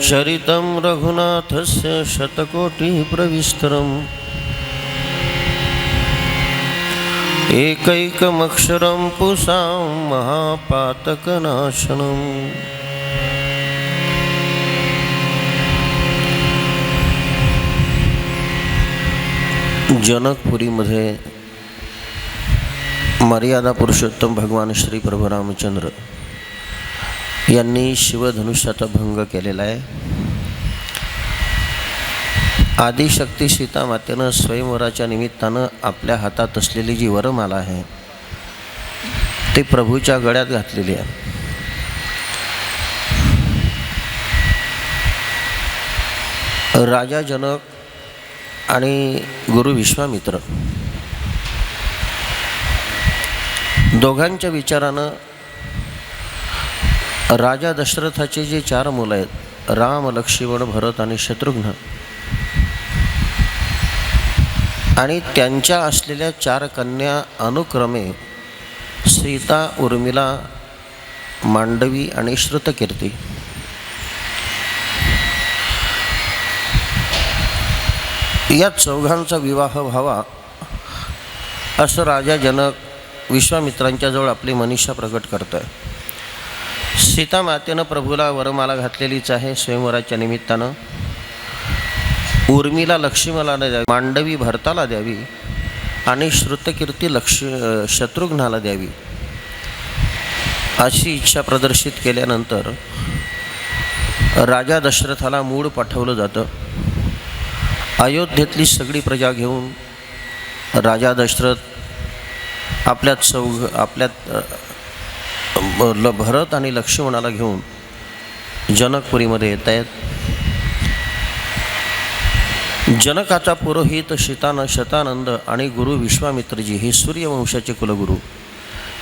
चरितं रघुनाथस्य शतकोटिप्रविस्तरम् एकैकमक्षरं पुंसां महापातकनाशनम्। जनकपुरीमध्ये मर्यादा पुरुषोत्तम भगवान श्री प्रभू रामचंद्र यांनी शिवधनुष्याचा भंग केलेला आहे। आदिशक्ती सीता मातेनं स्वयंवराच्या निमित्तानं आपल्या हातात असलेली जी वरमाला आहे ती प्रभूच्या गळ्यात घातलेली आहे। राजा जनक आणि गुरु विश्वामित्र दोघांच्या विचारानं राजा दशरथाचे जे 4 मुलं आहेत राम, लक्ष्मण, भरत आणि शत्रुघ्न आणि त्यांच्या असलेल्या 4 कन्या अनुक्रमे सीता, उर्मिला, मांडवी आणि श्रुतकीर्ती या 4घांचा विवाह व्हावा असं राजा जनक विश्वामित्रांच्या जवळ आपली मनीषा प्रकट करतोय। सीता मातेनं प्रभूला वरमाला घातलेलीच आहे स्वयंवराच्या निमित्तानं। उर्मिला लक्ष्मणाला द्यावी, मांडवी भरताला द्यावी आणि श्रुतकीर्ती शत्रुघ्नाला द्यावी अशी इच्छा प्रदर्शित केल्यानंतर राजा दशरथाला मूळ पाठवलं जातं। अयोध्येतली सगळी प्रजा घेऊन राजा दशरथ आपल्यात भरत आणि लक्ष्मणाला घेऊन जनकपुरीमध्ये येत आहेत। जनकाचा पुरोहित शतानंद आणि गुरु विश्वामित्रजी हे सूर्यवंशाचे कुलगुरू,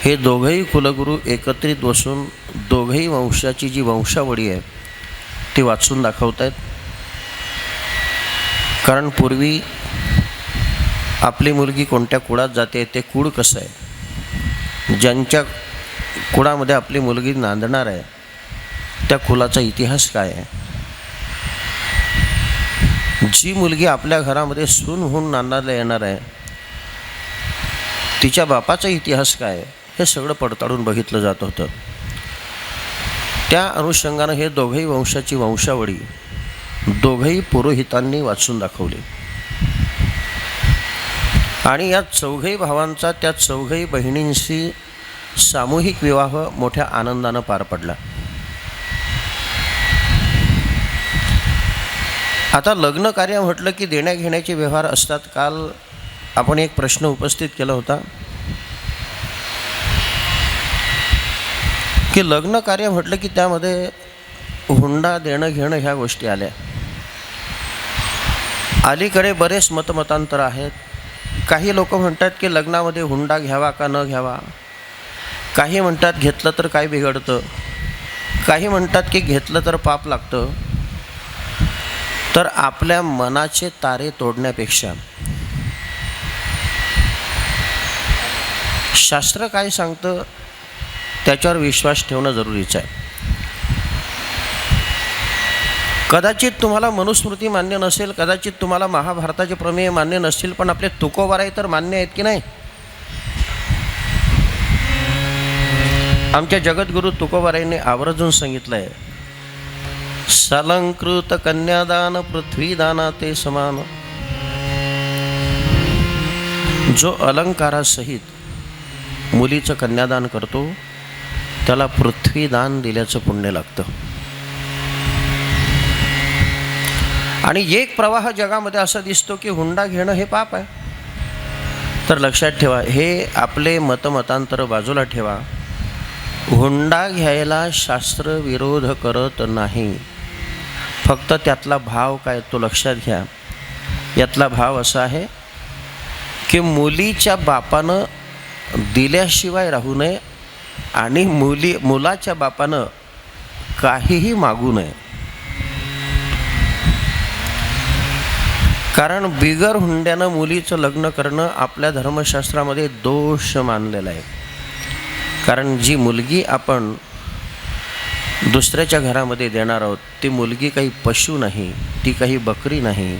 हे दोघंही कुलगुरू एकत्रित बसून दोघंही वंशाची जी वंशावळी आहे ती वाचून दाखवत आहेत। कारण पूर्वी आपली मुलगी कोणत्या कुळात जाते, ते कुळ कसं आहे, ज्यांच्या कुळामध्ये आपली मुलगी नांदणार आहे त्या कुलाचा इतिहास काय आहे, जी मुलगी आपल्या घरामध्ये सून होऊन नांदायला येणार आहे तिच्या बापाचा इतिहास काय आहे, हे सगळं पडताळून बघितलं जात होतं। त्या अनुषंगानं हे दोघंही वंशाची वंशावळी दोघंही पुरोहितांनी वाचून दाखवली आणि या 4घही भावांचा त्या 4घही बहिणींशी सामूहिक विवाह मोठ्या आनंदानं पार पडला। आता लग्न कार्य म्हटलं की देण्याघेण्याचे व्यवहार असतात। काल आपण एक प्रश्न उपस्थित केला होता की लग्न कार्य म्हटलं की त्यामध्ये हुंडा देणं घेणं ह्या गोष्टी आल्या। अलीकडे बरेच मतमतांतर आहेत। काही लोक म्हणतात की लग्नामध्ये हुंडा घ्यावा का न घ्यावा, काही म्हणतात घेतलं तर काय बिघडतं, काही म्हणतात की घेतलं तर पाप लागतं। तर आपल्या मनाचे तारे तोडण्यापेक्षा शास्त्र काय सांगतं त्याच्यावर विश्वास ठेवणं जरुरीचं आहे। कदाचित तुम्हाला मनुस्मृती मान्य नसेल, कदाचित तुम्हाला महाभारताचे प्रमेय मान्य नसतील, पण आपले तुकोबाराय तर मान्य आहेत की नाही। आमच्या जगद्गुरु तुकोबारायांनी आवर्जून सांगितलं आहे, सलंकृत कन्यादान पृथ्वीदाना ते समान। जो अलंकारासहित मुलीचं कन्यादान करतो त्याला पृथ्वीदान दिल्याचं पुण्य लागतं। आणि एक प्रवाह जगामध्ये असा दिसतो की हुंडा घेणं हे पाप आहे। तर लक्षात ठेवा, हे आपले मतमतांतर बाजूला ठेवा, हुंडा घ्यायला शास्त्र विरोध करत नाही, फक्त त्यातला भाव काय तो लक्षात घ्या। यातला भाव असा आहे की मुलीच्या बापानं दिल्याशिवाय राहू नये आणि मुलाच्या बापानं काहीही मागू नये। कारण बिगर हुंड्यानं मुलीचं लग्न करणं आपल्या धर्मशास्त्रामध्ये दोष मानलेला आहे। कारण जी मुलगी आपण दुसऱ्याच्या घरामध्ये देणार आहोत, ती मुलगी काही पशु नाही, ती काही बकरी नाही,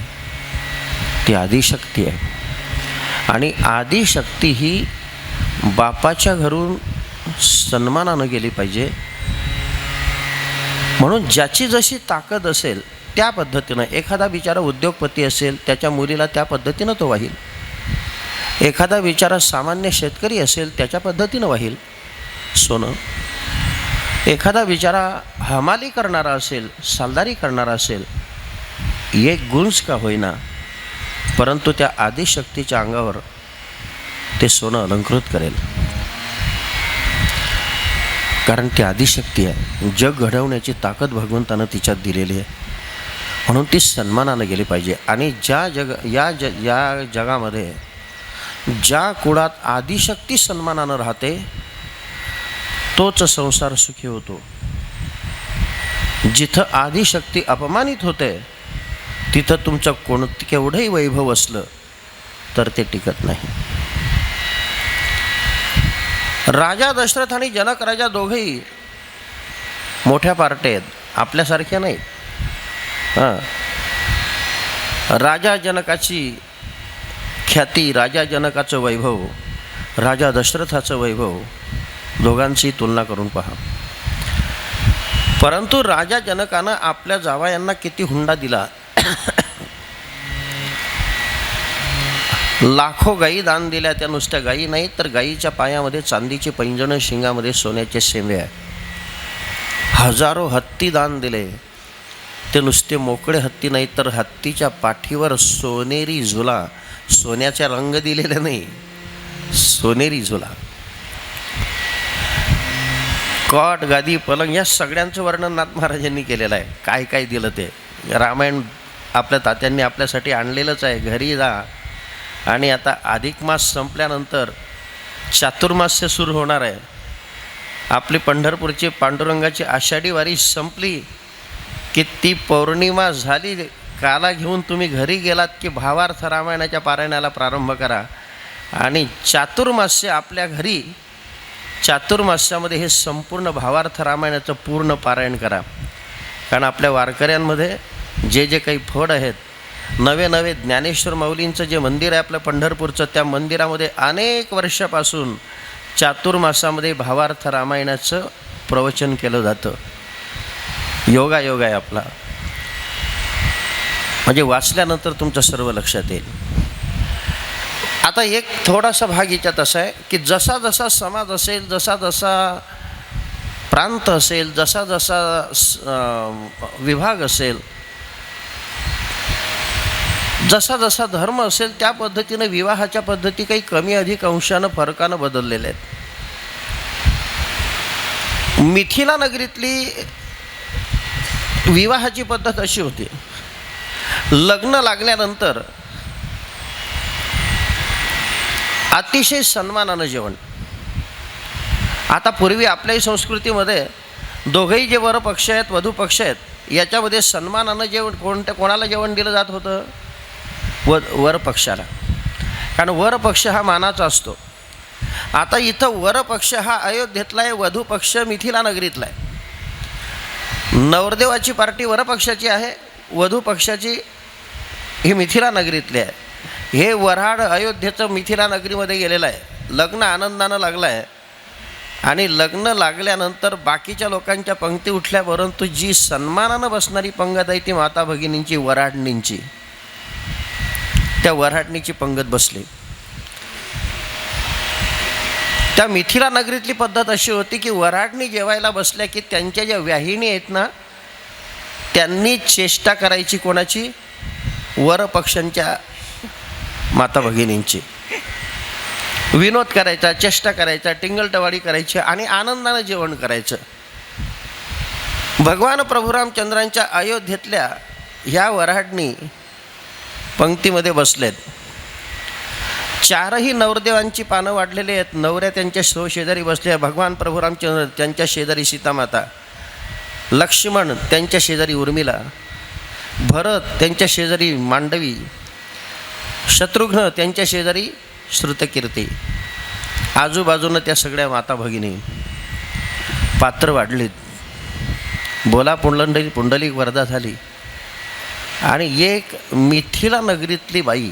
ती आदिशक्ती आहे. आणि आदिशक्ती ही बापाच्या घरून सन्मानानं गेली पाहिजे. म्हणून ज्याची जशी ताकद असेल त्या पद्धतीनं, एखादा बिचारा उद्योगपती असेल त्याच्या मुलीला त्या पद्धतीनं तो वाहील, एखादा बिचारा सामान्य शेतकरी असेल त्याच्या पद्धतीनं वाहील सोनं, एखादा बिचारा हमाली करणारा असेल, सालदारी करणारा असेल, एक गुंज का होईना परंतु त्या आदिशक्तीच्या अंगावर ते सोनं अलंकृत करेल. कारण ती आदिशक्ती आहे, जग घडवण्याची ताकद भगवंतानं तिच्यात दिलेली आहे. म्हणून ती सन्मानानं गेली पाहिजे. आणि या जगामध्ये ज्या कुळात आदिशक्ती सन्मानानं राहते तोच संसार सुखी होतो. जिथं आदिशक्ती अपमानित होते तिथं तुमचं केवढंही वैभव असलं तर ते टिकत नाही. राजा दशरथ आणि जनक राजा दोघेही मोठ्या पार्ट्या आहेत, आपल्यासारख्या नाहीत. राजा जनकाची ख्याती, राजा जनकाचं वैभव, राजा दशरथाचं वैभव दोघांची तुलना करून पहा. परंतु राजा जनकानं आपल्या जावयांना किती हुंडा दिला. लाखो गायी दान दिल्या. त्या नुसत्या गायी नाहीत तर गायीच्या पायामध्ये चांदीची पैंजणं, शिंगामध्ये सोन्याचे शेंड्या. हजारो हत्ती दान दिले. ते नुसते मोकळे हत्ती नाहीत तर हत्तीच्या पाठीवर सोनेरी झुला, सोन्याचा रंग दिलेला नाही, सोनेरी झुला, कॉट, गादी, पलंग या सगळ्यांचं वर्णन नाथ महाराजांनी केलेलं आहे. काय काय दिलं ते रामायण आपल्या तात्यांनी आपल्यासाठी आणलेलंच आहे. घरी जा. आणि आता अधिक मास संपल्यानंतर चातुर्मास्य सुरू होणार आहे. आपली पंढरपूरची पांडुरंगाची आषाढी वारी संपली की ती पौर्णिमा झाली, काला घेऊन तुम्ही घरी गेलात की भावार्थ रामायणाच्या पारायणाला प्रारंभ करा. आणि चातुर्मास्य आपल्या घरी, चातुर्मास्यामध्ये हे संपूर्ण भावार्थ रामायणाचं पूर्ण पारायण करा. कारण आपल्या वारकऱ्यांमध्ये जे जे काही फड आहेत, नवे नवे ज्ञानेश्वर माऊलींचं जे मंदिर आहे आपलं पंढरपूरचं, त्या मंदिरामध्ये अनेक वर्षापासून चातुर्मासामध्ये भावार्थ रामायणाचं प्रवचन केलं जातं. योगायोग आहे आपला. म्हणजे वाचल्यानंतर तुमचं सर्व लक्षात येईल. आता एक थोडासा भाग याच्यात असा आहे की जसा जसा समाज असेल, जसा जसा प्रांत असेल, जसा जसा विभाग असेल, जसा जसा धर्म असेल त्या पद्धतीनं विवाहाच्या पद्धती काही कमी अधिक अंशानं फरकानं बदललेल्या आहेत. मिथिला नगरीतली विवाहाची पद्धत अशी होती, लग्न लागल्यानंतर अतिशय सन्मानानं जेवण. आता पूर्वी आपल्याही संस्कृतीमध्ये दोघंही जे वर पक्ष आहेत, वधू पक्ष आहेत, याच्यामध्ये सन्मानानं जेवण कोणाला जेवण दिलं जात होतं? वर पक्षाला. कारण वर पक्ष हा मानाचा असतो. आता इथं वर पक्ष हा अयोध्येतला आहे, वधू पक्ष मिथिला नगरीतला आहे. नवरदेवाची पार्टी वर पक्षाची आहे, वधू पक्षाची ही मिथिला नगरीतली आहे. हे वऱ्हाड अयोध्येचं मिथिला नगरीमध्ये गेलेलं आहे. लग्न आनंदानं लागलं आहे. आणि लग्न लागल्यानंतर बाकीच्या लोकांच्या पंक्ती उठल्या, परंतु जी सन्मानानं बसणारी पंगत आहे ती माता भगिनींची, वऱ्हाडणींची. त्या वऱ्हाडणीची पंगत बसली. त्या मिथिला नगरीतली पद्धत अशी होती की वऱ्हाडणी जेवायला बसल्या की त्यांच्या ज्या व्याहिणी आहेत ना, त्यांनी चेष्टा करायची. कोणाची? वर पक्षांच्या माता भगिनींची. विनोद करायचा, चेष्टा करायचा, टिंगलटवाडी करायची आणि आनंदानं जेवण करायचं. भगवान प्रभू रामचंद्रांच्या अयोध्येतल्या ह्या वऱ्हाडणी पंक्तीमध्ये बसलेत. चारही नवरदेवांची पानं वाढलेली आहेत. नवऱ्या त्यांच्या शेजारी बसले. भगवान प्रभू रामचंद्र त्यांच्या शेजारी सीतामाता, लक्ष्मण त्यांच्या शेजारी उर्मिला, भरत त्यांच्या शेजारी मांडवी, शत्रुघ्न त्यांच्या शेजारी श्रुतकीर्ती. आजूबाजूनं त्या सगळ्या माता भगिनी. पात्र वाढलीत. बोला पुंडलिक वरदा झाली. आणि एक मिथिला नगरीतली बाई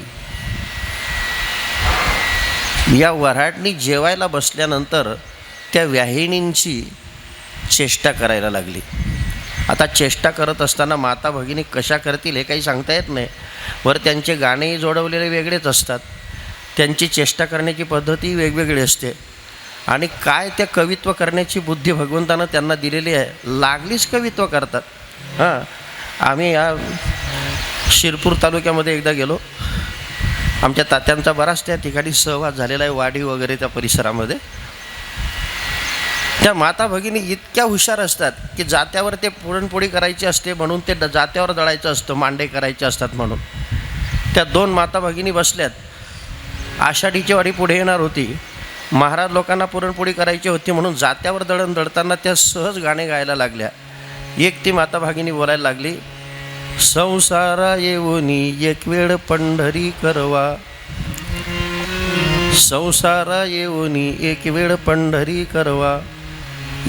या वऱ्हाडनी जेवायला बसल्यानंतर त्या व्याहिणींची चेष्टा करायला लागली. आता चेष्टा करत असताना माता भगिनी कशा करतील हे काही सांगता येत नाही. वर त्यांचे गाणेही जोडवलेले वेगळेच असतात, त्यांची चेष्टा करण्याची पद्धती वेगवेगळी असते. आणि काय त्या कवित्व करण्याची बुद्धी भगवंतानं त्यांना दिलेली आहे, लागलीच कवित्व करतात. आम्ही या शिरपूर तालुक्यामध्ये एकदा गेलो. आमच्या तात्यांचा बराच त्या ठिकाणी सहवास झालेला आहे, वाडी वगैरे त्या परिसरामध्ये. त्या माता भगिनी इतक्या हुशार असतात की जात्यावर ते पुरणपोळी करायची असते म्हणून ते जात्यावर दळायचं असतं, मांडे करायचे असतात म्हणून. त्या 2 माता भगिनी बसल्यात. आषाढीची वारी पुढे येणार होती, महाराज लोकांना पुरणपोळी करायची होती म्हणून जात्यावर दळण दळताना त्या सहज गाणे गायला लागल्या. एक ती माता भगिनी बोलायला लागली, संसारा येऊनी एक वेळ पंढरी करवा, संसारा येऊनी एक वेळ पंढरी करवा,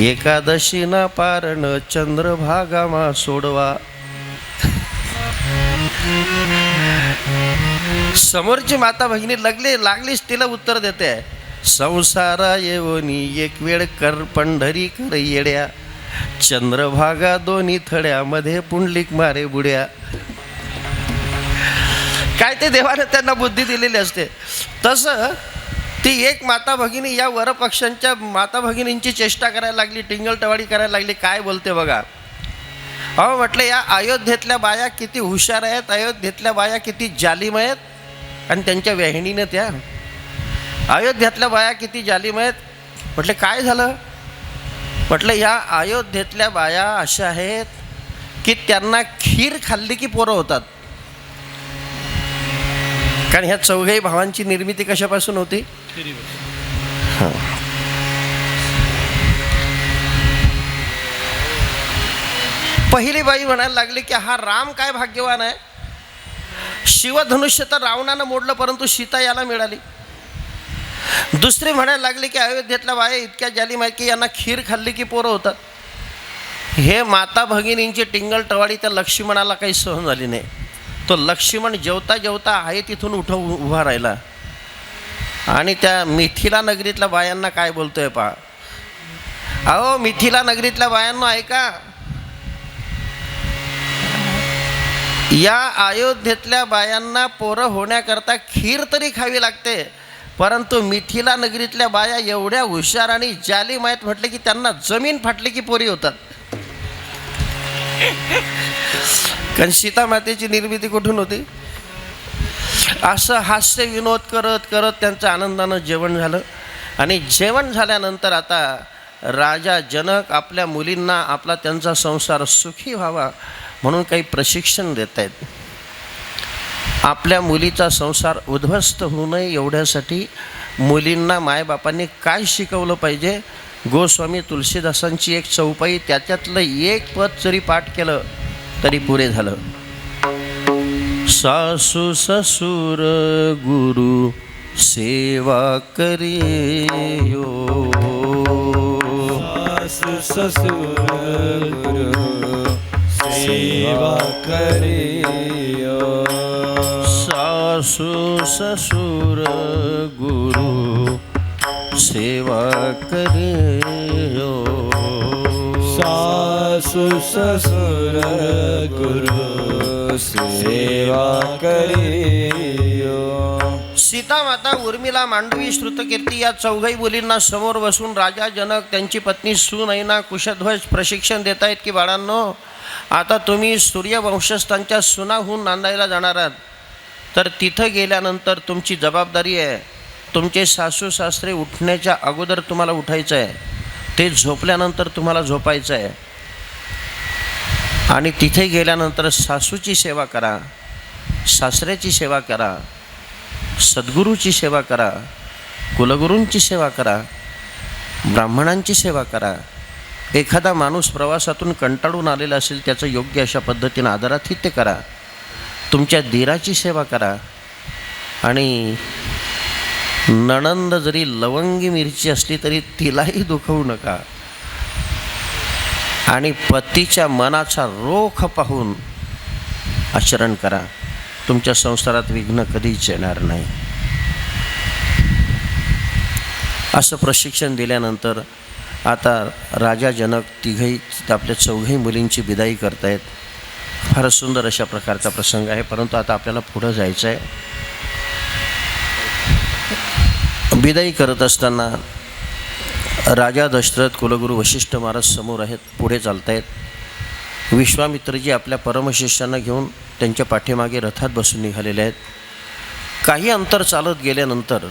एकादशीना पारण चंद्रभागामा सोडवा. समोरची माता भगिनी लागलीच तिला उत्तर देते, संसारा येऊनी एक वेळ कर पंढरी कर येड्या, चंद्रभागा दोन्ही थड्यामध्ये पुंडलिक मारे बुड्या. काय ते देवाने त्यांना बुद्धी दिलेली असते. तसं ती एक माता भगिनी या वरपक्षांच्या माता भगिनींची चेष्टा करायला लागली, टिंगलटवाडी करायला लागली. काय बोलते बघा. अहो म्हटलं, या अयोध्येतल्या बाया किती हुशार आहेत, अयोध्येतल्या बाया किती जालिम आहेत. आणि त्यांच्या व्याहिणीनं त्या अयोध्येतल्या बाया किती जालिम आहेत. म्हटलं काय झालं. म्हटलं या अयोध्येतल्या बाया अशा आहेत की त्यांना खीर खाल्ली की पोरं होतात. कारण ह्या चौघही भावांची निर्मिती कशापासून होती. पहिली बाई म्हणायला लागली की हा राम काय भाग्यवान आहे, शिवधनुष्य तर रावणानं मोडलं परंतु सीता याला मिळाली. दुसरी म्हणायला लागली की अयोध्येतल्या बाया इतक्या जालिम आहेत की यांना खीर खाल्ली की पोरं होतात. हे माता भगिनींची टिंगलटवाडी त्या लक्ष्मणाला काही सहन झाली नाही. तो लक्ष्मण जेवता जेवता आहे तिथून उभा राहिला आणि त्या मिथिला नगरीतल्या बायांना काय बोलतोय पहा. अहो मिथिला नगरीतल्या बायांना ऐका, या अयोध्येतल्या बायांना पोरं होण्याकरता खीर तरी खावी लागते, परंतु मिथिला नगरीतल्या बाया एवढ्या हुशार आणि जालिम आहेत म्हटले की त्यांना जमीन फाटली की पोरी होतात. कारण सीता मातेची निर्मिती कुठून होती. असं हास्य विनोद करत करत त्यांचं आनंदानं जेवण झालं. आणि जेवण झाल्यानंतर आता राजा जनक आपल्या मुलींना आपला त्यांचा संसार सुखी व्हावा म्हणून काही प्रशिक्षण देत आहेत. आपल्या मुलीचा संसार उद्ध्वस्त होऊ नये एवढ्यासाठी मुलींना मायबापांनी काय शिकवलं पाहिजे. गोस्वामी तुलसीदासांची एक चौपाई, त्याच्यातलं एक पद जरी पाठ केलं तरी पुरे झालं. सासू ससुर गुरु सेवा करियो, सासू ससुर गुरु सेवा करियो, सासू ससुर गुरु सेवा करियो, सासू ससुर गुरु सेवा करियो. सीता माता, उर्मिला, मांडवी, श्रुतकीर्ती या चौघही मुलींना समोर बसून राजा जनक त्यांची पत्नी सुनैना कुशध्वज प्रशिक्षण देत आहेत की बाळांनो, आता तुम्ही सूर्यवंशस्थांच्या सुनाहून नांदायला जाणार आहात. तर तिथं गेल्यानंतर तुमची जबाबदारी आहे, तुमचे सासू सासरे उठण्याच्या अगोदर तुम्हाला उठायचं आहे, ते झोपल्यानंतर तुम्हाला झोपायचं आहे. आणि तिथे गेल्यानंतर सासूची सेवा करा, सासऱ्याची सेवा करा, सद्गुरूची सेवा करा, कुलगुरूंची सेवा करा, ब्राह्मणांची सेवा करा. एखादा माणूस प्रवासातून कंटाळून आलेला असेल त्याचं योग्य अशा पद्धतीनं आदरातिथ्य करा. तुमच्या दीराची सेवा करा. आणि नणंद जरी लवंगी मिरची असली तरी तिलाही दुखवू नका. आणि पतीच्या मनाचा रोख पाहून आचरण करा. तुमच्या संसारात विघ्न कधीच येणार नाही. असं प्रशिक्षण दिल्यानंतर आता राजा जनक तिघही आपल्या चौघही मुलींची विदाई करतायत. फारच सुंदर अशा प्रकारचा प्रसंग आहे. परंतु आता आपल्याला पुढं जायचं आहे. विदाई करत असताना राजा दशरथ, कुलगुरू वशिष्ठ महाराज समोर आहेत, पुढे चालत आहेत. विश्वामित्रजी आपल्या परमशिष्यांना घेऊन त्यांच्या पाठीमागे रथात बसून निघालेले आहेत. काही अंतर चालत गेल्यानंतर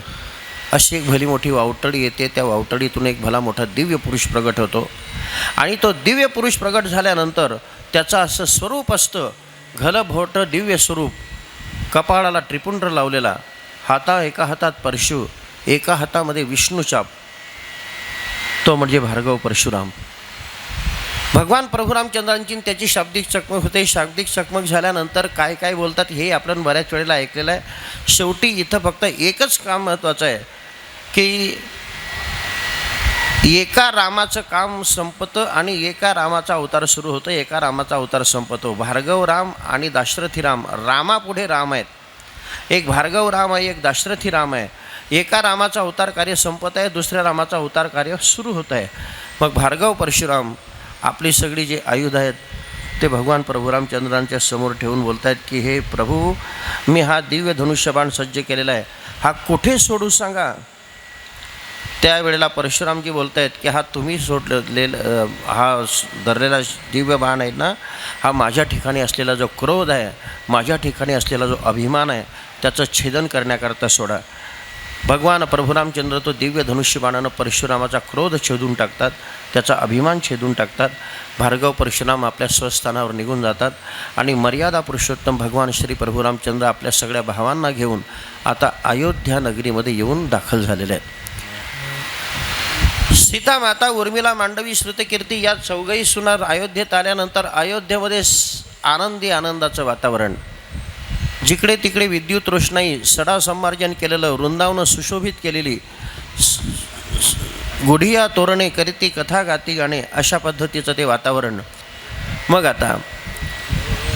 अशी एक भली मोठी वावटळी येते. त्या वावटळीतून एक भला मोठा दिव्य पुरुष प्रगट होतो आणि तो दिव्य पुरुष प्रगट झाल्यानंतर त्याचं असं स्वरूप असतं, घलभोट दिव्य स्वरूप, कपाळाला त्रिपुंड्र लावलेला, एका हातात परशु, एका हातामध्ये विष्णूचाप, तो म्हणजे भार्गव परशुराम. भगवान प्रभू रामचंद्रांची त्याची शाब्दिक चकमक होते. शाब्दिक चकमक झाल्यानंतर काय काय बोलतात हे आपण बऱ्याच वेळेला ऐकलेलं आहे. शेवटी इथं फक्त एकच काम महत्त्वाचं आहे की एका रामाचं काम संपतं आणि एका रामाचा अवतार सुरू होतं, एका रामाचा अवतार संपतो. भार्गव राम आणि दाशरथी राम, रामापुढे राम आहेत. एक भार्गव राम आहे, एक दाशरथी राम आहे. एका रामाचा अवतार कार्य संपत आहे, दुसऱ्या रामाचा अवतार कार्य सुरू होत आहे. मग भार्गव परशुराम आपली सगळी जी आयुध आहेत ते भगवान प्रभू रामचंद्रांच्या समोर ठेवून बोलत आहेत की हे प्रभू, मी हा दिव्य धनुष्यबाण सज्ज केलेला आहे, हा कुठे सोडू सांगा. त्यावेळेला परशुरामजी बोलत आहेत की हा तुम्ही सोडलेला, हा धरलेला दिव्य बाण आहे ना, हा माझ्या ठिकाणी असलेला जो क्रोध आहे, माझ्या ठिकाणी असलेला जो अभिमान आहे, त्याचं छेदन करण्याकरता सोडा. भगवान प्रभू रामचंद्र तो दिव्य धनुष्यबाणानं परशुरामाचा क्रोध छेदून टाकतात, त्याचा अभिमान छेदून टाकतात. भार्गव परशुराम आपल्या स्वस्थानावर निघून जातात आणि मर्यादा पुरुषोत्तम भगवान श्री प्रभू रामचंद्र आपल्या सगळ्या भावांना घेऊन आता अयोध्या नगरीमध्ये येऊन दाखल झालेले आहेत. सीता माता, उर्मिला, मांडवी, श्रुतकीर्ती या चौघही सुनार अयोध्येत आल्यानंतर अयोध्येमध्ये आनंदाचं वातावरण. जिकडे तिकडे विद्युत रोषणाई, सडा संमार्जन केलेलं, वृंदावनं सुशोभित केलेली, गुढिया तोरणे करीती, कथा गाती गाणे, अशा पद्धतीचं ते वातावरण. मग आता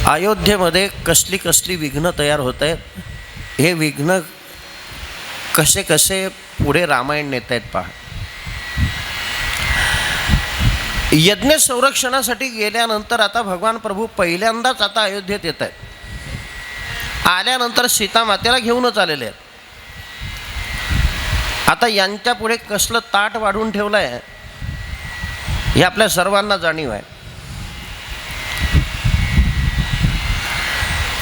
अयोध्येमध्ये कसली विघ्न तयार होत आहेत. हे विघ्न कसे पुढे रामायण नेत आहेत पहा. यज्ञ संरक्षणासाठी गेल्यानंतर आता भगवान प्रभू पहिल्यांदाच आता अयोध्येत येत आहेत. आल्यानंतर सीता मातेला घेऊनच आलेले आहेत. आता यांच्या पुढे कसलं ताट वाढून ठेवलं आहे हे आपल्या सर्वांना जाणीव आहे.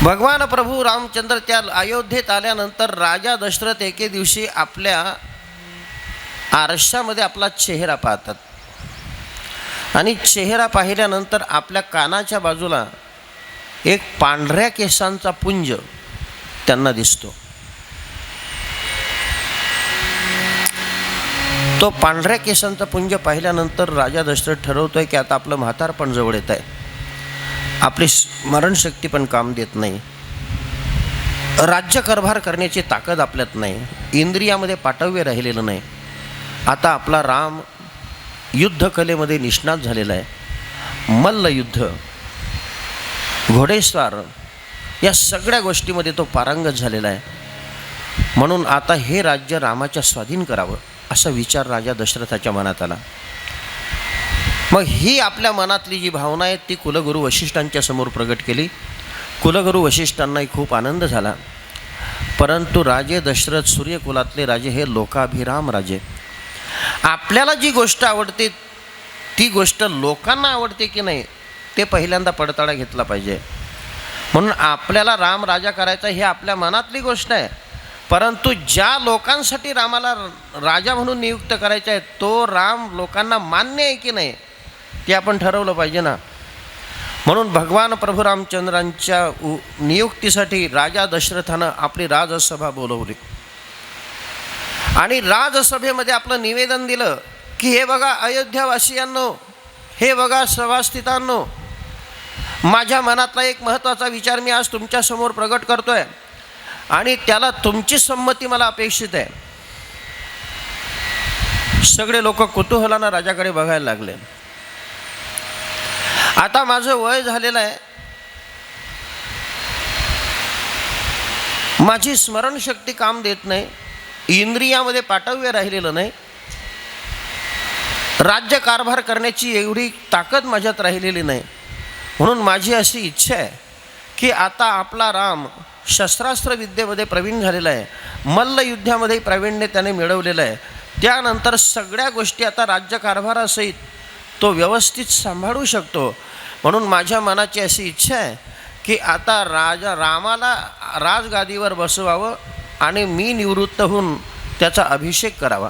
भगवान प्रभू रामचंद्र त्या अयोध्येत आल्यानंतर राजा दशरथ एके दिवशी आपल्या आरशामध्ये आपला चेहरा पाहतात आणि चेहरा पाहिल्यानंतर आपल्या कानाच्या बाजूला एक पांढऱ्या केसांचा पुंज त्यांना दिसतो. तो पांढऱ्या केसांचा पुंज पाहिल्यानंतर राजा दशरथ ठरवतोय की आता आपलं म्हातारपण जवळ येत आहे, आपली स्मरणशक्ती पण काम देत नाही, राज्यकारभार करण्याची ताकद आपल्यात नाही, इंद्रियामध्ये पाटव्य राहिलेलं नाही. आता आपला राम युद्धकलेमध्ये निष्णात झालेला आहे, मल्लयुद्ध, घोडेस्वार या सगळ्या गोष्टीमध्ये तो पारंगत झालेला आहे. म्हणून आता हे राज्य रामाच्या स्वाधीन करावं असा विचार राजा दशरथाच्या मनात आला. मग ही आपल्या मनातली जी भावना आहे ती कुलगुरू वशिष्ठांच्या समोर प्रगट केली. कुलगुरू वशिष्ठांनाही खूप आनंद झाला. परंतु राजे दशरथ, सूर्यकुलातले राजे, हे लोकाभिराम राजे. आपल्याला जी गोष्ट आवडते ती गोष्ट लोकांना आवडते की नाही ते पहिल्यांदा पडताळा घेतला पाहिजे. म्हणून आपल्याला राम राजा करायचा ही आपल्या मनातली गोष्ट आहे, परंतु ज्या लोकांसाठी रामाला राजा म्हणून नियुक्त करायचा आहे तो राम लोकांना मान्य आहे की नाही ते आपण ठरवलं पाहिजे ना. म्हणून भगवान प्रभू रामचंद्रांच्या नियुक्तीसाठी राजा दशरथानं आपली राजसभा बोलवली आणि राजसभेमध्ये आपलं निवेदन दिलं की हे बघा अयोध्यावासियांनो, हे बघा सभास्थितांनो, माझ्या मनातला एक महत्त्वाचा विचार मी आज तुमच्यासमोर प्रगट करतोय आणि त्याला तुमची संमती मला अपेक्षित आहे. सगळे लोक कुतूहलानं राजाकडे बघायला लागले. आता माझं वय झालेलं आहे, माझी स्मरणशक्ती काम देत नाही, इंद्रियामध्ये पाटव्य राहिलेलं नाही, राज्य कारभार करण्याची एवढी ताकद माझ्यात राहिलेली नाही. म्हणून माझी अशी इच्छा आहे की आता आपला राम शस्त्रास्त्र विद्येमध्ये प्रवीण झालेला आहे, मल्लयुद्धामध्ये प्रावीण्य त्याने मिळवलेलं आहे. त्यानंतर सगळ्या गोष्टी आता राज्यकारभारासहित तो व्यवस्थित सांभाळू शकतो. म्हणून माझ्या मनाची अशी इच्छा आहे की आता रामाला राजगादीवर बसवावं आणि मी निवृत्त होऊन त्याचा अभिषेक करावा.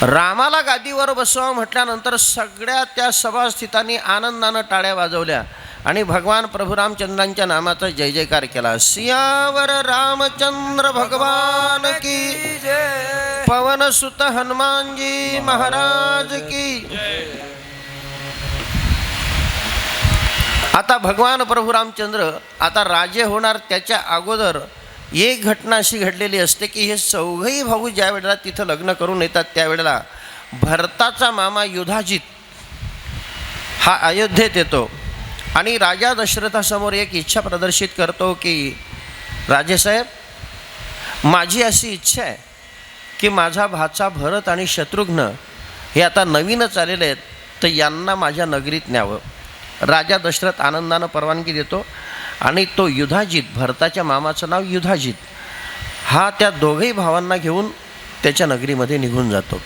रामाला गादीवर बसवा म्हटल्यानंतर सगळ्या त्या सभास्थितांनी आनंदानं टाळ्या वाजवल्या आणि भगवान प्रभू रामचंद्रांच्या नामाचा जय जयकार केला. सियावर रामचंद्र भगवान की जय, पवन सुत हनुमानजी महाराज की. आता भगवान प्रभू रामचंद्र आता राजे होणार त्याच्या अगोदर एक घटना अशी घडलेली असते की हे चौघही भाऊ ज्या वेळेला तिथं लग्न करून येतात त्यावेळेला भरताचा मामा युधाजित हा अयोध्येत येतो आणि राजा दशरथासमोर एक इच्छा प्रदर्शित करतो की राजेसाहेब, माझी अशी इच्छा आहे की माझा भाचा भरत आणि शत्रुघ्न हे आता नवीनच आलेले आहेत, तर यांना माझ्या नगरीत न्यावं. राजा दशरथ आनंदानं परवानगी देतो आणि तो युधाजित, भरताच्या मामाचं नाव युधाजित, हा त्या दोघही भावांना घेऊन त्याच्या नगरीमध्ये निघून जातो.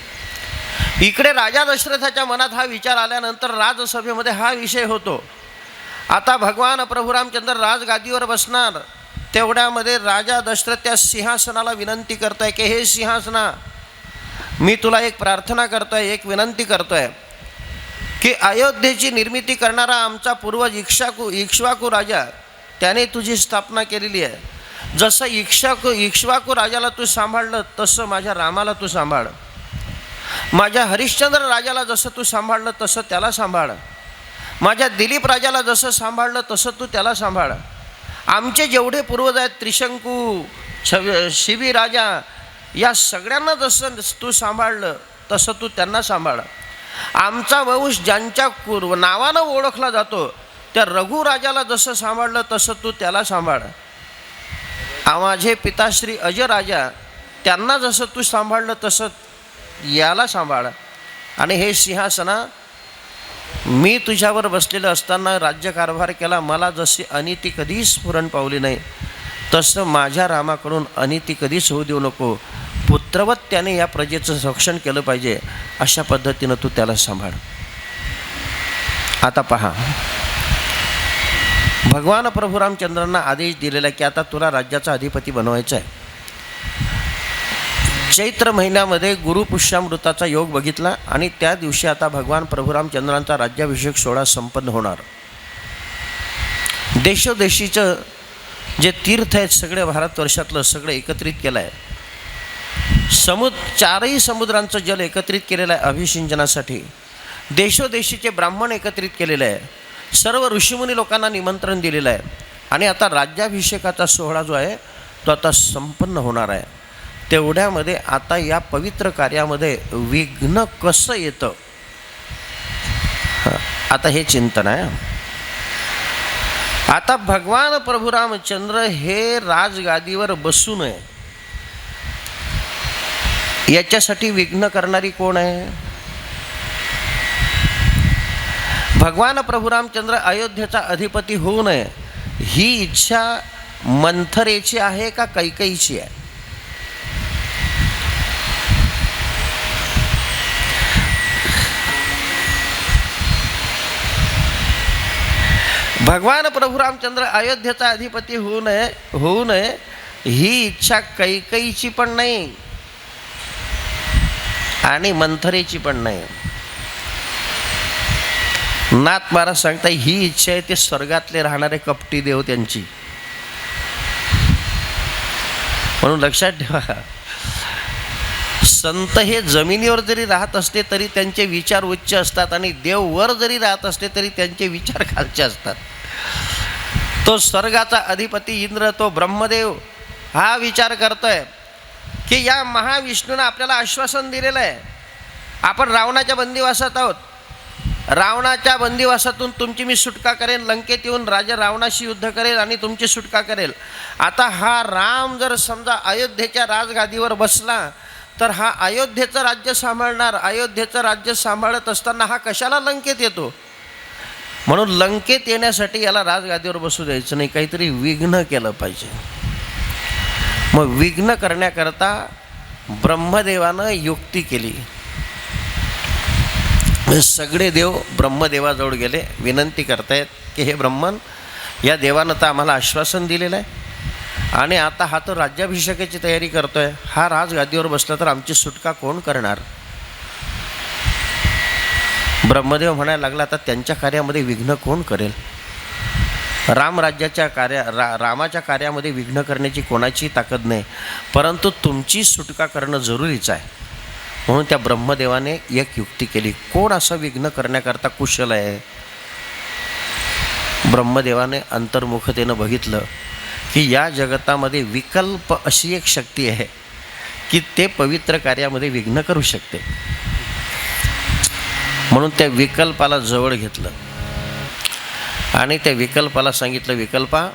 इकडे राजा दशरथाच्या मनात हा विचार आल्यानंतर राजसभेमध्ये हा विषय होतो. आता भगवान प्रभू रामचंद्र राजगादीवर बसणार, तेवढ्यामध्ये राजा दशरथ त्या सिंहासनाला विनंती करतोय की हे सिंहासना, मी तुला एक प्रार्थना करतोय, एक विनंती करतोय की अयोध्येची निर्मिती करणारा आमचा पूर्वज इक्ष्वाकू राजा त्याने तुझी स्थापना केलेली आहे. जसं इक्ष्वाकू राजाला तू सांभाळलं तसं माझ्या रामाला तू सांभाळ, माझ्या हरिश्चंद्र राजाला जसं तू सांभाळलं तसं त्याला सांभाळ, माझ्या दिलीप राजाला जसं सांभाळलं तसं तू त्याला सांभाळ. आमचे जेवढे पूर्वज आहेत त्रिशंकू, शिबी राजा, या सगळ्यांना जसं तू सांभाळलं तसं तू त्यांना सांभाळ. आमचा वंश ज्यांच्या नावानं ओळखला जातो त्या रघुराजाला जसं सांभाळलं तसं तू त्याला सांभाळ. माझे पिताश्री अजय राजा त्यांना जसं तू सांभाळलं तसं याला सांभाळ. आणि हे सिंहासना, मी तुझ्यावर बसलेलं असताना राज्यकारभार केला, मला जशी अनिती कधीच स्फुरण पावली नाही तसं माझ्या रामाकडून अनिती कधीच होऊ देऊ नको. पुत्रवत त्याने या प्रजेचं रक्षण केलं पाहिजे, अशा पद्धतीनं तू त्याला सांभाळ. आता पहा, भगवान प्रभू रामचंद्रांना आदेश दिलेला की आता तुला राज्याचा अधिपती बनवायचा आहे. चैत्र महिन्यामध्ये गुरुपुष्यामृताचा योग बघितला आणि त्या दिवशी आता भगवान प्रभू रामचंद्रांचा राज्याभिषेक सोहळा संपन्न होणार. देशोदेशीचं जे तीर्थ आहेत सगळे भारतवर्षातलं सगळं एकत्रित केलं आहे. चारही समुद्रांचं जल एकत्रित केलेलं आहे अभिषिंचनासाठी. देशोदेशीचे ब्राह्मण एकत्रित केलेले आहे. सर्व ऋषीमुनी लोकांना निमंत्रण दिलेलं आहे आणि आता राज्याभिषेकाचा सोहळा जो आहे तो आता संपन्न होणार आहे. तेवढ्यामध्ये आता या पवित्र कार्यामध्ये विघ्न कसं येतं, आता हे चिंतन आहे. आता भगवान प्रभू रामचंद्र हे राजगादीवर बसू नये याच्यासाठी विघ्न करणारी कोण आहे? भगवान प्रभू रामचंद्र अयोध्येचा अधिपती होऊ नये ही इच्छा मंथरेची आहे का कैकेयीची आहे? भगवान प्रभू रामचंद्र अयोध्येचा अधिपती होऊ नये ही इच्छा कैकेयीची पण नाही आणि मंथरेची पण नाही. नाथ महाराज सांगता ही इच्छा आहे ते स्वर्गातले राहणारे कपटी देव त्यांची. म्हणून लक्षात ठेवा, संत हे जमिनीवर जरी राहत असते तरी त्यांचे विचार उच्च असतात आणि देव वर जरी राहत असते तरी त्यांचे विचार खालचे असतात. तो स्वर्गाचा अधिपती इंद्र, तो ब्रह्मदेव हा विचार करतोय की या महाविष्णूनं आपल्याला आश्वासन दिलेलं आहे, आपण रावणाच्या बंदिवासात आहोत, रावणाच्या बंदिवासातून तुमची मी सुटका करेन, लंकेत येऊन राजा रावणाशी युद्ध करेल आणि तुमची सुटका करेल. आता हा राम जर समजा अयोध्येच्या राजगादीवर बसला तर हा अयोध्येचं राज्य सांभाळणार. अयोध्येचं राज्य सांभाळत असताना हा कशाला लंकेत येतो? म्हणून लंकेत येण्यासाठी याला राजगादीवर बसू द्यायचं नाही, काहीतरी विघ्न केलं पाहिजे. मग विघ्न करण्याकरता ब्रह्मदेवानं युक्ती केली. सगळे देव ब्रह्मदेवाजवळ गेले, विनंती करतायत की हे ब्रह्मन, या देवानं तर आम्हाला आश्वासन दिलेलं आहे आणि आता हा तर राज्याभिषेकाची तयारी करतोय. हा राजगादीवर बसला तर आमची सुटका कोण करणार? ब्रह्मदेव म्हणायला लागला, आता त्यांच्या कार्यामध्ये विघ्न कोण करेल? रामाच्या कार्यामध्ये विघ्न करण्याची कोणाची ताकद नाही, परंतु तुमची सुटका करणं जरुरीचं आहे. म्हणून त्या ब्रह्मदेवाने एक युक्ती केली. कोण असं विघ्न करण्याकरता कुशल आहे? ब्रह्मदेवाने अंतर्मुखतेनं बघितलं की या जगतामध्ये विकल्प अशी एक शक्ती आहे की ते पवित्र कार्यामध्ये विघ्न करू शकते. म्हणून त्या विकल्पाला जवळ घेतलं आणि त्या विकल्पाला सांगितलं, विकल्पा,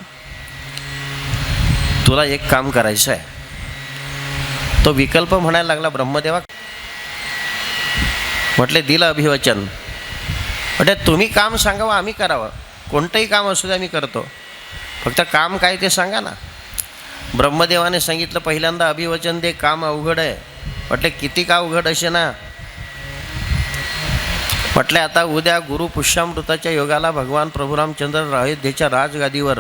तुला एक काम करायचं आहे. तो विकल्प म्हणायला लागला, ब्रह्मदेवा, म्हटले दिलं अभिवचन. म्हटले तुम्ही काम सांगावं, आम्ही करावं. कोणतंही काम असू द्या, आम्ही करतो, फक्त काम काय ते सांगा ना. ब्रह्मदेवाने सांगितलं, पहिल्यांदा अभिवचन दे, काम अवघड आहे. म्हटले किती का अवघड असे ना? म्हटले आता उद्या गुरुपुष्यामृताच्या योगाला भगवान प्रभू रामचंद्र अयोध्येच्या राजगादीवर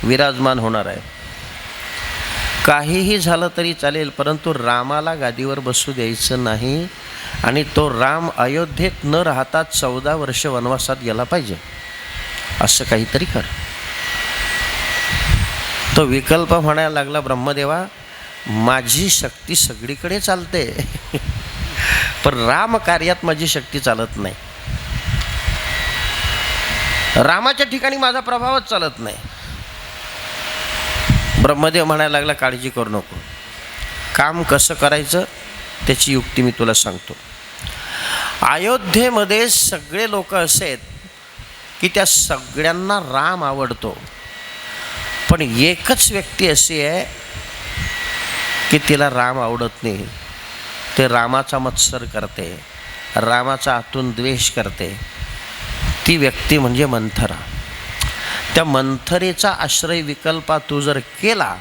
विराजमान होणार आहे. काहीही झालं तरी चालेल, परंतु रामाला गादीवर बसू द्यायचं नाही आणि तो राम अयोध्येत न राहता 14 वर्ष वनवासात गेला पाहिजे, असं काहीतरी कर. तो विकल्प म्हणायला लागला, ब्रह्मदेवा, माझी शक्ती सगळीकडे चालते पण राम कार्यात माझी शक्ती चालत नाही. रामाच्या ठिकाणी माझा प्रभावच चालत नाही. ब्रह्मदेव म्हणायला लागला, काळजी करू नको, काम कसं करायचं त्याची युक्ती मी तुला सांगतो. अयोध्येमध्ये सगळे लोक असे आहेत की त्या सगळ्यांना राम आवडतो, पण एकच व्यक्ती अशी आहे की तिला राम आवडत नाही. ते रामाचा मत्सर करते, रामाचा आतून द्वेष करते. ती व्यक्ती म्हणजे मंथरा. त्या मंथरेचा आश्रय विकल्पा तू जर केला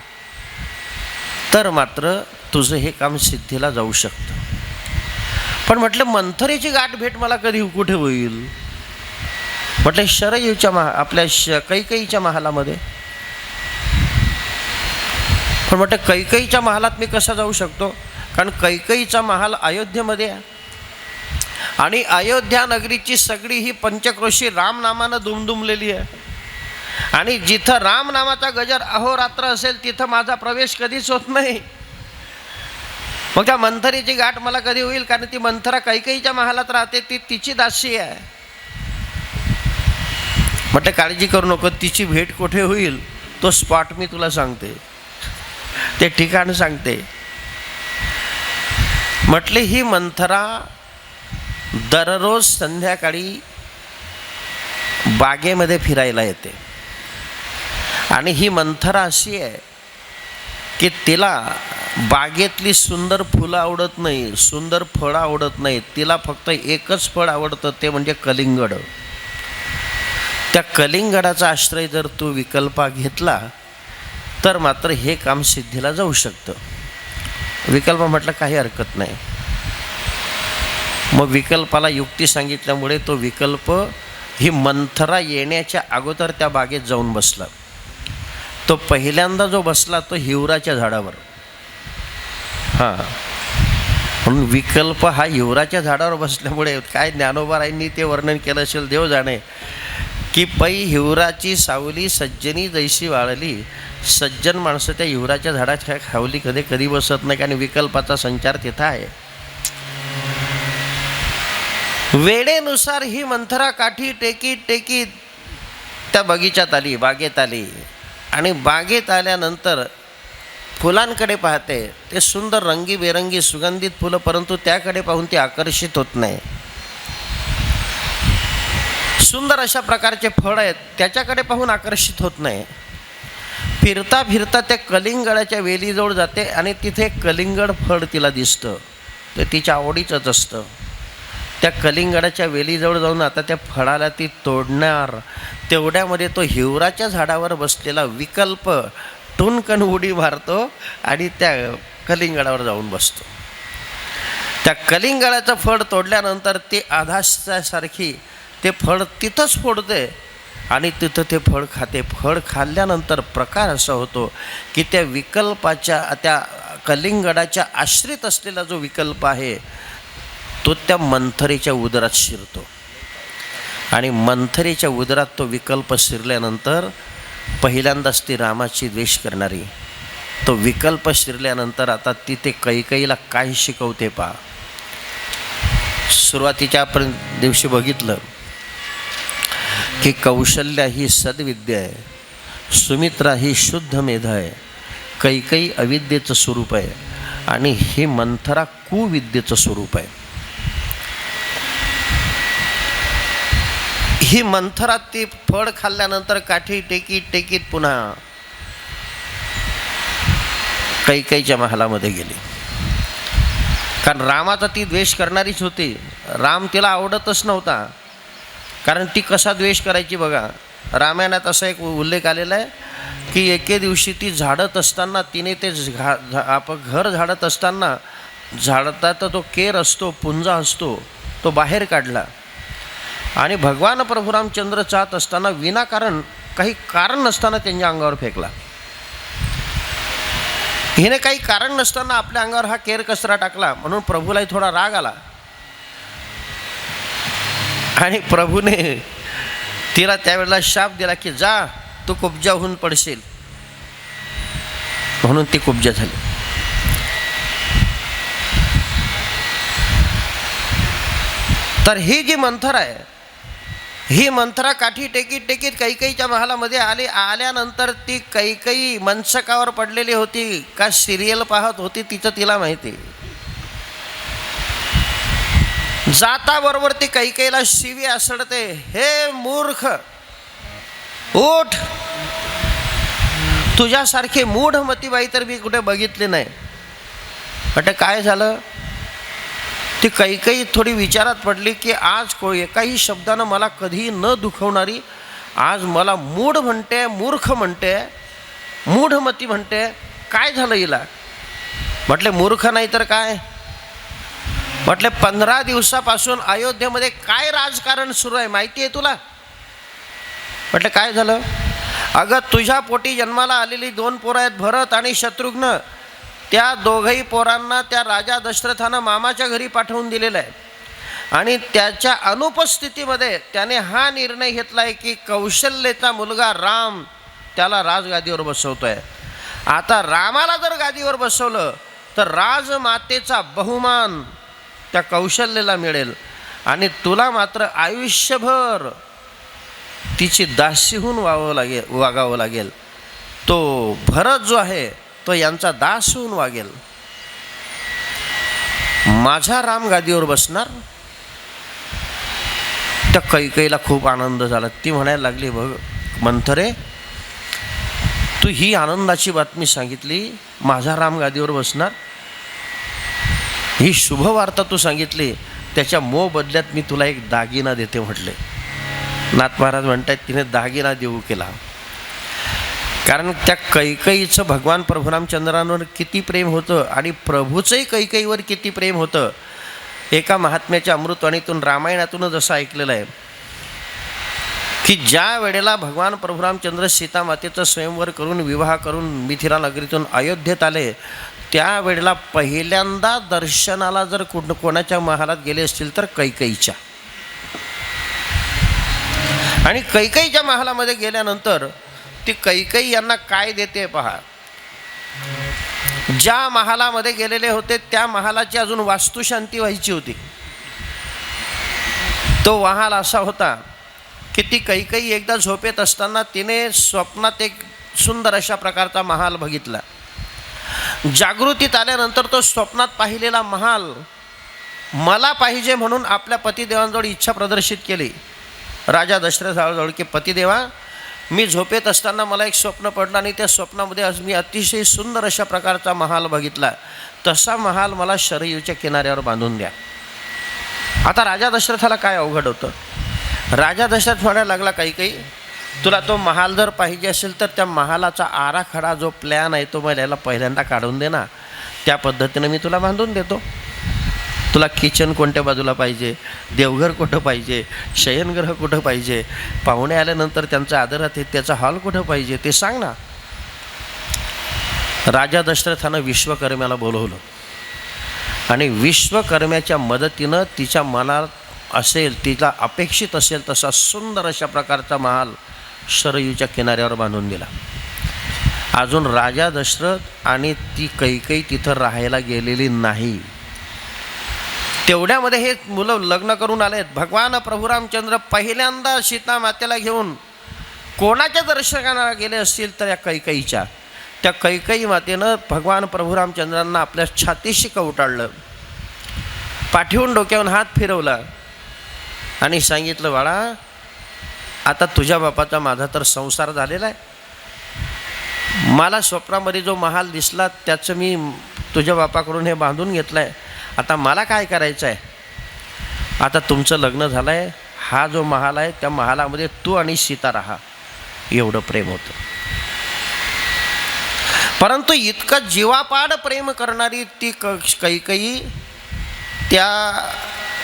तर मात्र तुझं हे काम सिद्धीला जाऊ शकतं. पण म्हटलं मंथरेची गाठ भेट मला कधी कुठे होईल? म्हटलं शरयूच्या आपल्या कैकेयीच्या महालामध्ये. पण म्हटलं कैकेयीच्या महालात मी कसा जाऊ शकतो? कारण कैकेयीचा महाल अयोध्येमध्ये आहे आणि अयोध्या नगरीची सगळी ही पंचक्रोशी रामनामानं दुमदुमलेली आहे आणि जिथं रामनामाचा गजर अहोरात्र असेल तिथं माझा प्रवेश कधीच होत नाही. मग त्या मंथरेची गाठ मला कधी होईल? कारण ती मंथरा कैकेयीच्या महालात राहते, ती तिची दासी आहे. म्हटलं काळजी करू नको, तिची भेट कुठे होईल तो स्पॉट मी तुला सांगते, ते ठिकाण सांगते. म्हटले ही मंथरा दररोज संध्याकाळी बागेमध्ये फिरायला येते आणि ही मंथरा अशी आहे की तिला बागेतली सुंदर फुलं आवडत नाही, सुंदर फळं आवडत नाही. तिला फक्त एकच फळ आवडतं, ते म्हणजे कलिंगड. त्या कलिंगडाचा आश्रय जर तू विकल्पा घेतला तर मात्र हे काम सिद्धीला जाऊ शकतं. विकल्प म्हटलं काही हरकत नाही. मग विकल्पाला युक्ती सांगितल्यामुळे तो विकल्प ही मंथरा येण्याच्या अगोदर त्या बागेत जाऊन बसला. तो पहिल्यांदा जो बसला तो हिवराच्या झाडावर. हां, म्हणून विकल्प हा हिवराच्या झाडावर बसल्यामुळे काय ज्ञानोबारायांनी ते वर्णन केलं असेल देव जाणे, की पै हिवराची सावली सज्जनी जैशी वाळली. सज्जन माणसं त्या हिवराच्या झाडाच्या खावली कधी बसत नाही, कारण विकल्पाचा संचार तिथं आहे. वेळेनुसार ही मंथरा काठी टेकीत त्या बगीचात आली, बागेत आली आणि बागेत आल्यानंतर फुलांकडे पाहते. ते सुंदर रंगीबेरंगी सुगंधित फुलं, परंतु त्याकडे पाहून ती आकर्षित होत नाही. सुंदर अशा प्रकारचे फळ आहेत त्याच्याकडे पाहून आकर्षित होत नाही. फिरता फिरता त्या कलिंगडाच्या वेलीजवळ जाते आणि तिथे कलिंगड फळ तिला दिसतं. ते तिच्या आवडीचंच असतं. त्या कलिंगडाच्या वेलीजवळ जाऊन आता त्या फळाला ती तोडणार. तेवढ्यामध्ये तो हिवराच्या झाडावर बसलेला विकल्प टुनकन उडी मारतो आणि त्या कलिंगडावर जाऊन बसतो. त्या कलिंगडाचं फळ तोडल्यानंतर ती आधासासारखी ते फळ तिथंच फोडते आणि तिथं ते फळ खाते. फळ खाल्ल्यानंतर प्रकार असा होतो की त्या विकल्पाच्या त्या कलिंगडाच्या आश्रित असलेला जो विकल्प आहे तो त्या मंथरेच्या उदरात शिरतो. आणि मंथरेच्या उदरात तो विकल्प शिरल्यानंतर पहिल्यांदाच ती रामाची द्वेष करणारी तो विकल्प शिरल्यानंतर आता ती ते कैकेयीला काय शिकवते पहा. सुरुवातीच्या दिवशी बघितलं की कौशल्या ही सद्विद्या आहे, सुमित्रा ही शुद्ध मेधा आहे, कैकेयी अविद्येचं स्वरूप आहे आणि ही मंथरा कुविद्येचं स्वरूप आहे. ही मंथरा ती फळ खाल्ल्यानंतर काठी टेकीत पुन्हा कैकेयीच्या महालामध्ये गेली. कारण रामाचा ती द्वेष करणारीच होती. राम तिला आवडतच नव्हता. कारण ती कसा द्वेष करायची बघा. रामायणात असा एक उल्लेख आलेला आहे की एके दिवशी ती झाडत असताना तिने ते घर झाडत असताना झाडताचा तो केर असतो, पुंजा असतो, तो बाहेर काढला आणि भगवान प्रभू रामचंद्र चाहत असताना विनाकारण काही कारण नसताना त्यांच्या अंगावर फेकला. हिने काही कारण नसताना आपल्या अंगावर हा केर कचरा टाकला म्हणून प्रभूलाही थोडा राग आला आणि प्रभूने तिला त्यावेळेला शाप दिला की जा तू कुब्जा होऊन पडशील. म्हणून ती कुब्जा झाली. तर ही जी मंथरा आहे ही मंथरा काठी टेकीत कैकेयीच्या महालामध्ये आल्यानंतर ती कैकेयी मंचकावर पडलेली होती का सिरियल पाहत होती तिचं तिला माहिती. जाता बरोबर ती कैकेयीला शिवी असडते, हे मूर्ख उठ, तुझ्यासारखी मूढमतीबाई तर मी कुठे बघितली नाही. म्हणजे काय झालं, ती कैकेयी थोडी विचारात पडली की आज एकाही शब्दानं मला कधी न दुखवणारी आज मला मूढ म्हणते, मूर्ख म्हणते, मूढमती म्हणते. काय झालं हिला? म्हटले मूर्ख नाही तर काय. म्हटले 15 दिवसापासून अयोध्येमध्ये काय राजकारण सुरू आहे माहिती आहे तुला? म्हटले काय झालं? अगं तुझ्या पोटी जन्माला आलेली 2 पोरं आहेत, भरत आणि शत्रुघ्न. त्या दोघंही पोरांना त्या राजा दशरथानं मामाच्या घरी पाठवून दिलेलं आहे आणि त्याच्या अनुपस्थितीमध्ये त्याने हा निर्णय घेतला आहे की कौशल्याचा मुलगा राम त्याला राजगादीवर बसवतोय. आता रामाला जर गादीवर बसवलं तर राजमातेचा बहुमान त्या कौशल्याला मिळेल आणि तुला मात्र आयुष्यभर तिची दासी होऊन वागावं लागेल. तो भरत जो आहे तो यांचा दास होऊन वागेल. माझा राम गादीवर बसणार. त्या कैकेयीला खूप आनंद झाला. ती म्हणायला लागली, बघ मंथरे, तू ही आनंदाची बातमी सांगितली, माझा राम गादीवर बसणार, ही शुभ वार्ता तू सांगितली, त्याच्या मोबदल्यात मी तुला एक दागिना देते म्हटले. नाथ महाराज म्हणतात तिने दागिना देऊ केला. कारण त्या कैकेयीचं भगवान प्रभू रामचंद्रांवर किती प्रेम होतं आणि प्रभूचंही कैकेयीवर किती प्रेम होतं. एका महात्म्याच्या अमृतवाणीतून रामायणातूनच असं ऐकलेलं आहे की ज्या वेळेला भगवान प्रभू रामचंद्र सीता मातेचं स्वयंवर करून विवाह करून मिथिला नगरीतून अयोध्येत आले त्यावेळेला पहिल्यांदा दर्शनाला जर कोणाच्या महालात गेले असतील तर कैकेयीच्या. आणि कैकेयीच्या महालामध्ये गेल्यानंतर ती कैकेयी यांना काय देते पहा. ज्या महालामध्ये गेलेले होते त्या महालाची अजून वास्तुशांती व्हायची होती. तो महाल असा होता की ती कैकेयी एकदा झोपेत असताना तिने स्वप्नात एक सुंदर अशा प्रकारचा महाल बघितला. जागृतीत आल्यानंतर तो स्वप्नात पाहिलेला महाल मला पाहिजे म्हणून आपल्या पतिदेवांजवळ इच्छा प्रदर्शित केली. राजा दशरथाजवळ की पतिदेवा, मी झोपेत असताना मला एक स्वप्न पडलं आणि त्या स्वप्नामध्ये आज मी अतिशय सुंदर अशा प्रकारचा महाल बघितला. तसा महाल मला शरयूच्या किनाऱ्यावर बांधून द्या. आता राजा दशरथाला काय अवघड होतं. राजा दशरथ म्हणायला लागला, काही तुला तो महाल जर पाहिजे असेल तर त्या महालाचा आराखडा जो प्लॅन आहे तो मला पहिल्यांदा काढून दे ना. त्या पद्धतीनं मी तुला बांधून देतो. तुला किचन कोणत्या बाजूला पाहिजे, देवघर कुठं पाहिजे, शयनगृह कुठं पाहिजे, पाहुणे आल्यानंतर त्यांचं आदरातिथ्याचा हॉल कुठं पाहिजे ते सांग ना. राजा दशरथानं विश्वकर्म्याला बोलवलं आणि विश्वकर्म्याच्या मदतीनं तिच्या मनात असेल, तिला अपेक्षित असेल तसा सुंदर अशा प्रकारचा महाल शरयूच्या किनाऱ्यावर बांधून दिला. अजून राजा दशरथ आणि ती कैकेयी तिथं राहायला गेलेली नाही. तेवढ्यामध्ये हे मुलं लग्न करून आलेत. भगवान प्रभू रामचंद्र पहिल्यांदा सीता मातेला घेऊन कोणाच्या दर्शनाला गेले असतील तर या कैकेयीच्या. त्या कैकेयी मातेनं भगवान प्रभू रामचंद्रांना आपल्या छातीशी कवटाळलं, पाठीवून डोक्यावरून हात फिरवला आणि सांगितलं, बाळा आता तुझ्या बापाचा माझा तर संसार झालेला आहे. मला स्वप्नामध्ये जो महाल दिसला त्याचं मी तुझ्या बापाकडून हे बांधून घेतलं आहे. आता मला काय करायचं आहे. आता तुमचं लग्न झालं आहे, हा जो महाल आहे त्या महालामध्ये तू आणि सीता राहा. एवढं प्रेम होतं. परंतु इतकं जीवापाड प्रेम करणारी ती कैकेयी त्या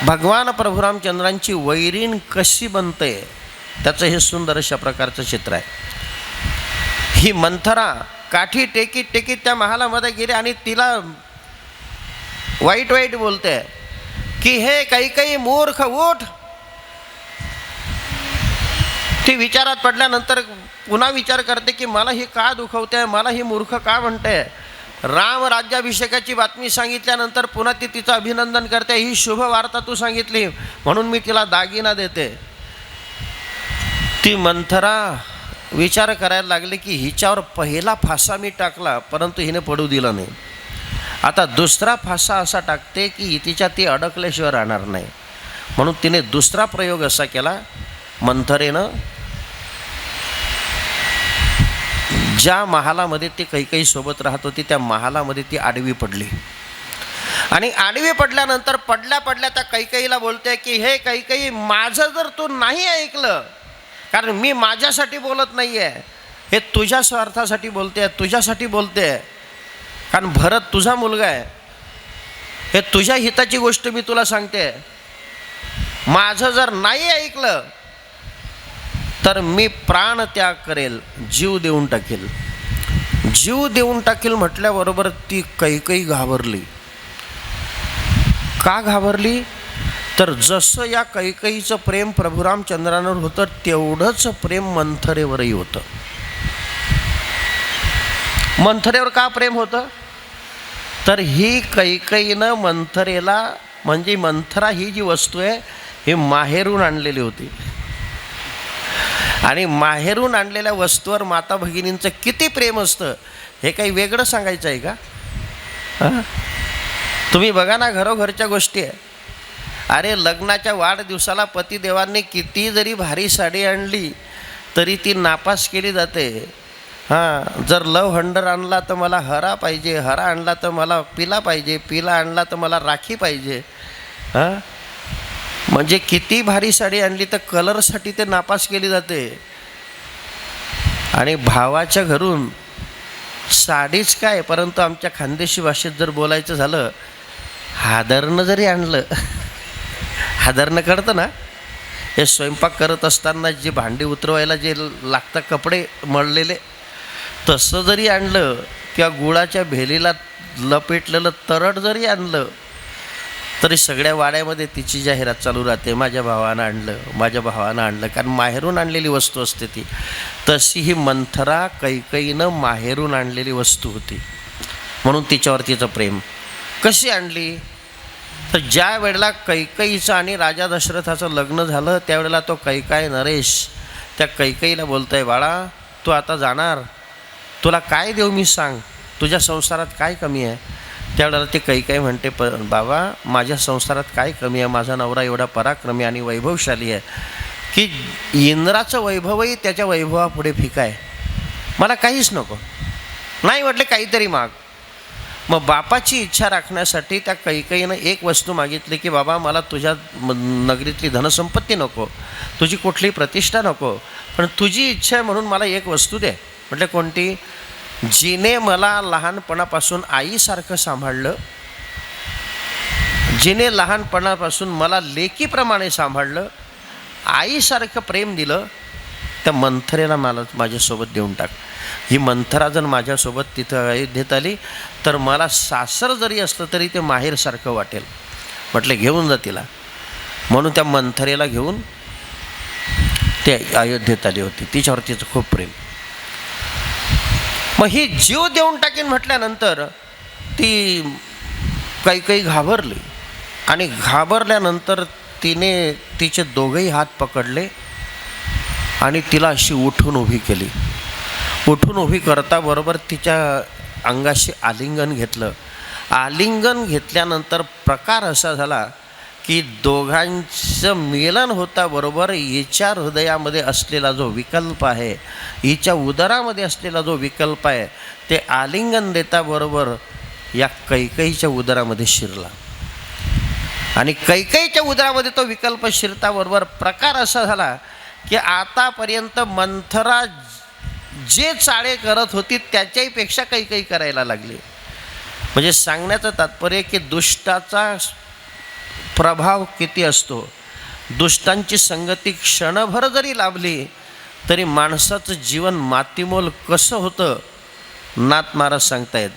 भगवान प्रभू रामचंद्रांची वैरीण कशी बनते त्याचं हे सुंदर अशा प्रकारचं चित्र आहे. ही मंथरा काठी टेकीत टेकीत त्या महालामध्ये गेली आणि तिला वाईट वाईट बोलते की हे कैकेयी मूर्ख उठ. ती विचारात पडल्यानंतर पुन्हा विचार करते की मला ही का दुखवते, मला ही मूर्ख का म्हणते. राम राज्याभिषेकाची बातमी सांगितल्यानंतर पुन्हा ती तिचं अभिनंदन करते. ही शुभ वार्ता तू सांगितली म्हणून मी तिला दागिना देते. ती मंथरा विचार करायला लागली की हिच्यावर पहिला फासा मी टाकला परंतु हिने पडू दिला नाही. आता दुसरा फासा असा टाकते की तिच्या ती अडकल्याशिवाय राहणार नाही. म्हणून तिने दुसरा प्रयोग असा केला. मंथरेनं ज्या महालामध्ये ती कैकेयी सोबत राहत होती त्या महालामध्ये ती आडवी पडली आणि आडवी पडल्यानंतर पडल्या पडल्या त्या कैकेयीला बोलते की हे कैकेयी, माझं जर तू नाही ऐकलं, कारण मी माझ्यासाठी बोलत नाही आहे, हे तुझ्या स्वार्थासाठी बोलते, तुझ्यासाठी बोलते, कारण भरत तुझा मुलगा आहे, हे तुझ्या हिताची गोष्ट मी तुला सांगते. माझं जर नाही ऐकलं तर मी प्राण त्याग करेल, जीव देऊन टाकेल. जीव देऊन टाकेल म्हटल्याबरोबर ती कैकेयी घाबरली. का घाबरली तर जसं या कैकेयीचं प्रेम प्रभू रामचंद्रांवर होतं तेवढंच प्रेम मंथरेवरही होतं. मंथरेवर का प्रेम होतं तर ही कैकेयीनं मंथरेला, म्हणजे मंथरा ही जी वस्तू आहे ही माहेरून आणलेली होती आणि माहेरून आणलेल्या वस्तूवर माता भगिनींचं किती प्रेम असतं हे काही वेगळं सांगायचं आहे का. तुम्ही बघा ना, घरोघरच्या गोष्टी आहे. अरे लग्नाच्या वाढदिवसाला पतिदेवांनी किती जरी भारी साडी आणली तरी ती नापास केली जाते. जर लव हंडर आणला तर मला हरा पाहिजे, हरा आणला तर मला पिला पाहिजे, पिला आणला तर मला राखी पाहिजे. म्हणजे किती भारी साडी आणली तर कलरसाठी ते नापास केली जाते. आणि भावाच्या घरून साडीच काय, परंतु आमच्या खानदेशी भाषेत जर बोलायचं झालं, हादरनं जरी आणलं, हादरनं कळतं ना, हे स्वयंपाक करत असताना जे भांडी उतरवायला जे लागतात कपडे मळलेले, तसं जरी आणलं किंवा गुळाच्या भेलीला लपेटलेलं तरड जरी आणलं तरी सगळ्या वाड्यामध्ये तिची जाहिरात चालू राहते, माझ्या भावानं आणलं, माझ्या भावानं आणलं, कारण माहेरून आणलेली वस्तू असते ती. तशी ही मंथरा कैकेयीनं माहेरून आणलेली वस्तू होती म्हणून तिच्यावर तिचं प्रेम. कशी आणली तर ज्या वेळेला कैकेयीचं आणि राजा दशरथाचं लग्न झालं त्यावेळेला तो कैकाय नरेश त्या कैकेयीला बोलतोय, बाळा तू आता जाणार, तुला काय देऊ मी सांग, तुझ्या संसारात काय कमी आहे. त्यावेळेला ते कैकेयी म्हणते, बाबा माझ्या संसारात काय कमी आहे, माझा नवरा एवढा पराक्रमी आणि वैभवशाली आहे, की इंद्राचं वैभवही त्याच्या वैभवापुढे फिका आहे, मला काहीच नको. नाही म्हटले काहीतरी माग. मग बापाची इच्छा राखण्यासाठी त्या कैकेयीनं एक वस्तू मागितली की बाबा मला तुझ्या नगरीतली धनसंपत्ती नको, तुझी कुठली प्रतिष्ठा नको, पण तुझी इच्छा आहे म्हणून मला एक वस्तू दे. म्हटले कोणती? जिने मला लहानपणापासून आईसारखं सांभाळलं, जिने लहानपणापासून मला लेकीप्रमाणे सांभाळलं, आईसारखं प्रेम दिलं, त्या मंथरेला मला माझ्यासोबत देऊन टाक. ही मंथरा जर माझ्यासोबत तिथं अयोध्येत आली तर मला सासर जरी असलं तरी ते माहेरसारखं वाटेल. म्हटले घेऊन जा तिला. म्हणून त्या मंथरेला घेऊन ते अयोध्येत आली होती. तिच्यावर तिचं खूप प्रेम. मग ही जीव देऊन टाकेन म्हटल्यानंतर ती काही घाबरली आणि घाबरल्यानंतर तिने तिचे दोघंही हात पकडले आणि तिला अशी उठून उभी केली. उठून उभी करता बरोबर तिच्या अंगाशी आलिंगन घेतलं. आलिंगन घेतल्यानंतर प्रकार असा झाला की दोघांचं मिलन होता बरोबर हिच्या हृदयामध्ये असलेला जो विकल्प आहे, हिच्या उदरामध्ये असलेला जो विकल्प आहे, ते आलिंगन देता बरोबर या कैकेयीच्या उदरामध्ये शिरला. आणि कैकेयीच्या उदरामध्ये तो विकल्प शिरताबरोबर प्रकार असा झाला की आतापर्यंत मंथरा जे चाळे करत होती त्याच्याही पेक्षा कैकेयी करायला लागली. म्हणजे सांगण्याचं तात्पर्य की दुष्टाचा प्रभाव किती असतो. दुष्टांची संगती क्षणभर जरी लाभली तरी माणसाचं जीवन मातीमोल कसं होतं नाथ महाराज सांगतायत.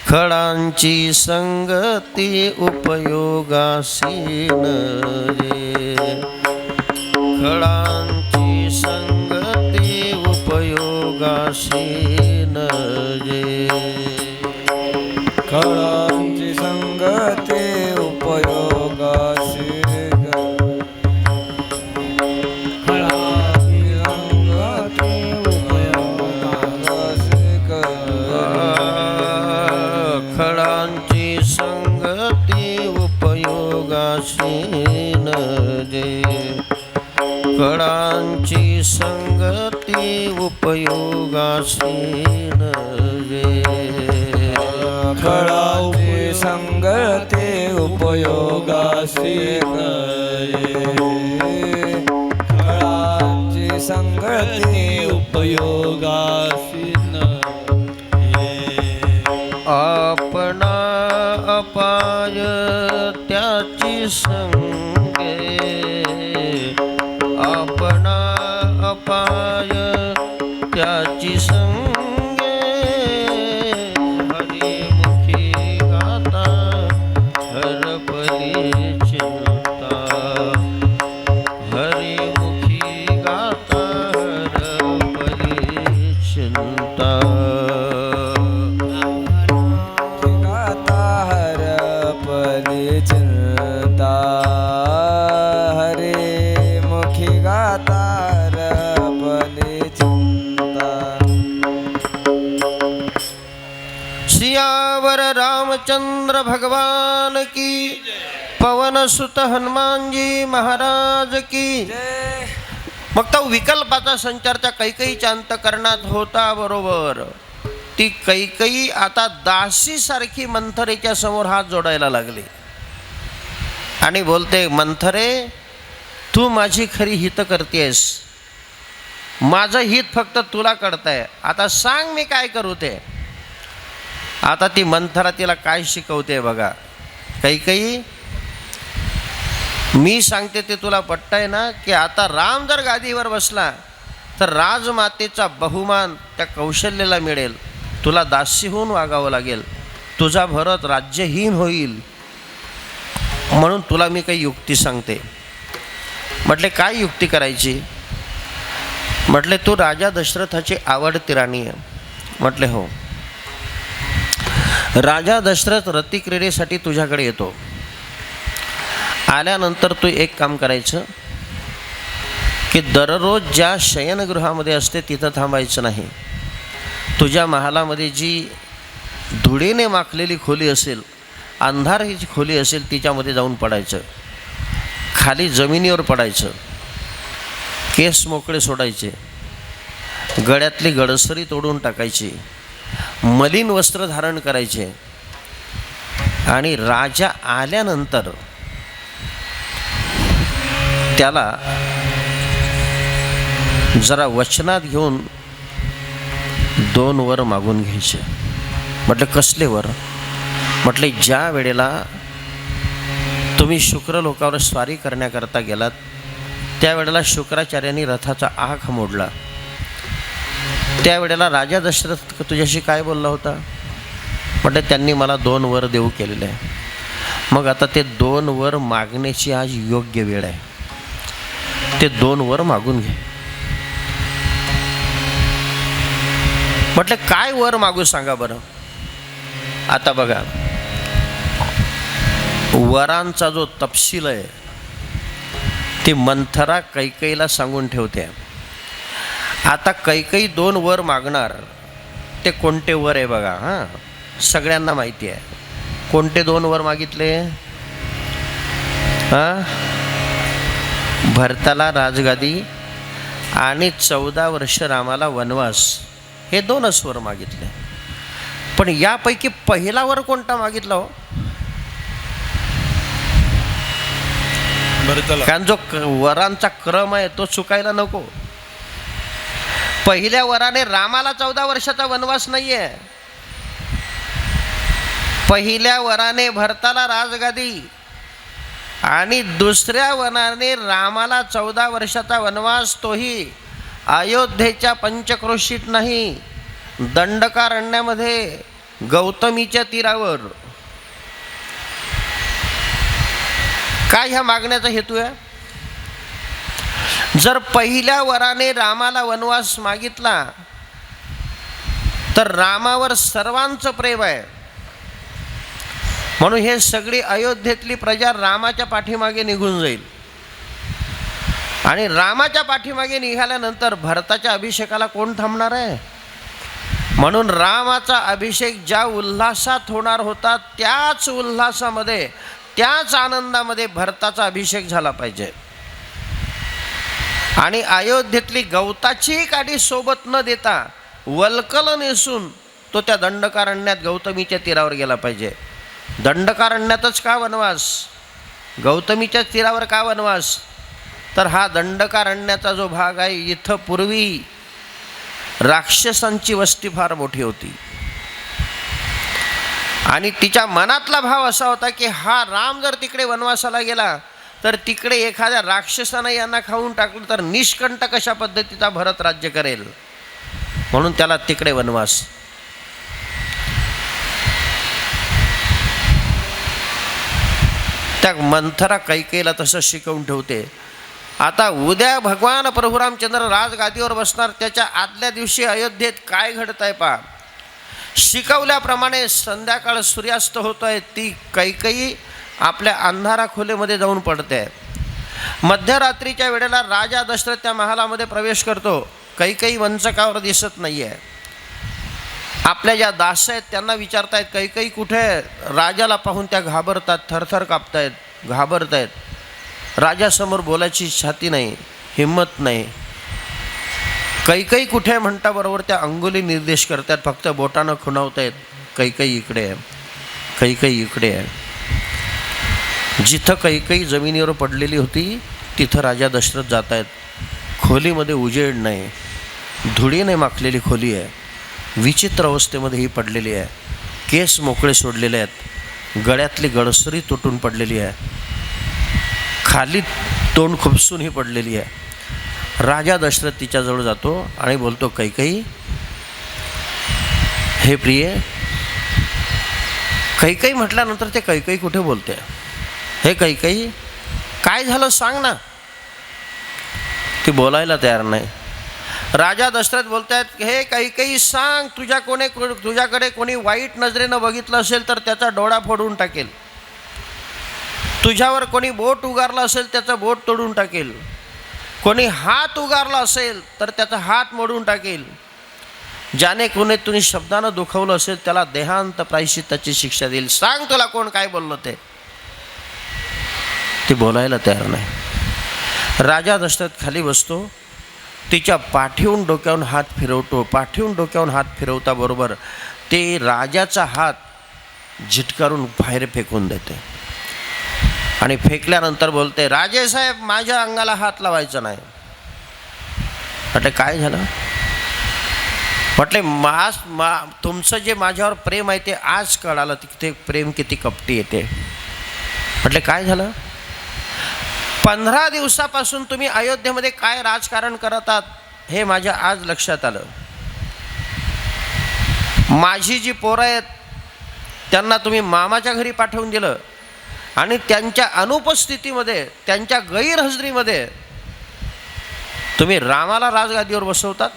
खडांची संगती उपयोगासी रे, खडांची संगती उपयोगासी रे, खडांची संगती उपयोगासी खडांची संगती उपयोगासी रे, खडांची संगती उपयोगासी रे, खडांची संगती उपयोगासी आपणा अपाय त्याची संगे, आपणा अपाय त्याची संगे, हरिमुखी गाता हरपली चिंता, हरिमुखी गाता हरपली चिंता, गाता हरपली चिंता, हरिमुखी गाता हरपली चिंता. सियावर रामचंद्र भगवान की, पवन सुत हनुमान जी महाराज की. मग तो विकल्पाचा संचार त्या कैकेयीच्या अंतःकरणात होता बरोबर. ती कैकेयी आता दासीसारखी मंथरेच्या समोर हात जोडायला लागली आणि बोलते, मंथरे तू माझी खरी हित करतेस, माझं हित फक्त तुला कळतंय, आता सांग मी काय करू ते. आता ती मंथरा तिला काय शिकवते बघा. कैकेयी मी सांगते ते तुला पटतंय ना, की आता राम जर गादीवर बसला तर राजमातेचा बहुमान त्या कौशल्याला मिळेल, तुला दासी होऊन वागावं लागेल, तुझा भरत राज्यहीन होईल, म्हणून तुला मी काही युक्ती सांगते. म्हटले काय युक्ती करायची? म्हटले तू राजा दशरथाची आवडती राणी आहे. म्हटले हो. राजा दशरथ रतिक्रीडेसाठी तुझ्याकडे येतो. आल्यानंतर तू एक काम करायचं की दररोज ज्या शयनगृहामध्ये असते तिथं थांबायचं नाही. तुझ्या महालामध्ये जी धुळीने माखलेली खोली असेल, अंधाराची खोली असेल, तिच्यामध्ये जाऊन पडायचं, खाली जमिनीवर पडायचं केस मोकळे सोडायचे, गळ्यातली गडसरी तोडून टाकायची, मलिन वस्त्र धारण करायचे आणि राजा आल्यानंतर त्याला जरा वचनात घेऊन 2 वर मागून घ्यायचे. म्हटलं कसले वर? म्हटले ज्या वेळेला तुम्ही शुक्रलोकावर स्वारी करण्याकरता गेलात त्यावेळेला शुक्राचार्यांनी रथाचा आख मोडला. त्यावेळेला राजा दशरथ तुझ्याशी काय बोलला होता? म्हटलं त्यांनी मला 2 वर देऊ केलेले आहे. मग आता ते 2 वर मागण्याची आज योग्य वेळ आहे. ते 2 वर मागून घे. म्हटलं काय वर मागू सांगा बरं. आता बघा, वरांचा जो तपशील आहे ती मंथरा कैकेयीला सांगून ठेवते. आता कैकेयी 2 वर मागणार. ते कोणते वर आहे बघा. हां, सगळ्यांना माहिती आहे. कोणते 2 वर मागितले? हां, भरताला राजगादी आणि 14 वर्ष रामाला वनवास, हे 2च वर मागितले. पण यापैकी पहिला वर कोणता मागितला हो? कारण जो वरांचा क्रम आहे तो चुकायला नको. पहिल्या वराने रामाला 14 वर्षाचा वनवास नाहीये. पहिल्या वराने भरताला राजगादी आणि दुसऱ्या वराने रामाला 14 वर्षाचा वनवास, तोही अयोध्येच्या पंचक्रोशीत नाही, दंडकारण्यामध्ये गौतमीच्या तीरावर. काय ह्या मागण्याचा हेतू आहे? जर पहिल्या वराने रामाला वनवास मागितला तर रामावर सर्वांचं प्रेम आहे, म्हणून हे सगळी अयोध्येतली प्रजा रामाच्या पाठीमागे निघून जाईल. आणि रामाच्या पाठीमागे निघाल्यानंतर भरताच्या अभिषेकाला कोण थांबणार आहे? म्हणून रामाचा अभिषेक ज्या उल्हासात होणार होता त्याच उल्हासामध्ये, त्याच आनंदामध्ये भरताचा अभिषेक झाला पाहिजे. आणि अयोध्येतली गवताची काठी सोबत न देता वल्कल नेसून तो त्या दंडकारण्यात गौतमीच्या तीरावर गेला पाहिजे. दंडकारण्यातच का वनवास? गौतमीच्या तीरावर का वनवास? तर हा दंडकारण्याचा जो भाग आहे, इथं पूर्वी राक्षसांची वस्ती फार मोठी होती आणि तिच्या मनातला भाव असा होता की हा राम जर तिकडे वनवासाला गेला तर तिकडे एखाद्या राक्षसानं यांना खाऊन टाकलं तर निष्कंटक अशा पद्धतीचा भरत राज्य करेल, म्हणून त्याला तिकडे वनवास. त्या मंथरा कैकेयीला तसं शिकवून ठेवते. आता उद्या भगवान प्रभू रामचंद्र राजगादीवर बसणार, त्याच्या आदल्या दिवशी अयोध्येत काय घडत आहे पहा. शिकवल्याप्रमाणे संध्याकाळ सूर्यास्त होत आहे, ती कैकेयी आपल्या अंधारा खोलीमध्ये जाऊन पडते. मध्यरात्रीच्या वेळेला राजा दशरथ त्या महालामध्ये प्रवेश करतो. कैकेयी मंचकावर दिसत नाही आहे. आपल्या ज्या दास आहेत त्यांना विचारतायत कैकेयी कुठे आहे? राजाला पाहून त्या घाबरतात, थरथर कापतायत, घाबरत आहेत. राजासमोर बोलायची छाती नाही, हिंमत नाही. कैकेयी कुठे आहे म्हणता बरोबर त्या अंगुली निर्देश करतात, फक्त बोटानं खुणावतायत, कैकेयी इकडे आहे, कैकेयी इकडे आहे. जिथं कैकेयी जमिनीवर पडलेली होती तिथं राजा दशरथ जात आहेत. खोलीमध्ये उजेड नाही, धुळीने माखलेली खोली आहे, विचित्र अवस्थेमध्ये ही पडलेली आहे. केस मोकळे सोडलेले आहेत, गळ्यातली गडसरी तुटून पडलेली आहे, खाली तोंड खुपसून ही पडलेली आहे. राजा दशरथ तिच्याजवळ जातो आणि बोलतो, कैकेयी, हे प्रिये. कैकेयी म्हटल्यानंतर ते कैकेयी कुठे बोलते? हे कैकेयी, काय झालं सांग ना. ती बोलायला तयार नाही. राजा दशरथ बोलतायत, हे कैकेयी सांग, तुझ्याकडे कोणी वाईट नजरेनं बघितलं असेल तर त्याचा डोळा फोडून टाकेल, तुझ्यावर कोणी बोट उगारला असेल त्याचं बोट तोडून टाकेल, कोणी हात उगारला असेल तर त्याचा हात मोडून टाकेल, ज्याने कोणी तुम्ही शब्दानं दुखवलं असेल त्याला देहांत प्रायश्चित्ताची शिक्षा देईल. सांग तुला कोण काय बोललं ते. ती बोलायला तयार नाही. राजा दशरथ खाली बसतो तिच्या पाठीहून डोक्यावरून हात फिरवतो. पाठीहून डोक्यावरून हात फिरवता बरोबर ते राजाचा हात झिटकारून बाहेर फेकून देते आणि फेकल्यानंतर बोलते, राजेसाहेब माझ्या अंगाला हात लावायचा नाही. म्हटले काय झालं? म्हटले तुमचं जे माझ्यावर प्रेम आहे ते आज कळालं, ते प्रेम किती कपटी येते. म्हटले काय झालं? 15 दिवसापासून तुम्ही अयोध्येमध्ये काय राजकारण करत आहात हे माझ्या आज लक्षात आलं. माझी जी पोरं आहेत त्यांना तुम्ही मामाच्या घरी पाठवून दिलं आणि त्यांच्या अनुपस्थितीमध्ये, त्यांच्या गैरहजेरीमध्ये तुम्ही रामाला राजगादीवर बसवतात.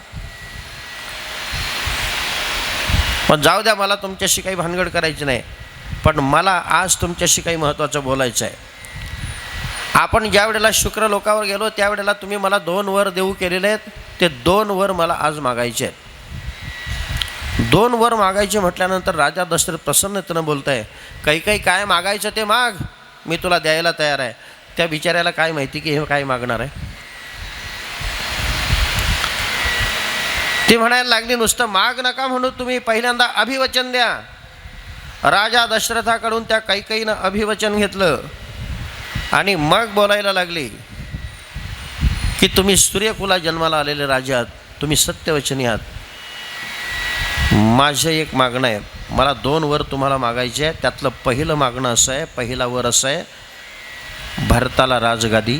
पण जाऊ द्या, मला तुमच्याशी काही भानगड करायची नाही, पण मला आज तुमच्याशी काही महत्त्वाचं बोलायचं आहे. आपण ज्या वेळेला शुक्र लोकावर गेलो त्यावेळेला तुम्ही मला 2 वर देऊ केलेले आहेत, ते 2 वर मला आज मागायचे आहेत. 2 वर मागायचे म्हटल्यानंतर राजा दशरथ प्रसन्नतेनं बोलत आहे, काही काय मागायचं ते माग, मी तुला द्यायला तयार आहे. त्या बिचाऱ्याला काय माहिती की हे काय मागणार आहे. ती म्हणायला लागली, नुसतं माग नका म्हणू तुम्ही, पहिल्यांदा अभिवचन द्या. राजा दशरथाकडून त्या कैकेयीनं अभिवचन घेतलं आणि मग बोलायला लागली की तुम्ही सूर्यकुला जन्माला आलेले राजे आहात, तुम्ही सत्यवचनी आहात. माझं एक मागणं आहे, मला 2 वर तुम्हाला मागायचे आहे. त्यातलं पहिलं मागणं असं आहे, पहिला वर असं आहे, भरताला राजगादी,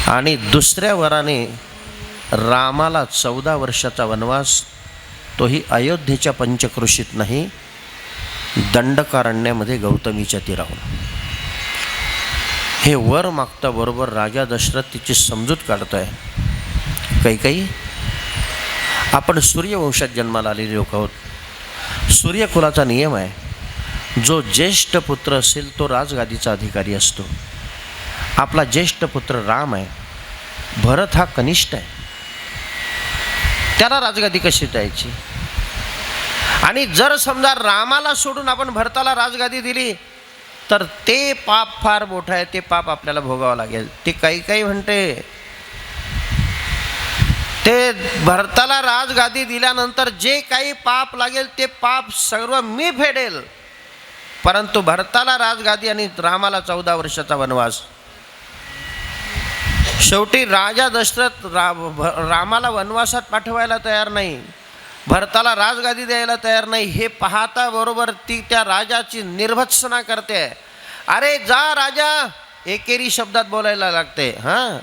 आणि दुसऱ्या वराने रामाला 14 वर्षाचा वनवास, तोही अयोध्येच्या पंचक्रोशीत नाही, दंडकारण्यामध्ये गौतमीच्या तीरावर. हे वर मागता बरोबर राजा दशरथ तिची समजूत काढतोय. कैकेयी, आपण सूर्यवंशात जन्माला आलेले लोक आहोत. सूर्यकुलाचा नियम आहे, जो ज्येष्ठ पुत्र असेल तो राजगादीचा अधिकारी असतो. आपला ज्येष्ठ पुत्र राम आहे, भरत हा कनिष्ठ आहे, त्याला राजगादी कशी द्यायची? आणि जर समजा रामाला सोडून आपण भरताला राजगादी दिली तर ते पाप फार मोठं आहे, ते पाप आपल्याला भोगावं लागेल. ती काही म्हणते, ते भरताला राजगादी दिल्यानंतर जे काही पाप लागेल ते पाप सर्व मी फेडेल, परंतु भरताला राजगादी आणि रामाला 14 वर्षाचा वनवास. शेवटी राजा दशरथ रामाला वनवासात पाठवायला तयार नाही, भरताला राजगादी द्यायला तयार नाही. हे पाहता बरोबर ती त्या राजाची निर्भत्सना करते. अरे जा राजा, एकेरी शब्दात बोलायला लागते. हां,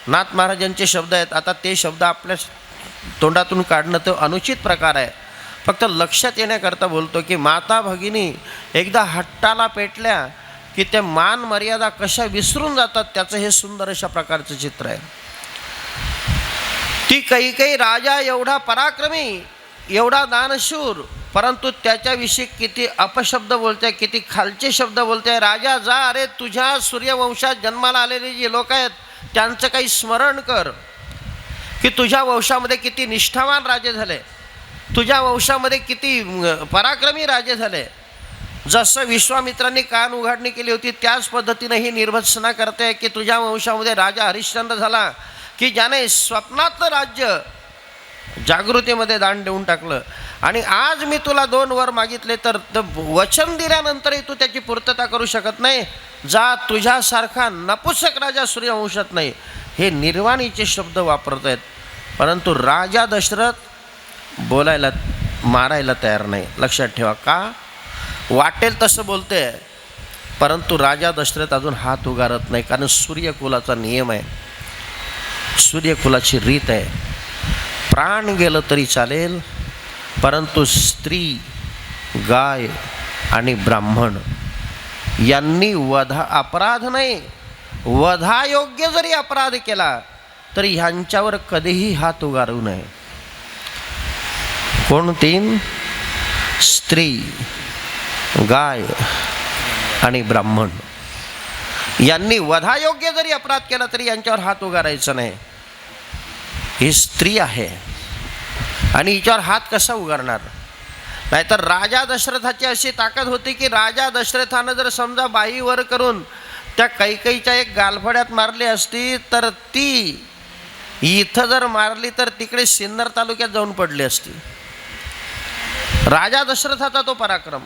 नाथ महाराजांचे शब्द आहेत, आता ते शब्द आपल्या तोंडातून काढणं तो अनुचित प्रकार आहे. फक्त लक्षात येण्याकरता बोलतो की माता भगिनी एकदा हट्टाला पेटल्या की ते मान मर्यादा कशा विसरून जातात, त्याचं हे सुंदर अशा प्रकारचं चित्र आहे. ती कैकेयी राजा एवढा पराक्रमी, एवढा दानशूर, परंतु त्याच्याविषयी किती अपशब्द बोलते, किती खालचे शब्द बोलते. राजा जा, अरे तुझ्या सूर्यवंशात जन्माला आलेले जे लोक आहेत त्यांचं काही स्मरण कर की तुझ्या वंशामध्ये किती निष्ठावान राजे झाले, तुझ्या वंशामध्ये किती पराक्रमी राजे झाले. जसं विश्वामित्रांनी कान उघाडणी केली होती त्याच पद्धतीने ही निर्भत्सना करते की तुझ्या वंशामध्ये राजा हरिश्चंद्र झाला की ज्याने स्वप्नातलं राज्य जागृतीमध्ये दान देऊन टाकलं. आणि आज मी तुला 2 वर मागितले तर वचन दिल्यानंतरही तू त्याची पूर्तता करू शकत नाही. जा, तुझ्यासारखा नपुसक राजा सूर्यवंशात नाही. हे निर्वाणीचे शब्द वापरत आहेत, परंतु राजा दशरथ बोलायला मारायला तयार नाही. लक्षात ठेवा, का वाटेल तसं बोलते, परंतु राजा दशरथ अजून हात उगारत नाही. कारण सूर्यकुलाचा नियम आहे, सूर्यकुलाची रीत आहे. प्राण गेलं तरी चालेल, परंतु स्त्री, गाय आणि ब्राह्मण यांनी अपराध नाही, वधायोग्य जरी अपराध केला तरी ह्यांच्यावर कधीही हात उगारू नये. कोण 3? स्त्री, गाय आणि ब्राह्मण यांनी वधायोग्य जरी अपराध केला तरी यांच्यावर हात उगारायचा नाही. ही स्त्री आहे आणि हिच्यावर हात कसा उगारणार? नाहीतर राजा दशरथाची अशी ताकद होती की राजा दशरथानं जर समजा बाईवर करून त्या कैकेयीच्या एक गालफड्यात मारली असती तर ती इथं जर मारली तर तिकडे सिन्नर तालुक्यात जाऊन पडली असती. राजा दशरथाचा तो पराक्रम,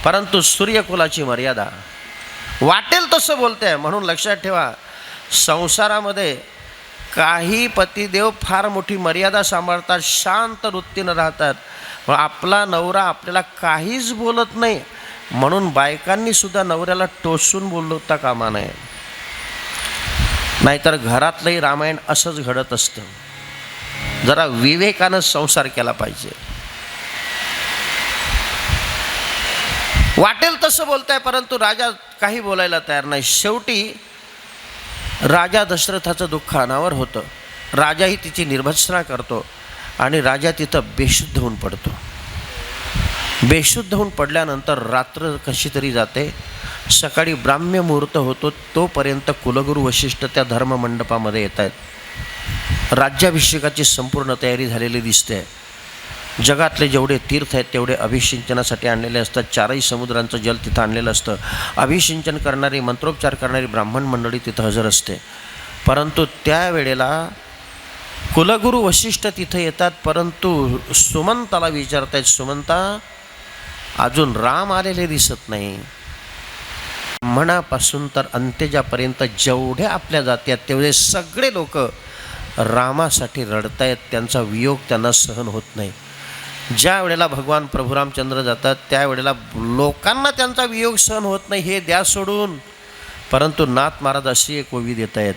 परंतु सूर्यकुलाची मर्यादा. वाटेल तसं बोलते. म्हणून लक्षात ठेवा, संसारामध्ये काही पतिदेव फार मोठी मर्यादा सांभाळतात, शांत वृत्तीनं राहतात. मग आपला नवरा आपल्याला काहीच बोलत नाही म्हणून बायकांनी सुद्धा नवऱ्याला टोचून बोलता कामा नये. नाहीतर घरातलंही रामायण असंच घडत असतं. जरा विवेकानं संसार केला पाहिजे. वाटेल तसं बोलताय, परंतु राजा काही बोलायला तयार नाही. शेवटी राजा दशरथाचं दुःख अनावर होतं. राजाही तिची निर्भत्सना करतो आणि राजा तिथं बेशुद्ध होऊन पडतो. बेशुद्ध होऊन पडल्यानंतर रात्र कशी तरी जाते. सकाळी ब्राह्म्य मुहूर्त होतो, तोपर्यंत कुलगुरू वशिष्ठ त्या धर्ममंडपामध्ये येत आहेत. राज्याभिषेकाची संपूर्ण तयारी झालेली दिसते. जगातले जेवढे तीर्थ आहेत तेवढे अभिषिंचनासाठी आणलेले असतात. चारही समुद्रांचं जल तिथं आणलेलं असतं. अभिषिंचन करणारी, मंत्रोपचार करणारी ब्राह्मण मंडळी तिथं हजर असते. परंतु त्यावेळेला कुलगुरू वशिष्ठ तिथं येतात. परंतु सुमंताला विचारत आहेत, सुमंता, अजून राम आलेले दिसत नाही. ब्राह्मणापासून तर अंत्यजापर्यंत जेवढे आपल्या जाती आहेत तेवढे सगळे लोक रामासाठी रडतायत. त्यांचा वियोग त्यांना सहन होत नाही. ज्या वेळेला भगवान प्रभू रामचंद्र जातात त्यावेळेला लोकांना त्यांचा वियोग सहन होत नाही, हे द्या सोडून. परंतु नाथ महाराज अशी एक ओवी देत आहेत.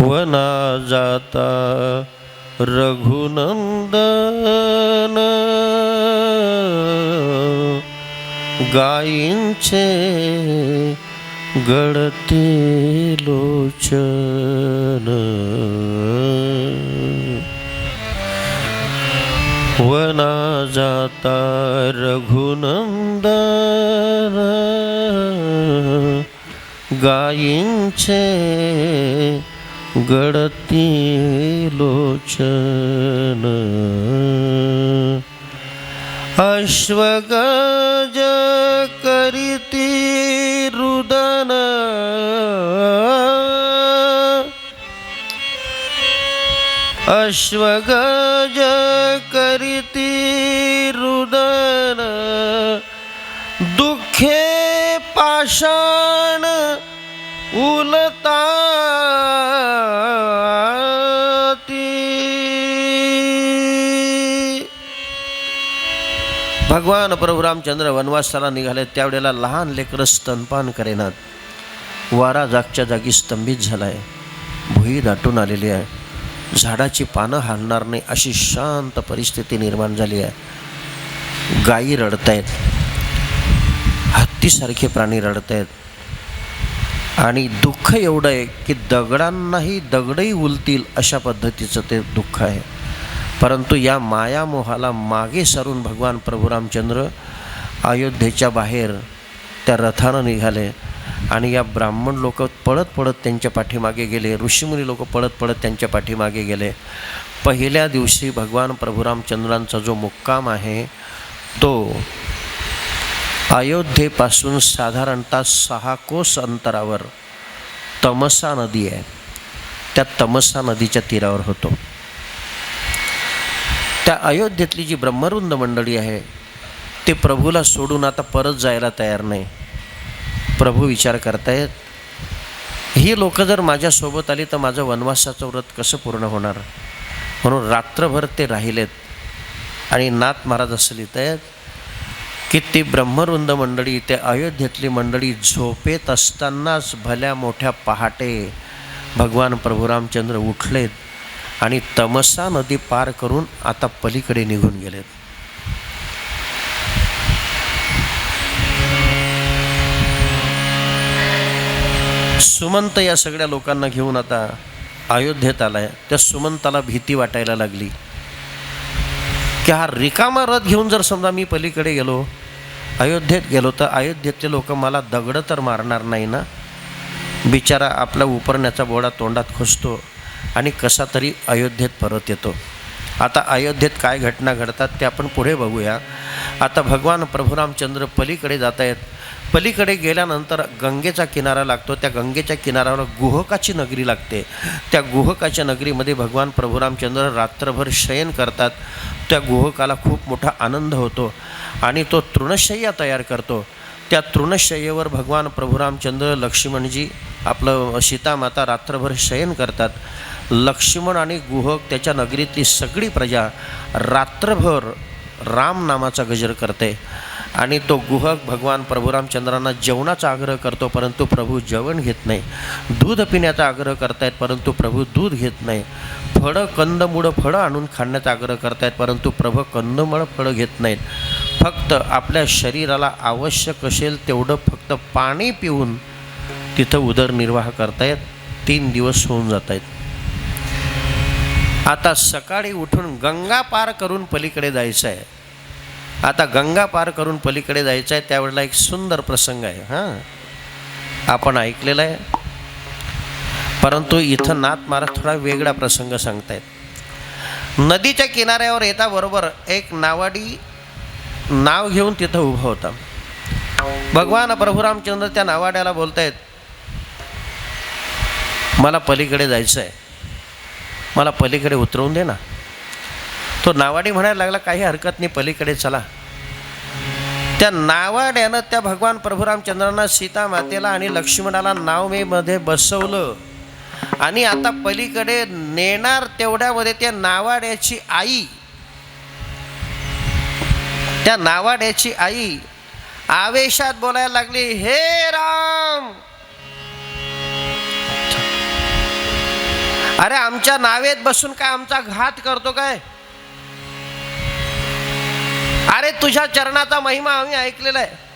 वना जाता रघुनंदन गायींचे गळते लोचन. वना जाता रघुनंदन गायींचे गळती लोचन. अश्वगज करीती रुदन अश्वगज करीती रुदन दुःखे पाषाण उलता भगवान प्रभू रामचंद्र वनवासाला निघाले. त्यावेळेला लहान लेकरं स्तनपान करेनात. वारा जागच्या जागी स्तंभित झालाय. भुई दाटून आलेली आहे. झाडाची पानं हालणार नाही अशी शांत परिस्थिती निर्माण झाली आहे. गायी रडतायत, हत्तीसारखे प्राणी रडतायत आणि दुःख एवढं आहे की दगडांनाही दगडही उलतील अशा पद्धतीचं ते दुःख आहे. परंतु या मायामोहाला मागे सारून भगवान प्रभू रामचंद्र अयोध्येच्या बाहेर त्या रथानं निघाले आणि या ब्राह्मण लोक पळत पळत त्यांच्या पाठीमागे गेले. ऋषीमुनी लोक पळत पळत त्यांच्या पाठीमागे गेले. पहिल्या दिवशी भगवान प्रभू रामचंद्रांचा जो मुक्काम आहे तो अयोध्येपासून साधारणतः 6 कोस अंतरावर तमसा नदी आहे. त्या तमसा नदीच्या तीरावर होतो. त्या अयोध्येतली जी ब्रह्मरुंद मंडळी आहे ते प्रभूला सोडून आता परत जायला तयार नाही. प्रभू विचार करतायत, ही लोक जर माझ्यासोबत आली तर माझं वनवासाचं व्रत कसं पूर्ण होणार. म्हणून रात्रभर ते राहिलेत. आणि नाथ महाराज असं लिहित आहेत की ती ब्रह्मरुंद मंडळी, ते अयोध्येतली मंडळी झोपेत असतानाच भल्या मोठ्या पहाटे भगवान प्रभू रामचंद्र उठलेत आणि तमसा नदी पार करून आता पलीकडे निघून गेलेत. सुमंत या सगळ्या लोकांना घेऊन आता अयोध्येत आलाय. त्या सुमंताला भीती वाटायला लागली की हा रिकामा रथ घेऊन जर समजा मी पलीकडे गेलो, अयोध्येत गेलो, तर अयोध्येतले लोक मला दगडं तर मारणार नाही ना. बिचारा आपला उपरण्याचा बोडा तोंडात खुसतो आणि कसा तरी अयोध्येत परत येतो. आता अयोध्येत काय घटना घडतात ते आपण पुढे बघूया. आता भगवान प्रभू रामचंद्र पलीकडे जात आहेत. पलीकडे गेल्यानंतर गंगेचा किनारा लागतो. त्या गंगेच्या किनाऱ्यावर गुहकाची नगरी लागते. त्या गुहकाच्या नगरीमध्ये भगवान प्रभू रामचंद्र रात्रभर शयन करतात. त्या गुहकाला खूप मोठा आनंद होतो आणि तो तृणशय्या तयार करतो. त्या तृणशय्येवर भगवान प्रभू रामचंद्र लक्ष्मणजी आपलं सीतामाता रात्रभर शयन करतात. लक्ष्मण आणि गुहक त्याच्या नगरीतली सगळी प्रजा रात्रभर राम नामाचा गजर करते आणि तो गुहक भगवान प्रभू रामचंद्रांना जेवणाचा आग्रह करतो, परंतु प्रभू जेवण घेत नाही. दूध पिण्याचा आग्रह करतायत, परंतु प्रभू दूध घेत नाही. फळं कंदमुळं फळं आणून खाण्याचा आग्रह करतायत, परंतु प्रभू कंदमुळं फळं घेत नाहीत. फक्त आपल्या शरीराला आवश्यक असेल तेवढं फक्त पाणी पिऊन तिथं उदरनिर्वाह करतायत. 3 दिवस होऊन जात आहेत. आता सकाळी उठून गंगा पार करून पलीकडे जायचं आहे. आता गंगा पार करून पलीकडे जायचं आहे. त्यावेळेला एक सुंदर प्रसंग आहे. आपण ऐकलेला आहे, परंतु इथं नाथ महाराज थोडा वेगळा प्रसंग सांगतायत. नदीच्या किनाऱ्यावर येताबरोबर एक नावाडी नाव घेऊन तिथं उभा होता. भगवान प्रभू रामचंद्र त्या नावाड्याला बोलतायत, मला पलीकडे जायचं आहे, मला पलीकडे उतरवून दे ना. तो नावाडी म्हणायला लागला, काही हरकत नाही, पलीकडे चला. त्या नावाड्यानं त्या भगवान प्रभू रामचंद्रांना, सीतामातेला आणि लक्ष्मणाला नावेमध्ये बसवलं आणि आता पलीकडे नेणार तेवढ्यामध्ये त्या नावाड्याची आई आवेशात बोलायला लागली, हे राम, अरे आमच्या नावेत बसून काय आमचा घात करतो काय? अरे तुझ्या चरणाचा महिमा आम्ही ऐकलेला आहे.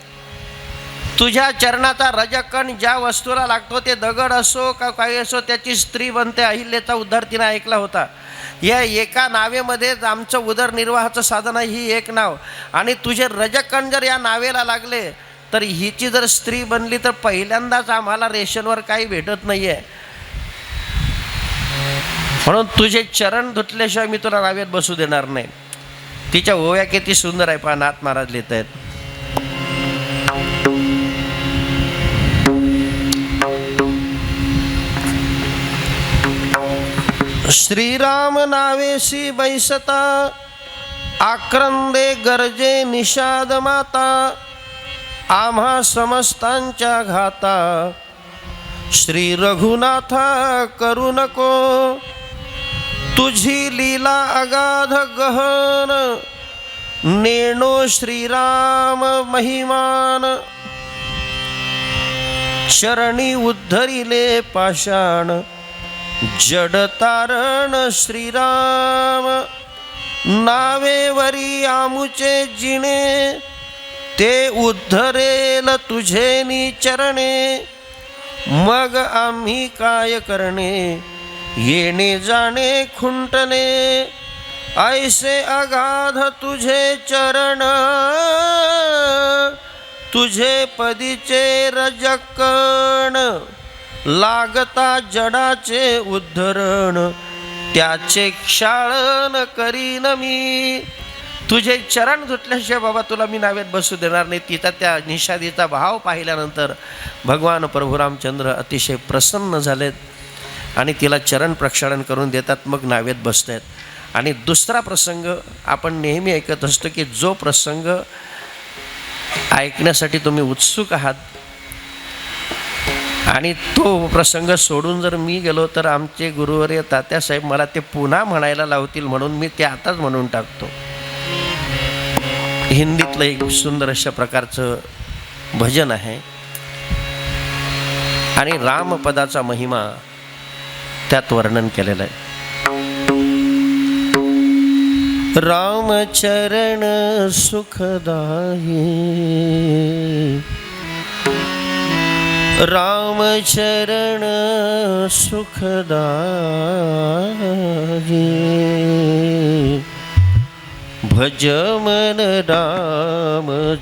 तुझ्या चरणाचा रजकण ज्या वस्तूला लागतो, ते दगड असो का काही असो, त्याची स्त्री बनते. अहिल्याचा उद्धार तिने ऐकला होता. या एका नावेमध्येच आमचं उदरनिर्वाहाचं साधन आहे, ही एक नाव. आणि तुझे रजकण जर या नावेला लागले तर हिची जर स्त्री बनली तर पहिल्यांदाच आम्हाला रेशनवर काही भेटत नाही आहे. म्हणून तुझे चरण धुतल्याशिवाय मी तुला नावेत बसू देणार नाही. तिच्या ओव्या किती सुंदर आहे पहा, नाथ महाराज लिहित आहेत. श्रीराम नावेसी बैसता, आक्रंदे गरजे निषाद माता, आम्हा समस्तांच्या घाता, श्री रघुनाथा करू नको, तुझी लीला अगाध गहन, नेणो श्रीराम महिमान, शरणी उद्धरिले पाषाण, जडतारण श्रीराम, नावेवरी आमुचे जिणे, ते उद्धरेल तुझे निचरणे, मग आम्ही काय करणे, येणे जाणे खुंटणे, ऐसे अगाध तुझे चरण, तुझे पदीचे रजकण, लागता जडाचे उद्धरण, त्याचे क्षाळन करीन मी. तुझे चरण धुतल्याशिवाय बाबा तुला मी नावेत बसू देणार नाही. तिचा त्या निषादीचा भाव पाहिल्यानंतर भगवान प्रभू रामचंद्र अतिशय प्रसन्न झालेत आणि तिला चरण प्रक्षालन करून देतात. मग नावेत बसत आहेत. आणि दुसरा प्रसंग आपण नेहमी ऐकत असतो की जो प्रसंग ऐकण्यासाठी तुम्ही उत्सुक आहात आणि तो प्रसंग सोडून जर मी गेलो तर आमचे गुरुवर्य तात्यासाहेब मला ते पुन्हा म्हणायला लावतील, म्हणून मी ते आताच म्हणून टाकतो. हिंदीतलं एक सुंदर अशा प्रकारचं भजन आहे आणि रामपदाचा महिमा त्यात वर्णन केलेलं आहे. रामचरण सुखदायी, रामचरण सुखदायी, भज मन रामचरण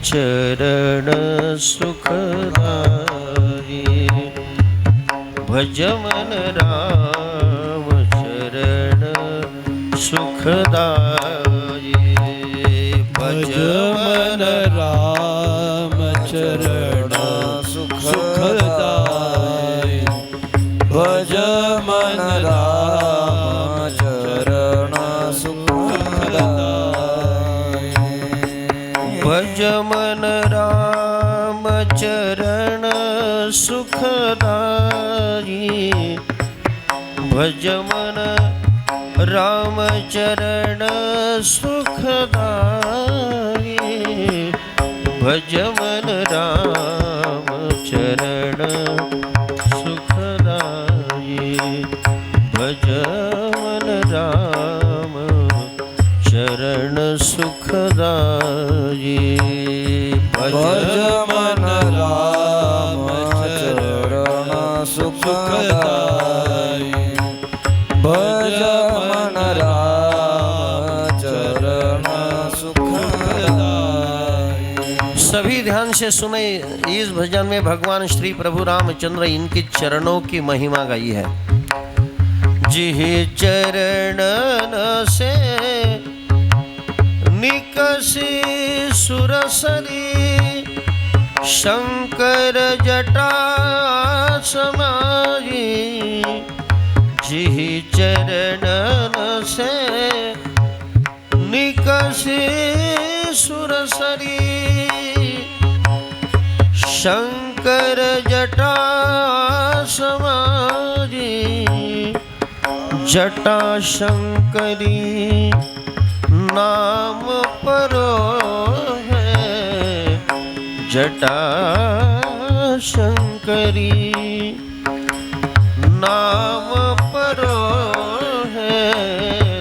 सुखदायी, भज मन रामचरण सुख सुखदायी भज मन राम चरण सुखदाय भज मन राम चरण सुखदाय भज मन राम चरण सुखदायी भज मन राम चरण सुखदायी भज मन राम चरण सुखदायी भज मन राम चरण सुखदायी भज मन राम चरण सुखदाय भज मन राम चरण सुखदाय सभी ध्यान से सुने। इस भजन में भगवान श्री प्रभु रामचंद्र इनके चरणों की महिमा गाई है। जिहि चरणन से निकसी सुरसरी शंकर जटा समाई जिहि चरणन से निकसी सुरसरी शंकर जटा समाई जटा शंकरी नाम परो है जटा शंकरी नाम परो है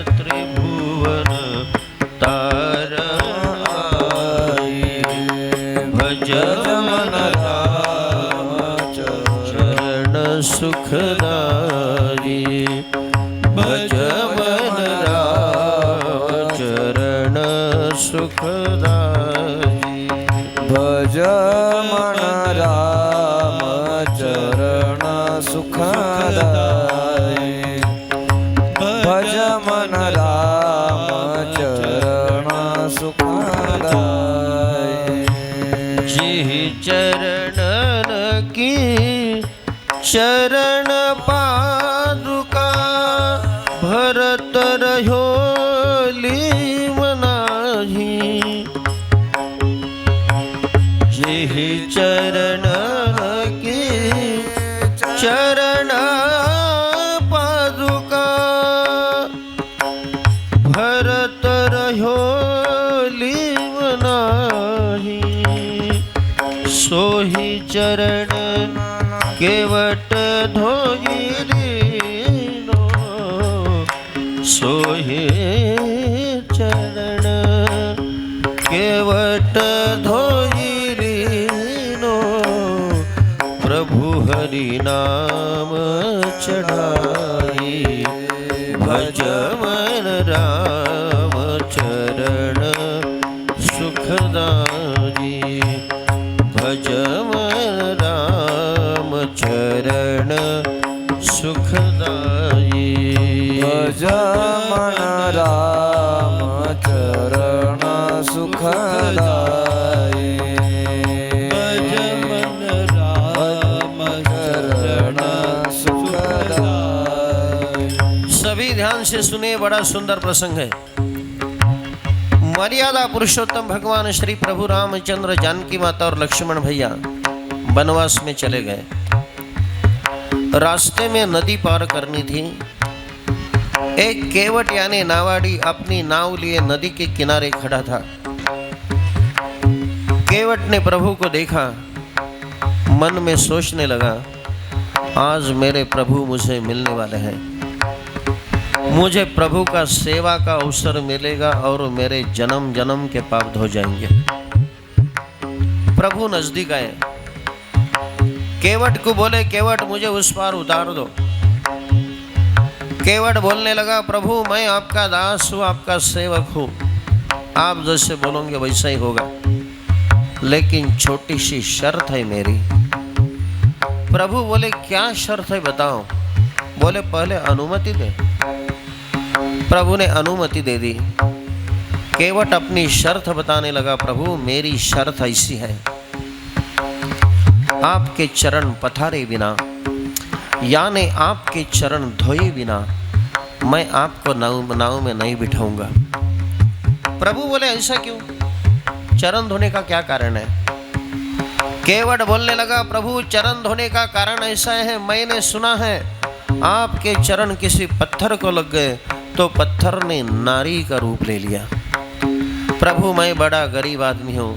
त्रिभुवन तारणाई भज मन राम चरण सुखदाई भज मन राम चरण सुखदाई भज मन राम चरण सुखदाय भज मन राम चरण सुखदाय जिहि चरणन की चरण पादुका भरत रहो लीवनाही जिहि चरणन की चरण पादुका भरत रहो लीवनाही सोहि चरण केवट धोई लीनो सोहि चरण केवट धोई लीनो प्रभु हरि नाम चढ़ाई भज मन राम चरण सुखदाई भज मन राम चरण सुखदाई भज मन राम चरण सुखदाय भज मन राम चरण सुखदाय सभी ध्यान से सुने। बड़ा सुंदर प्रसंग है। मर्यादा पुरुषोत्तम भगवान श्री प्रभु रामचंद्र जानकी माता और लक्ष्मण भैया वनवास में चले गए। रास्ते में नदी पार करनी थी। एक केवट यानी नावाड़ी अपनी नाव लिए नदी के किनारे खड़ा था। केवट ने प्रभु को देखा, मन में सोचने लगा, आज मेरे प्रभु मुझे मिलने वाले हैं, मुझे प्रभु का सेवा का अवसर मिलेगा और मेरे जन्म जन्म के पाप धो जाएंगे। प्रभु नजदीक आए, केवट को बोले, केवट मुझे उस पार उतार दो। केवट बोलने लगा, प्रभु मैं आपका दास हूँ, आपका सेवक हूँ, आप जैसे बोलोगे वैसा ही होगा, लेकिन छोटी सी शर्त है मेरी। प्रभु बोले, क्या शर्त है बताओ। बोले, पहले अनुमति दे। प्रभु ने अनुमति दे दी। केवट अपनी शर्त बताने लगा, प्रभु मेरी शर्त ऐसी है, आपके चरण पथारे बिना, यानी आपके चरण धोए बिना मैं आपको नाव में नहीं बिठाऊंगा। प्रभु बोले, ऐसा क्यों? चरण धोने का क्या कारण है? केवट बोलने लगा, प्रभु चरण धोने का कारण ऐसा है, मैंने सुना है आपके चरण किसी पत्थर को लग गए तो पत्थर ने नारी का रूप ले लिया। प्रभु मैं बड़ा गरीब आदमी हूँ,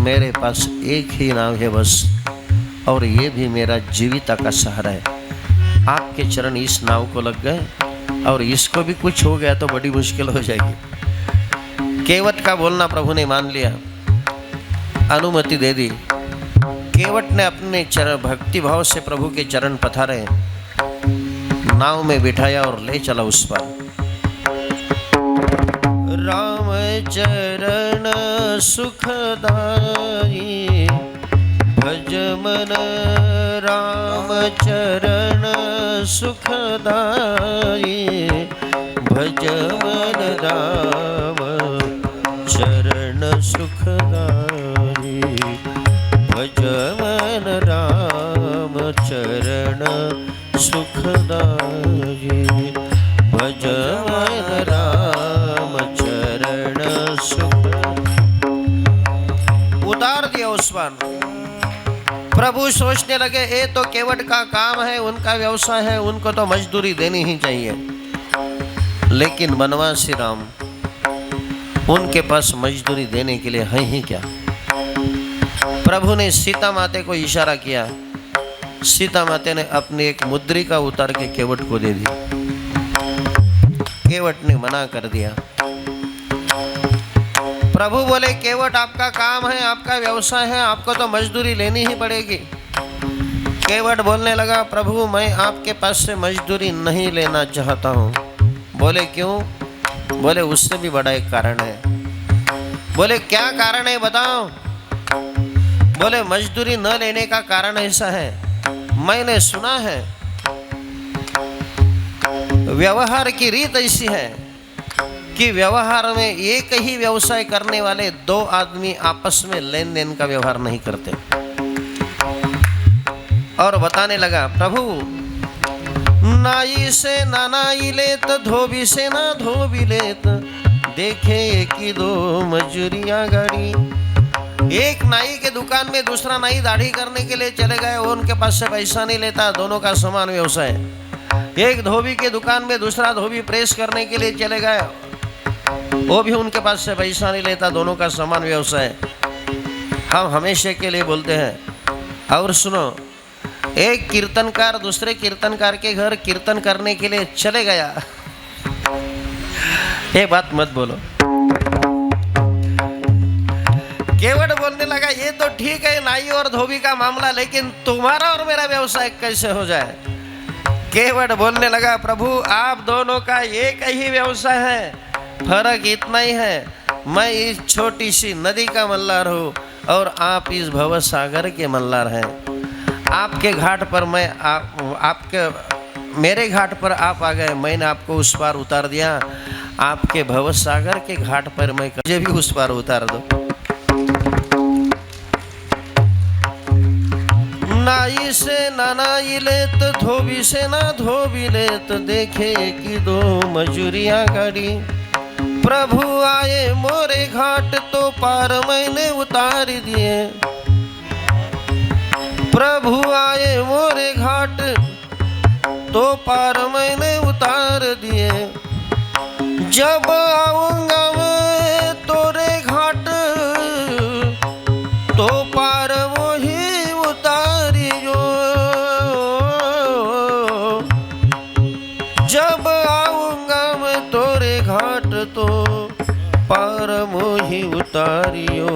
मेरे पास एक ही नाव है बस, और ये भी मेरा जीविता का सहारा है। आपके चरण इस नाव को लग गए और इसको भी कुछ हो गया तो बड़ी मुश्किल हो जाएगी। केवट का बोलना प्रभु ने मान लिया, अनुमति दे दी। केवट ने अपने चरण भक्ति भाव से प्रभु के चरण पथारे, नाव में बिठाया और ले चला उस पर। राम चरण सुखदाई भज मन, राम चरण सुखदाई भज मन, राम चरण सुखदाई भज मन, राम चरण सुखदाई भज मन, राम चरण सुख। उतार दिया उस पर। प्रभु सोचने लगे, ये तो केवट का काम है, उनका व्यवसाय है, उनको तो मजदूरी देनी ही चाहिए। लेकिन बनवासी राम, उनके पास मजदूरी देने के लिए है ही क्या? प्रभु ने सीता माते को इशारा किया। सीता माते ने अपनी एक मुद्रिका उतार के केवट को दे दी। केवट ने मना कर दिया। प्रभु बोले, केवट आपका काम है, आपका व्यवसाय है, आपको तो मजदूरी लेनी ही पड़ेगी। केवट बोलने लगा, प्रभु मैं आपके पास से मजदूरी नहीं लेना चाहता हूँ। बोले क्यों? बोले उससे भी बड़ा एक कारण है। बोले क्या कारण है बताओ? बोले मजदूरी न लेने का कारण ऐसा है, मैंने सुना है व्यवहार की रीत ऐसी है कि व्यवहार में एक ही व्यवसाय करने वाले दो आदमी आपस में लेन देन का व्यवहार नहीं करते। और बताने लगा, प्रभु नाई से ना नाई लेत, धोबी से ना धोबी लेत, देखे कि दो मजूरियां गाड़ी। एक नाई के दुकान में दूसरा नाई दाढ़ी करने के लिए चले गए, वो उनके पास से पैसा नहीं लेता, दोनों का समान व्यवसाय। एक धोबी के दुकान में दूसरा धोबी प्रेस करने के लिए चले गए, वो भी उनके पास से पैसा नहीं लेता, दोनों का समान व्यवसाय। हम हमेशा के लिए बोलते हैं। और सुनो, एक कीर्तनकार दूसरे कीर्तनकार के घर कीर्तन करने के लिए चले गया। ये बात मत बोलो। केवट बोलने लगा, ये तो ठीक है नाई और धोबी का मामला, लेकिन तुम्हारा और मेरा व्यवसाय कैसे हो जाए? केवट बोलने लगा, प्रभु आप दोनों का एक ही व्यवसाय है, फर्क इतना ही है, मैं इस छोटी सी नदी का मल्लार हूँ और आप इस भव सागर के मल्लार हैं। आपके घाट पर मैं मेरे घाट पर आप आ गए, मैंने आपको उस पार उतार दिया। आपके भव सागर के घाट पर मैं मुझे भी उस पार उतार दो। नाई से ना नाई लेत, धोबी से ना धोबी लेत, देखे कि दो मजूरियां गाड़ी। प्रभु आए मोरे घाट तो पार मैंने उतार दिए। प्रभु आए मोरे घाट तो पार मैंने उतार दिए। जब आऊंगा मैं तोरे घाट तो पार वही उतारियो। जब आऊंगा मैं तोरे घाट तो पार मोही उतारियो।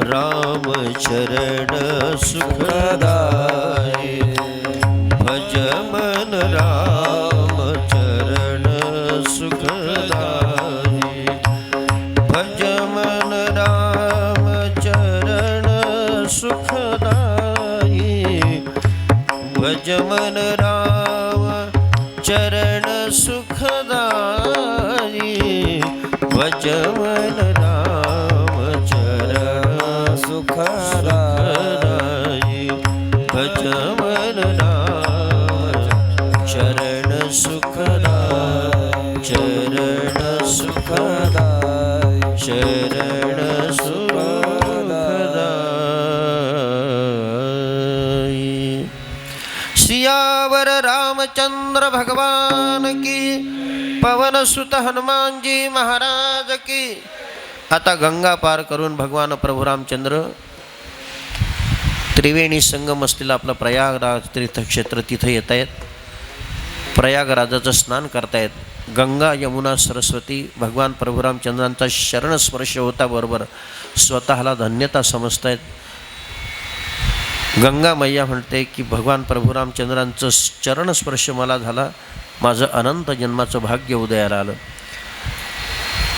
राम चरण सुखदाई भज मन, राम चरण सुखदाई भज मन, राम चरण सुखदाई भज मन, राम चरण सुखदाई। भज मन राम चरण सुखदायी भज मन राम चरण सुखदाय चरण सुखदाय शरण सुखदाय। सियावर रामचंद्र भगवान की, पवन सुत हनुमान जी महाराज की। आता गंगा पार करून भगवान प्रभू रामचंद्र त्रिवेणी संगम असलेलं आपलं प्रयागराज तीर्थक्षेत्र तिथं येत आहेत. प्रयागराजाचं स्नान करतायत. गंगा यमुना सरस्वती भगवान प्रभू रामचंद्रांचा शरणस्पर्श होता बरोबर स्वतःला धन्यता समजतायत. गंगा मैया म्हणते की भगवान प्रभू रामचंद्रांचं चरणस्पर्श मला झाला, माझं अनंत जन्माचं भाग्य उदयाला आलं.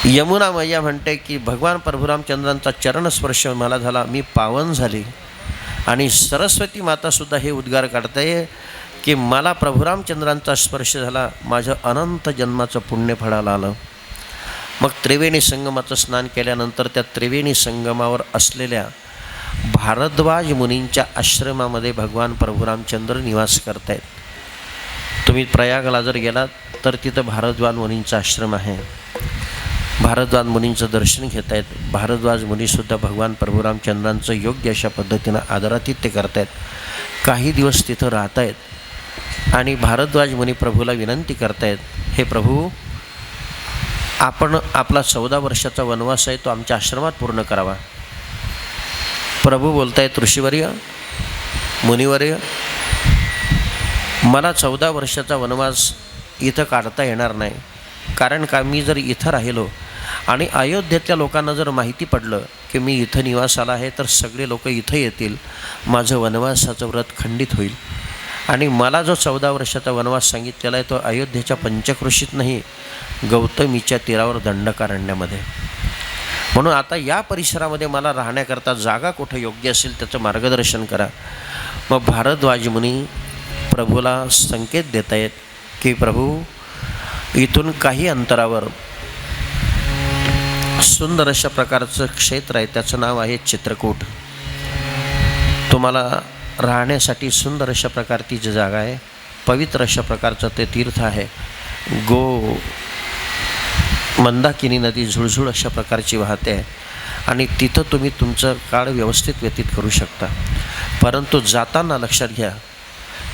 यमुना मैया म्हणते की भगवान प्रभू रामचंद्रांचा चरणस्पर्श मला झाला, मी पावन झाली. आणि सरस्वती मातासुद्धा हे उद्गार काढताय की मला प्रभू रामचंद्रांचा स्पर्श झाला, माझं अनंत जन्माचं पुण्य फळाला आलं. मग त्रिवेणी संगमाचं स्नान केल्यानंतर त्या त्रिवेणी संगमावर असलेल्या भारद्वाज मुनींच्या आश्रमामध्ये भगवान प्रभू रामचंद्र निवास करतायत. तुम्ही प्रयागला जर गेलात तर तिथं भारद्वाज मुनींचा आश्रम आहे. भारद्वाज मुनींचं दर्शन घेत आहेत. भारद्वाज मुनीसुद्धा भगवान प्रभू रामचंद्रांचं योग्य अशा पद्धतीनं आदरातिथ्य करत आहेत. काही दिवस तिथं राहत आहेत आणि भारद्वाज मुनी प्रभूला विनंती करतायत, हे प्रभू आपण आपला 14 वर्षाचा वनवास आहे तो आमच्या आश्रमात पूर्ण करावा. प्रभू बोलतायत, ऋषीवर्य मुनिवर्य मला 14 वर्षाचा वनवास इथं काढता येणार नाही. कारण का मी जर इथं राहिलो आणि अयोध्येतल्या लोकांना जर माहिती पडलं की मी इथं निवासाला आहे तर सगळे लोक इथं येतील, माझं वनवासाचं व्रत खंडित होईल. आणि मला जो 14 वर्षाचा वनवास सांगितलेला आहे तो अयोध्येच्या पंचक्रोशीत नाही, गौतमीच्या तीरावर दंडकारण्यामध्ये. म्हणून आता या परिसरामध्ये मला राहण्याकरता जागा कुठं योग्य असेल त्याचं मार्गदर्शन करा. मग भारद्वाज मुनी प्रभूला संकेत देत आहेत की प्रभू इथून काही अंतरावर सुंदर अशा प्रकारचं क्षेत्र आहे, त्याचं नाव आहे चित्रकूट. तुम्हाला राहण्यासाठी सुंदर अशा प्रकारची जी जागा आहे, पवित्र अशा प्रकारचं ते तीर्थ आहे. मंदाकिनी नदी झुळझुळ अशा प्रकारची वाहते आहे आणि तिथं तुम्ही तुमचं काळ व्यवस्थित व्यतीत करू शकता. परंतु जाताना लक्षात घ्या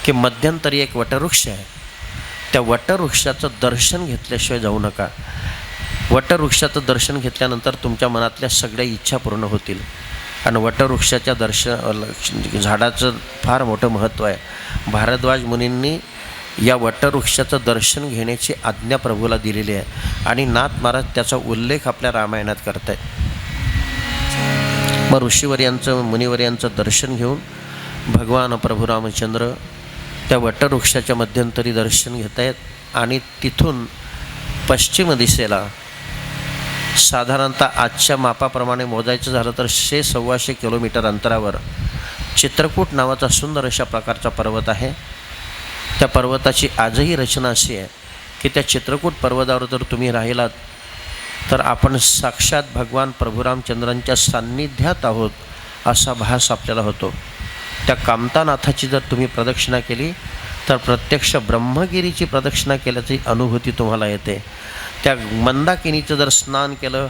की मध्यंतरी एक वटवृक्ष आहे, त्या वटवृक्षाचं दर्शन घेतल्याशिवाय जाऊ नका. वटवृक्षाचं दर्शन घेतल्यानंतर तुमच्या मनातल्या सगळ्या इच्छा पूर्ण होतील. आणि वटवृक्षाच्या झाडाचं फार मोठं महत्त्व आहे. भारद्वाज मुनींनी या वटवृक्षाचं दर्शन घेण्याची आज्ञा प्रभूला दिलेली आहे आणि नाथ महाराज त्याचा उल्लेख आपल्या रामायणात करत आहेत. मग ऋषीवर्यांचं मुनिवर्यांचं दर्शन घेऊन भगवान प्रभू रामचंद्र त्या वटवृक्षाच्या मध्यंतरी दर्शन घेत आहेत आणि तिथून पश्चिम दिशेला साधारणतः आजच्या मापाप्रमाणे मोजायचं झालं तर 100-125 किलोमीटर अंतरावर चित्रकूट नावाचा सुंदर अशा प्रकारचा पर्वत आहे. त्या पर्वताची आजही रचना अशी आहे की त्या चित्रकूट पर्वतावर जर तुम्ही राहिलात तर आपण साक्षात भगवान प्रभू रामचंद्रांच्या सान्निध्यात आहोत असा भास आपल्याला होतो. त्या कामतानाथाची जर तुम्ही प्रदक्षिणा केली तर प्रत्यक्ष ब्रह्मगिरीची प्रदक्षिणा केल्याची अनुभूती तुम्हाला येते. त्या मंदाकिनीचं जर स्नान केलं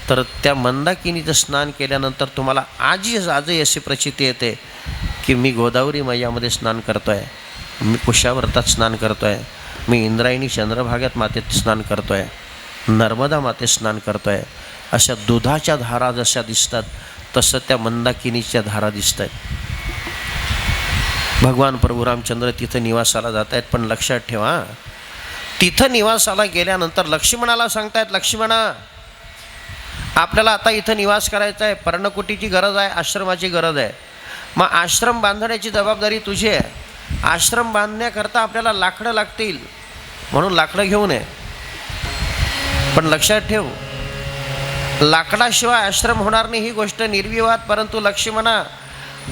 तर त्या मंदाकिनीचं स्नान केल्यानंतर तुम्हाला आजही अशी प्रचिती येते की मी गोदावरी मैयामध्ये स्नान करतो आहे, मी कुशावर्तात स्नान करतो आहे, मी इंद्रायणी चंद्रभागेत मातेत स्नान करतो आहे, नर्मदा मातेत स्नान करतो आहे. अशा दुधाच्या धारा जशा दिसतात तसं त्या मंदाकिनीच्या धारा दिसत आहेत. भगवान प्रभू रामचंद्र तिथं निवासाला जात आहेत. पण लक्षात ठेवा, तिथं निवासाला गेल्यानंतर लक्ष्मणाला सांगतायत, लक्ष्मणा आपल्याला आता इथं निवास करायचा आहे, पर्णकुटीची गरज आहे, आश्रमाची गरज आहे. मग आश्रम बांधण्याची जबाबदारी तुझी आहे. आश्रम बांधण्याकरता आपल्याला लाकडं लागतील, म्हणून लाकडं घेऊन ये. पण लक्षात ठेव, लाकडाशिवाय आश्रम होणार नाही ही गोष्ट निर्विवाद. परंतु लक्ष्मणा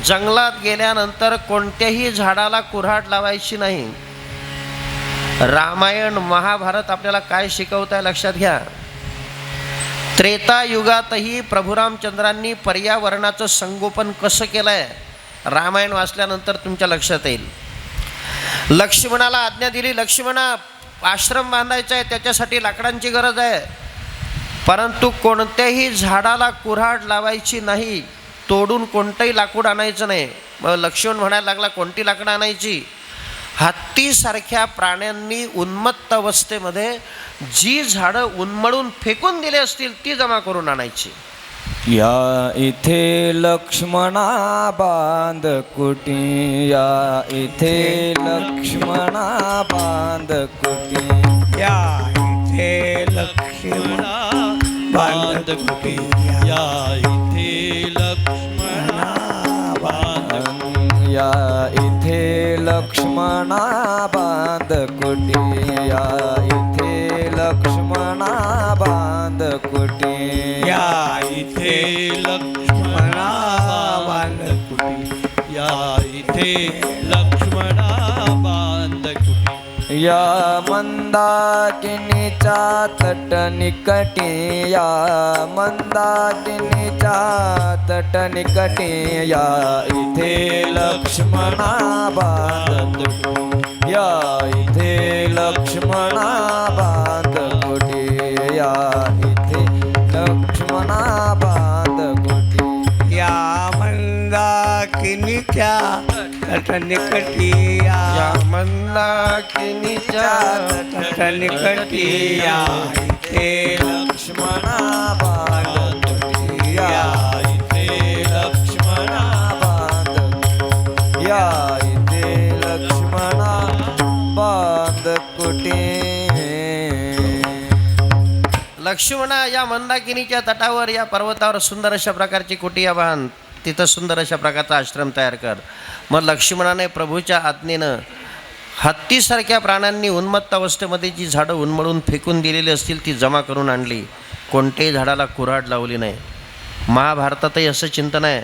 जंगलात गेल्यानंतर कोणत्याही झाडाला कुऱ्हाड लावायची नाही. रामायण महाभारत आपल्याला काय शिकवत आहे लक्षात घ्या. त्रेतायुगातही प्रभू रामचंद्रांनी पर्यावरणाचं संगोपन कसं केलं आहे, रामायण वाचल्यानंतर तुमच्या लक्षात येईल. लक्ष्मणाला आज्ञा दिली, लक्ष्मणा आश्रम बांधायचा आहे, त्याच्यासाठी लाकडांची गरज आहे, परंतु कोणत्याही झाडाला कुऱ्हाड लावायची नाही, तोडून कोणतंही लाकूड आणायचं नाही. मग लक्ष्मण म्हणायला लागला, कोणती लाकडं आणायची? हत्तीसारख्या प्राण्यांनी उन्मत्त अवस्थेमध्ये जी झाडं उन्मळून फेकून दिली असतील ती जमा करून आणायची. या इथे लक्ष्मणा बांध कुटी, या इथे लक्ष्मणा बांध कुटी, या इथे लक्ष्मणा बांध कुटी, या इथे लक्ष्मणा बांध कुटी, या इथे लक्ष्मणा बांध कुटी, या इथे लक्ष्मणा बांध कुटी, या इथे लक्ष्मणा बांध कुटी, या इथे लक्ष्मणा बांध कुटी. या मंदाकिनीच्या तट निकटी, या मंदाकिनीच्या तट निकटी, या इथे लक्ष्मणा बांध कुटी, या इथे लक्ष्मणा बांध कुटी, या इथे लक्ष्मणा बांध कुटी. या मंदाकिनीच्या तटनिकटी, या मंदाकिनीच्या तटनिकटी, या इथे लक्ष्मणा बांध कुटी, या इथे लक्ष्मणा बांध कुटी, या इथे लक्ष्मणा बांध कुटी. लक्ष्मणा या मंदाकिनीच्या तटावर, या पर्वतावर सुंदर अशा प्रकारची कुटिया बांध, तिथं सुंदर अशा प्रकारचा आश्रम तयार कर. मग लक्ष्मणाने प्रभूच्या आज्ञेनं हत्तीसारख्या प्राण्यांनी उन्मत्त अवस्थेमध्ये जी झाडं उन्मळून फेकून दिलेली असतील ती जमा करून आणली, कोणत्याही झाडाला कुऱ्हाड लावली नाही. महाभारतातही असं चिंतन आहे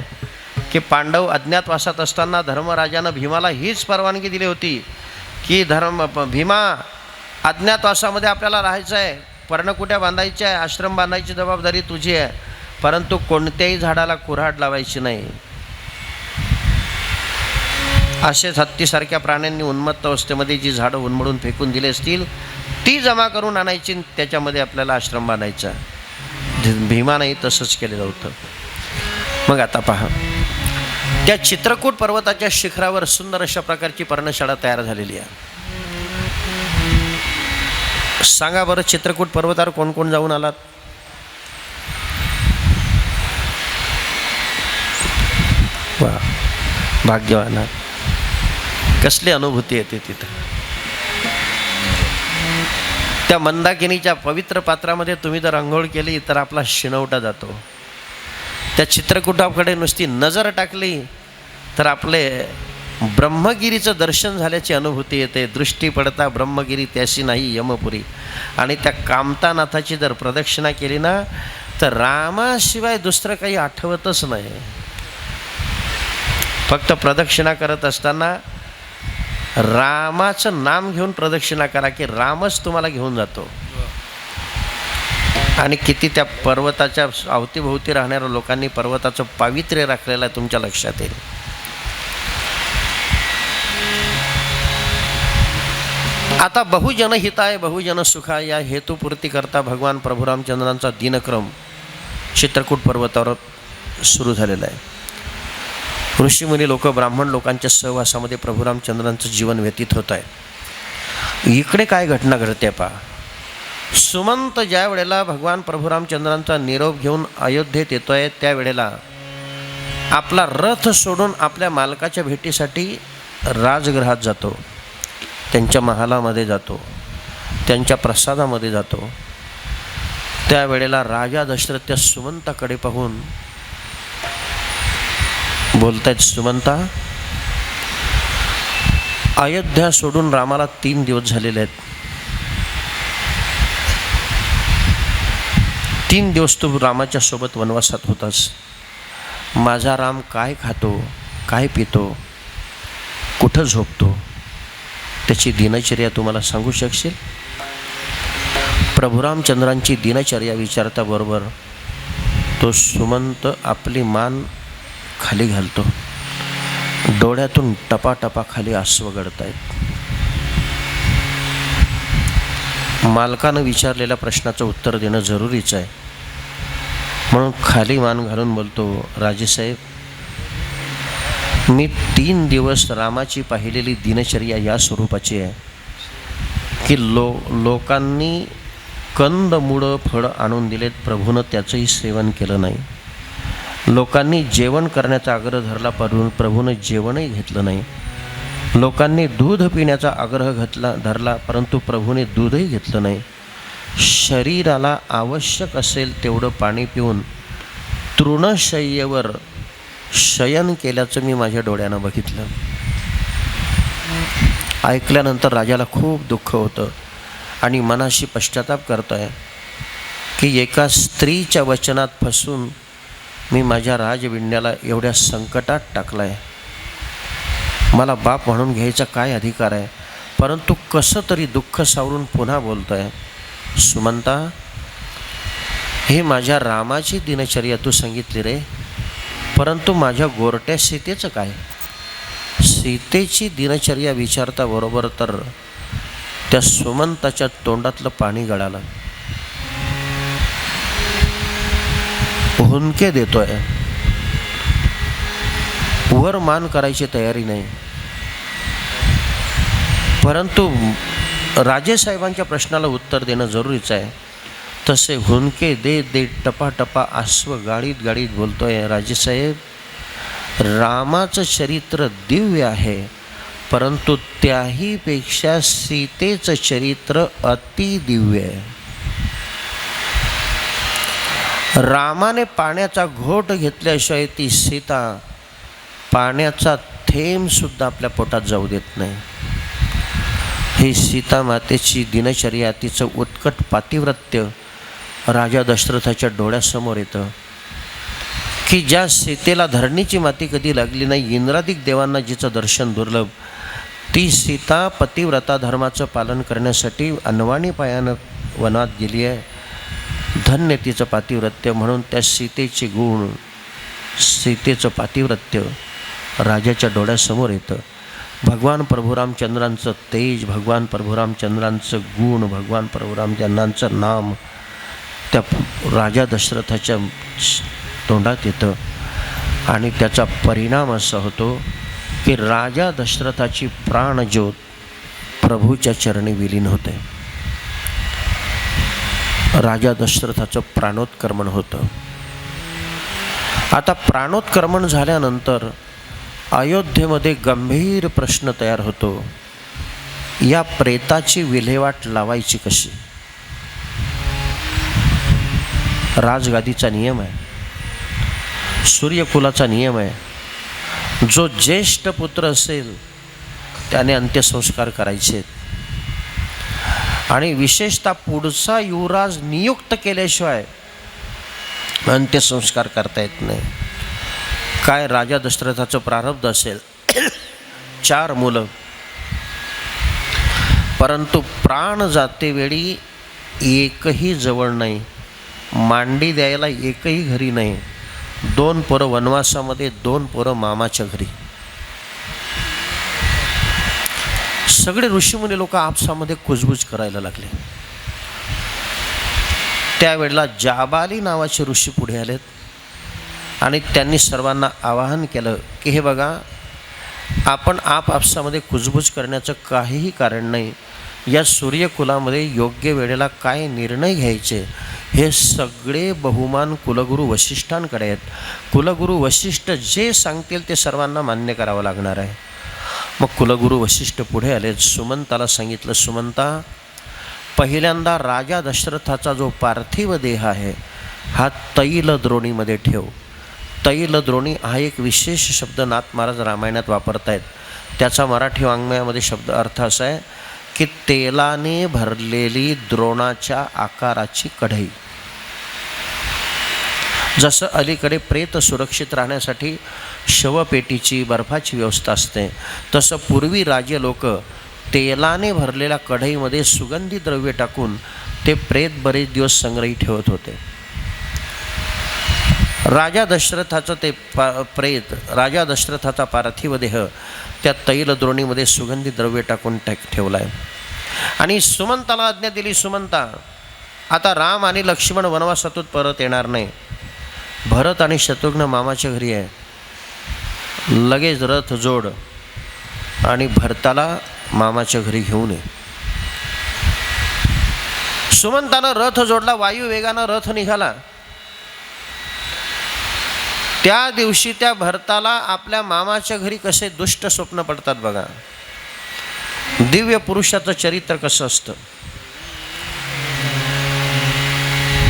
की पांडव अज्ञातवासात असताना धर्मराजानं भीमाला हीच परवानगी दिली होती की भीमा अज्ञातवासामध्ये आपल्याला राहायचं आहे, पर्णकुट्या बांधायच्या आहे, आश्रम बांधायची जबाबदारी तुझी आहे, परंतु कोणत्याही झाडाला कुऱ्हाड लावायची नाही. असेच हत्तीसारख्या प्राण्यांनी उन्मत्त अवस्थेमध्ये जी झाडं उन्मळून फेकून दिली असतील ती जमा करून आणायची, त्याच्यामध्ये आपल्याला आश्रम बांधायचा. भीमानंही तसंच केलेलं होतं. मग आता पहा, त्या चित्रकूट पर्वताच्या शिखरावर सुंदर अशा प्रकारची पर्णशाळा तयार झालेली आहे. सांगा बरं, चित्रकूट पर्वतावर कोण कोण जाऊन आलात? वा, भाग्यवान आहात. कसली अनुभूती येते तिथं. त्या मंदाकिनीच्या पवित्र पात्रामध्ये तुम्ही जर अंघोळ केली तर आपला शिणवटा जातो. त्या चित्रकूटाकडे नुसती नजर टाकली तर आपले ब्रह्मगिरीचं दर्शन झाल्याची अनुभूती येते. दृष्टी पडता ब्रह्मगिरी त्याशी नाही यमपुरी. आणि त्या कामतानाथाची जर प्रदक्षिणा केली ना तर रामाशिवाय दुसरं काही आठवतच नाही. फक्त प्रदक्षिणा करत असताना रामाचं नाम घेऊन प्रदक्षिणा करा की रामच तुम्हाला घेऊन जातो. आणि किती त्या पर्वताच्या अवतीभोवती राहणाऱ्या लोकांनी पर्वताचं पावित्र्य राखलेलं आहे तुमच्या लक्षात येईल. आता बहुजन हिताय बहुजन सुखाय या हेतुपूर्ती करता भगवान प्रभू रामचंद्रांचा दिनक्रम चित्रकूट पर्वतावर सुरू झालेला आहे. ऋषीमुनी लोक, ब्राह्मण लोकांच्या सहवासामध्ये प्रभू रामचंद्रांचं जीवन व्यतीत होत आहे. इकडे काय घटना घडते पहा. सुमंत ज्या वेळेला भगवान प्रभू रामचंद्रांचा निरोप घेऊन अयोध्येत येतो आहे त्यावेळेला आपला रथ सोडून आपल्या मालकाच्या भेटीसाठी राजगृहात जातो, त्यांच्या महालामध्ये जातो, त्यांच्या प्रसादामध्ये जातो. त्यावेळेला राजा दशरथ त्या सुमंताकडे पाहून बोलतायत, सुमंता, अयोध्या सोडून रामाला 3 दिवस झालेले आहेत. 3 दिवस तू रामाच्या सोबत वनवासात होतास. माझा राम काय खातो, काय पितो, कुठं झोपतो, त्याची दिनचर्या तुम्हाला सांगू शकशील? प्रभुरामचंद्रांची दिनचर्या विचारताबरोबर तो सुमंत आपली मान खाली घालतो. डोळ्यातून टपाटपा खाली अश्रू गळतायत. मालकानं विचारलेल्या प्रश्नाचं उत्तर देणं जरुरीचं आहे, म्हणून खाली मान घालून बोलतो, राजेसाहेब, मी 3 दिवस रामाची पाहिलेली दिनचर्या या स्वरूपाची आहे की लोकांनी कंदमुळं फळं आणून दिलेत, प्रभूनं त्याचंही सेवन केलं नाही. लोकांनी जेवण करण्याचा आग्रह धरला, प्रभूनं जेवणही घेतलं नाही. लोकांनी दूध पिण्याचा आग्रह धरला, परंतु प्रभूने दूधही घेतलं नाही. शरीराला आवश्यक असेल तेवढं पाणी पिऊन तृणशय्येवर शयन केल्याचं मी माझ्या डोळ्यानं बघितलं. ऐकल्यानंतर राजाला खूप दुःख होतं आणि मनाशी पश्चाताप करतो आहे की एका स्त्रीच्या वचनात फसून मी माझ्या राजविण्याला एवढ्या संकटात टाकलं आहे. मला बाप म्हणून घ्यायचा काय अधिकार आहे? परंतु कसं तरी दुःख सावरून पुन्हा बोलतो आहे, सुमंता, हे माझ्या रामाची दिनचर्या तू सांगितली रे, परंतु माझ्या गोरट्या सीतेचं काय? सीतेची दिनचर्या विचारता बरोबर तर त्या सुमंताच्या तोंडातलं पाणी गळालं. हुंदके देतोय, वर मान करायची तयारी नाही. परंतु राजेसाहेबांच्या प्रश्नाला उत्तर देणं जरुरीचं आहे. तसे हुंदके देत टपाटपा अश्व गाडीत गाडीत बोलतोय, राजेसाहेब, रामाचं चरित्र दिव्य आहे, परंतु त्याहीपेक्षा सीतेचं चरित्र अतिदिव्य आहे. रामाने पाण्याचा घोट घेतल्याशिवाय ती सीता पाण्याचा थेंबसुद्धा आपल्या पोटात जाऊ देत नाही. ही सीता मातेची दिनचर्या, तिचं उत्कट पातिव्रत्य राजा दशरथाच्या डोळ्यासमोर येतं की ज्या सीतेला धरणीची माती कधी लागली नाही, इंद्रादिक देवांना जिचं दर्शन दुर्लभ, ती सीता पतिव्रता धर्माचं पालन करण्यासाठी अनवाणी पायानं वनात गेली आहे. धन्य तिचं पातिव्रत्य. म्हणून त्या सीतेचे गुण, सीतेचं पातिव्रत्य राजाच्या डोळ्यासमोर येतं. भगवान प्रभुरामचंद्रांचं तेज, भगवान प्रभुरामचंद्रांचं गुण, भगवान प्रभुरामचंद्रांचं नाम त्या राजा दशरथाच्या तोंडात येतं आणि त्याचा परिणाम असा होतो की राजा दशरथाची प्राणज्योत प्रभूच्या चरणी विलीन होते. राजा दशरथाचं प्राणोत्क्रमण होतं. आता प्राणोत्क्रमण झाल्यानंतर अयोध्येमध्ये गंभीर प्रश्न तयार होतो, या प्रेताची विल्हेवाट लावायची कशी? राजगादीचा नियम आहे, सूर्यकुलाचा नियम आहे, जो ज्येष्ठ पुत्र असेल त्याने अंत्यसंस्कार करायचे आणि विशेषतः पुढचा युवराज नियुक्त केल्याशिवाय अंत्यसंस्कार करता येत नाही. काय राजा दशरथाचं प्रारब्ध असेल, 4 मुलं, परंतु प्राण जातेवेळी एकही जवळ नाही, मांडी द्यायला एकही घरी नाही. 2 पोरं वनवासामध्ये, 2 पोरं मामाच्या घरी. सगळे ऋषीमुनी लोक आपसामध्ये कुजबुज करायला लागले. त्यावेळेला जाबाली नावाचे ऋषी पुढे आलेत आणि त्यांनी सर्वांना आवाहन केलं की हे बघा, आपण आपसामध्ये कुजबुज करण्याचं काहीही कारण नाही. या सूर्यकुलामध्ये योग्य वेळेला काय निर्णय घ्यायचे हे सगळे बहुमान कुलगुरू वशिष्ठांकडे आहेत. कुलगुरू वशिष्ठ जे सांगतील ते सर्वांना मान्य करावं लागणार आहे. मग कुलगुरू वशिष्ठ पुढे आले, सुमंताला सांगितलं, सुमंता, पहिल्यांदा राजा दशरथाचा जो पार्थिव देह आहे हा तैलद्रोणीमध्ये ठेव. तैलद्रोणी हा एक विशेष शब्द नाथ महाराज रामायणात वापरत आहेत. त्याचा मराठी वाङ्मयामध्ये शब्द अर्थ असा आहे की तेलाने भरलेली द्रोणाच्या आकाराची कढई. जसं अलीकडे प्रेत सुरक्षित राहण्यासाठी शवपेटीची, बर्फाची व्यवस्था असते, तसं पूर्वी राजे लोक तेलाने भरलेल्या कढईमध्ये सुगंधी द्रव्य टाकून ते प्रेत बरेच दिवस संग्रही ठेवत होते. राजा दशरथाचं ते प्रेत, राजा दशरथाचा पार्थिव देह त्या तैलद्रोणीमध्ये सुगंधी द्रव्य टाकून ठेवला आहे. आणि सुमंताला आज्ञा दिली, सुमंता आता राम आणि लक्ष्मण वनवासातून परत येणार नाही. भरत आणि शत्रुघ्न मामाच्या घरी आहे, लगेच रथ जोड आणि भरताला मामाच्या घरी घेऊन ये. सुमंतानं रथ जोडला, वायू वेगानं रथ निघाला. त्या दिवशी त्या भरताला आपल्या मामाच्या घरी कसे दुष्ट स्वप्न पडतात बघा. दिव्य पुरुषाचं चरित्र कसं असतं.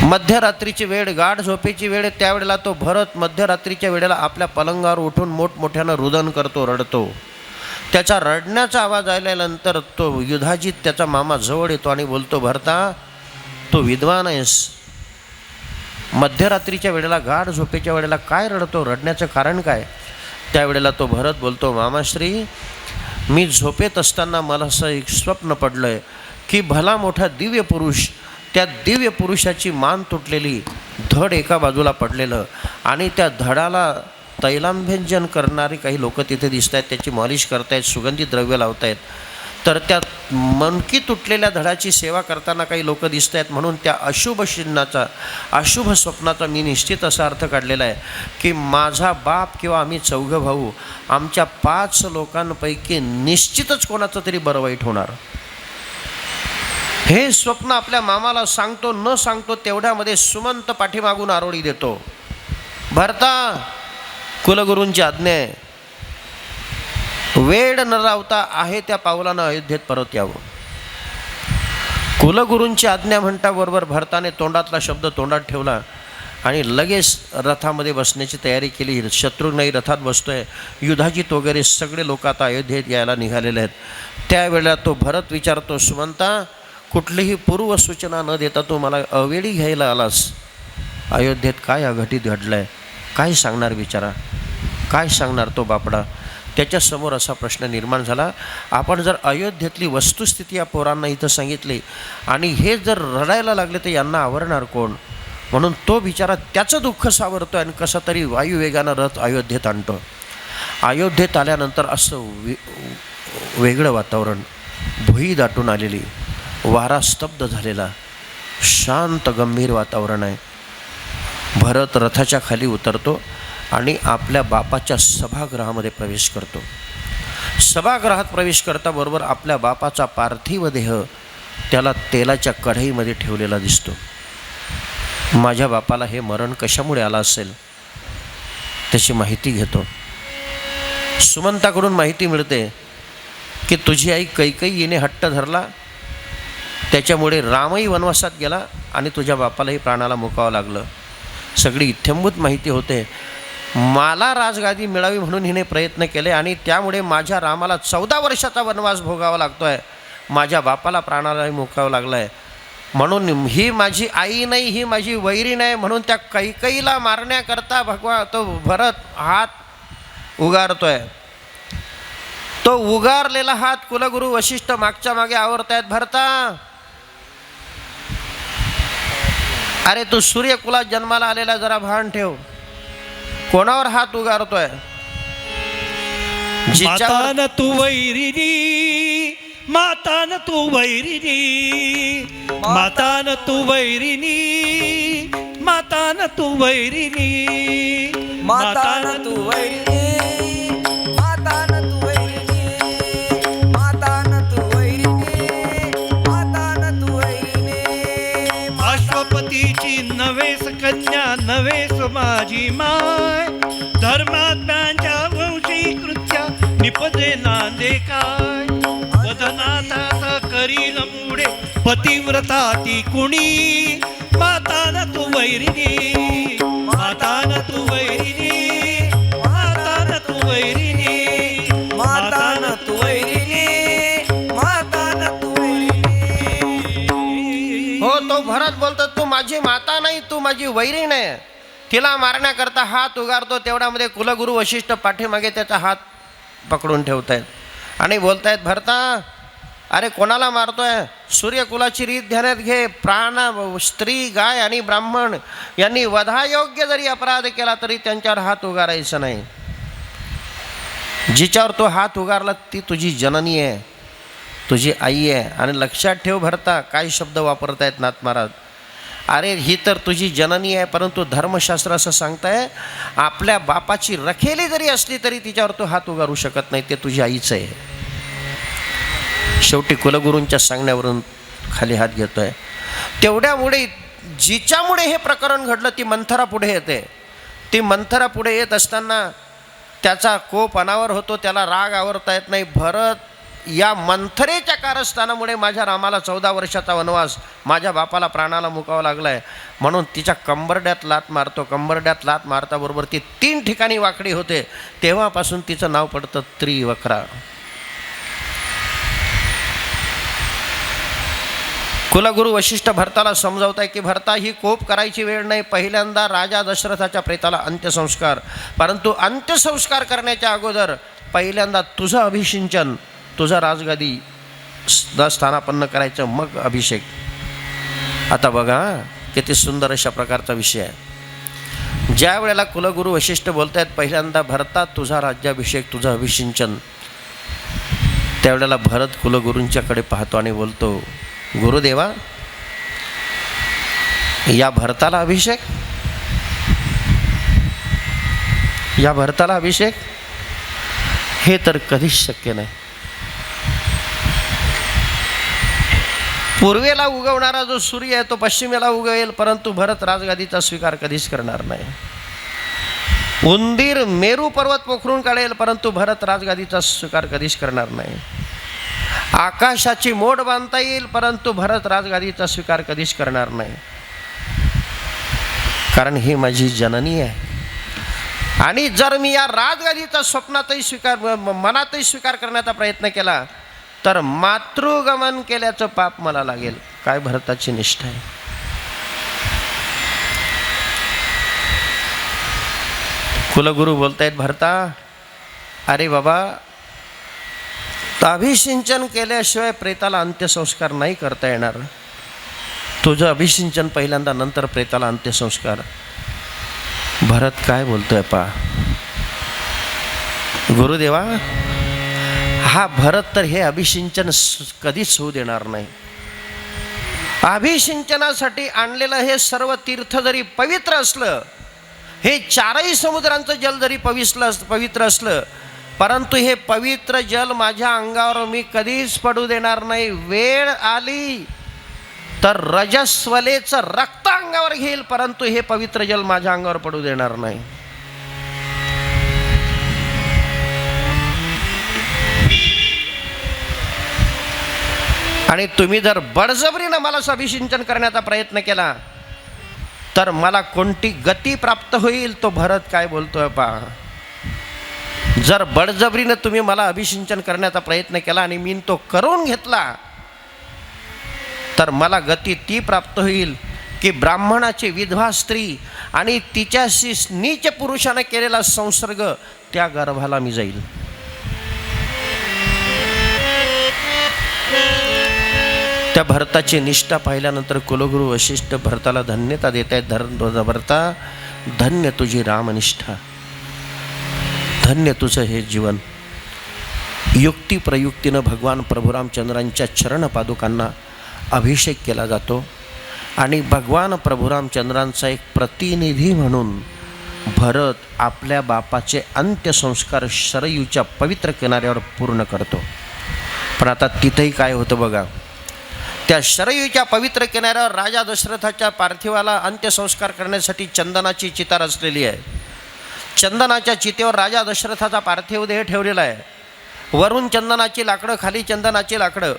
मध्यरात्रीची वेळ, गाढ झोपेची वेळ, त्यावेळेला तो भरत मध्यरात्रीच्या वेळेला आपल्या पलंगावर उठून मोठमोठ्यानं रुदन करतो, रडतो. त्याचा रडण्याचा आवाज आल्यानंतर तो युधाजित त्याचा मामा जवळ येतो आणि बोलतो, भरता तो विद्वान आहेस, मध्यरात्रीच्या वेळेला गाढ झोपेच्या वेळेला काय रडतो, रडण्याचं कारण काय. त्यावेळेला तो भरत बोलतो, मामाश्री मी झोपेत असताना मला असं एक स्वप्न पडलं आहे की भला मोठा दिव्य पुरुष, त्या दिव्य पुरुषाची मान तुटलेली, धड एका बाजूला पडलेलं आणि त्या धडाला तैलांभ्यंजन करणारे काही लोक तिथे दिसत आहेत, त्याची मॉलिश करतायत, सुगंधी द्रव्य लावत आहेत. तर त्या मनकी तुटलेल्या धडाची सेवा करताना काही लोक दिसत आहेत. म्हणून त्या अशुभ चिन्हाचा, अशुभ स्वप्नाचा मी निश्चित असा अर्थ काढलेला आहे की माझा बाप किंवा आम्ही चौघं भाऊ, आमच्या 5 लोकांपैकी निश्चितच कोणाचं तरी बरं वाईट होणार. हे स्वप्न आपल्या मामाला सांगतो, न सांगतो तेवढ्यामध्ये सुमंत पाठीमागून आरोळी देतो, भरता कुलगुरूंची आज्ञा आहे, वेळ न लावता आहे त्या पावलानं अयोध्येत परत यावं. कुलगुरूंची आज्ञा म्हणताबरोबर भरताने तोंडातला शब्द तोंडात ठेवला आणि लगेच रथामध्ये बसण्याची तयारी केली. शत्रुघ्नही रथात बसतोय, युधाजित वगैरे सगळे लोक आता अयोध्येत यायला निघालेले आहेत. त्यावेळेला तो भरत विचारतो, सुमंता कुठलीही पूर्वसूचना न देता तू मला अवेळी घ्यायला आलास, अयोध्येत काय अघटित घडलं आहे, काय सांगणार बिचारा, काय सांगणार तो बापडा. त्याच्यासमोर असा प्रश्न निर्माण झाला. आपण जर अयोध्येतली वस्तुस्थिती या पोरांना इथं सांगितली आणि हे जर रडायला लागले तर यांना आवरणार कोण. म्हणून तो बिचारा त्याचं दुःख सावरतो आणि कसा तरी वायुवेगानं रथ अयोध्येत आणतो. अयोध्येत आल्यानंतर असं वेगळं वातावरण, भुई दाटून आलेली, वारा स्तब्ध झालेला, शांत गंभीर वातावरण आहे. भरत रथाच्या खाली उतरतो आणि आपल्या बापाच्या सभागृहामध्ये प्रवेश करतो. सभागृहात प्रवेश करताबरोबर आपल्या बापाचा पार्थिव देह त्याला तेलाच्या कढईमध्ये ठेवलेला दिसतो. माझ्या बापाला हे मरण कशामुळे आलं असेल त्याची माहिती घेतो. सुमंताकडून माहिती मिळते की तुझी आई कैकेयी हिने हट्ट धरला, त्याच्यामुळे रामही वनवासात गेला आणि तुझ्या बापालाही प्राणाला मुकावं लागलं. सगळी इत्थंभूत माहिती होते. मला राजगादी मिळावी म्हणून हिने प्रयत्न केले आणि त्यामुळे माझ्या रामाला 14 वर्षाचा वनवास भोगावा लागतो आहे, माझ्या बापाला प्राणालाही मुकावं लागलं आहे. म्हणून ही माझी आई नाही, ही माझी वैरी नाही. म्हणून त्या कैकेयीला मारण्याकरता तो भरत हात उगारतोय. तो उगारलेला हात कुलगुरू वशिष्ठ मागच्या मागे आवरतायत. भरता अरे तू सूर्यकुलात जन्माला आलेला, जरा भान ठेव, कोणावर हात उगारतोय. मातान तू वैरिणी, मातान तू वैरिणी, मातान तू वैरिणी, मातान तू वैरिणी, मातान तू वैरिणी, मातान तू वैरिणी, मातान तू वैरिणी, मातान तू वैरिणी. अश्वपतीची नवेस कन्या, नवेस माझी माय, धर्मात्म्यांच्या वंशी कृत्या निपजे नांदे काय. वदनाथा करील मुडे पतिव्रता ती कुणी, मातान तू वैरिणी, मातान तू वैरिणी, मातान तू वैरिणी, मातान तू वैरिणी, मातान तू वैरिणी. हो, तो भरत बोलतो तू माझी माता नाही, तू माझी वैरी नाही. तिला मारण्याकरता हात उगारतो. तेवढ्यामध्ये कुलगुरू वशिष्ठ पाठीमागे त्याचा हात पकडून ठेवतायत आणि बोलतायत, भरता अरे कोणाला मारतोय? सूर्यकुलाची रीत ध्यानात घे. प्राण, स्त्री, गाय आणि ब्राह्मण यांनी वधायोग्य जरी अपराध केला तरी त्यांच्यावर हात उगारायचा नाही. जिच्यावर तो हात उगारला ती तुझी जननी आहे, तुझी आई आहे. आणि लक्षात ठेव भरता, काय शब्द वापरतायत नाथ महाराज. अरे ही तर तुझी जननी आहे, परंतु धर्मशास्त्र असं सांगताय आपल्या बापाची रखेली जरी असली तरी तिच्यावर तो हात उगारू शकत नाही, ते तुझी आईच आहे. शेवटी कुलगुरूंच्या सांगण्यावरून खाली हात घेतोय. तेवढ्यामुळे जिच्यामुळे हे प्रकरण घडलं ती मंथरा पुढे येते. ती मंथरा पुढे येत असताना त्याचा कोप अनावर होतो, त्याला राग आवरता येत नाही. भरत या मंथरेच्या कारस्थानामुळे माझ्या रामाला 14 वर्षाचा वनवास, माझ्या बापाला प्राणाला मुकावा लागला आहे म्हणून तिच्या कंबरड्यात लात मारतो. कंबरड्यात लात मारताबरोबर ती 3 ठिकाणी वाकडी होते. तेव्हापासून तिचं नाव पडतं त्रिवक्रा. कुलगुरू वशिष्ठ भरताला समजावताय की भरता ही कोप करायची वेळ नाही. पहिल्यांदा राजा दशरथाच्या प्रेताला अंत्यसंस्कार, परंतु अंत्यसंस्कार करण्याच्या अगोदर पहिल्यांदा तुझं अभिषिंचन, तुझं राजगादी स्थानापन्न करायचं, मग अभिषेक. आता बघा किती सुंदर अशा प्रकारचा विषय आहे. ज्या वेळेला कुलगुरू वशिष्ठ बोलत आहेत पहिल्यांदा भरता तुझा राज्याभिषेक, तुझं अभिषिंचन, त्यावेळेला भरत कुलगुरूंच्याकडे पाहतो आणि बोलतो, गुरुदेवा या भरताला अभिषेक, या भरताला अभिषेक, हे तर कधीच शक्य नाही. पूर्वेला उगवणारा जो सूर्य आहे तो पश्चिमेला उगवेल, परंतु भरत राजगादीचा स्वीकार कधीच करणार नाही. उंदीर मेरू पर्वत पोखरून काढेल, परंतु भरत राजगादीचा स्वीकार कधीच करणार नाही. आकाशाची मोड बांधता येईल, परंतु भरत राजगादीचा स्वीकार कधीच करणार नाही. कारण ही माझी जननी आहे. आणि जर मी या राजगादीचा स्वप्नातही स्वीकार, मनातही स्वीकार करण्याचा प्रयत्न केला तर मातृगमन केल्याचं पाप मला लागेल. काय भरताची निष्ठा आहे. कुलगुरू बोलतायत भरता, अरे बाबा अभिषिंचन केल्याशिवाय प्रेताला अंत्यसंस्कार नाही करता येणार. तुझं अभिषिंचन पहिल्यांदा, नंतर प्रेताला अंत्यसंस्कार. भरत काय बोलतोय पा, गुरुदेवा हा भरत तर हे अभिषिंचन कधीच होऊ देणार नाही. अभिषिंचनासाठी आणलेलं हे सर्व तीर्थ जरी पवित्र असलं, हे 4ही समुद्रांचं जल जरी पवित्र असलं, परंतु हे पवित्र जल माझ्या अंगावर मी कधीच पडू देणार नाही. वेळ आली तर रजस्वलेचं रक्त अंगावर घेईल, परंतु हे पवित्र जल माझ्या अंगावर पडू देणार नाही. आणि तुम्ही जर बळजबरीनं मला अभिषिंचन करण्याचा प्रयत्न केला तर मला कोणती गती प्राप्त होईल. तो भरत काय बोलतोय पहा, जर बळजबरीनं तुम्ही मला अभिषिंचन करण्याचा प्रयत्न केला आणि मी तो करून घेतला तर मला गती ती प्राप्त होईल की ब्राह्मणाची विधवा स्त्री आणि तिच्याशी नीच पुरुषाने केलेला संसर्ग त्या गर्भाला मी जाईल. त्या भरताची निष्ठा पाहिल्यानंतर कुलगुरू वशिष्ठ भरताला धन्यता देत आहेत. भरता धन्य तुझी रामनिष्ठा, धन्य तुझं हे जीवन. युक्ती प्रयुक्तीनं भगवान प्रभू रामचंद्रांच्या चरणपादुकांना अभिषेक केला जातो आणि भगवान प्रभू रामचंद्रांचा एक प्रतिनिधी म्हणून भरत आपल्या बापाचे अंत्यसंस्कार शरयूच्या पवित्र किनाऱ्यावर पूर्ण करतो. पण आता तिथेही काय होतं बघा, त्या शरयूच्या पवित्र किनाऱ्यावर राजा दशरथाच्या पार्थिवाला अंत्यसंस्कार करण्यासाठी चंदनाची चिता रचलेली आहे. चंदनाच्या चितेवर राजा दशरथाचा पार्थिव देह ठेवलेला आहे. वरून चंदनाची लाकडं, खाली चंदनाची लाकडं.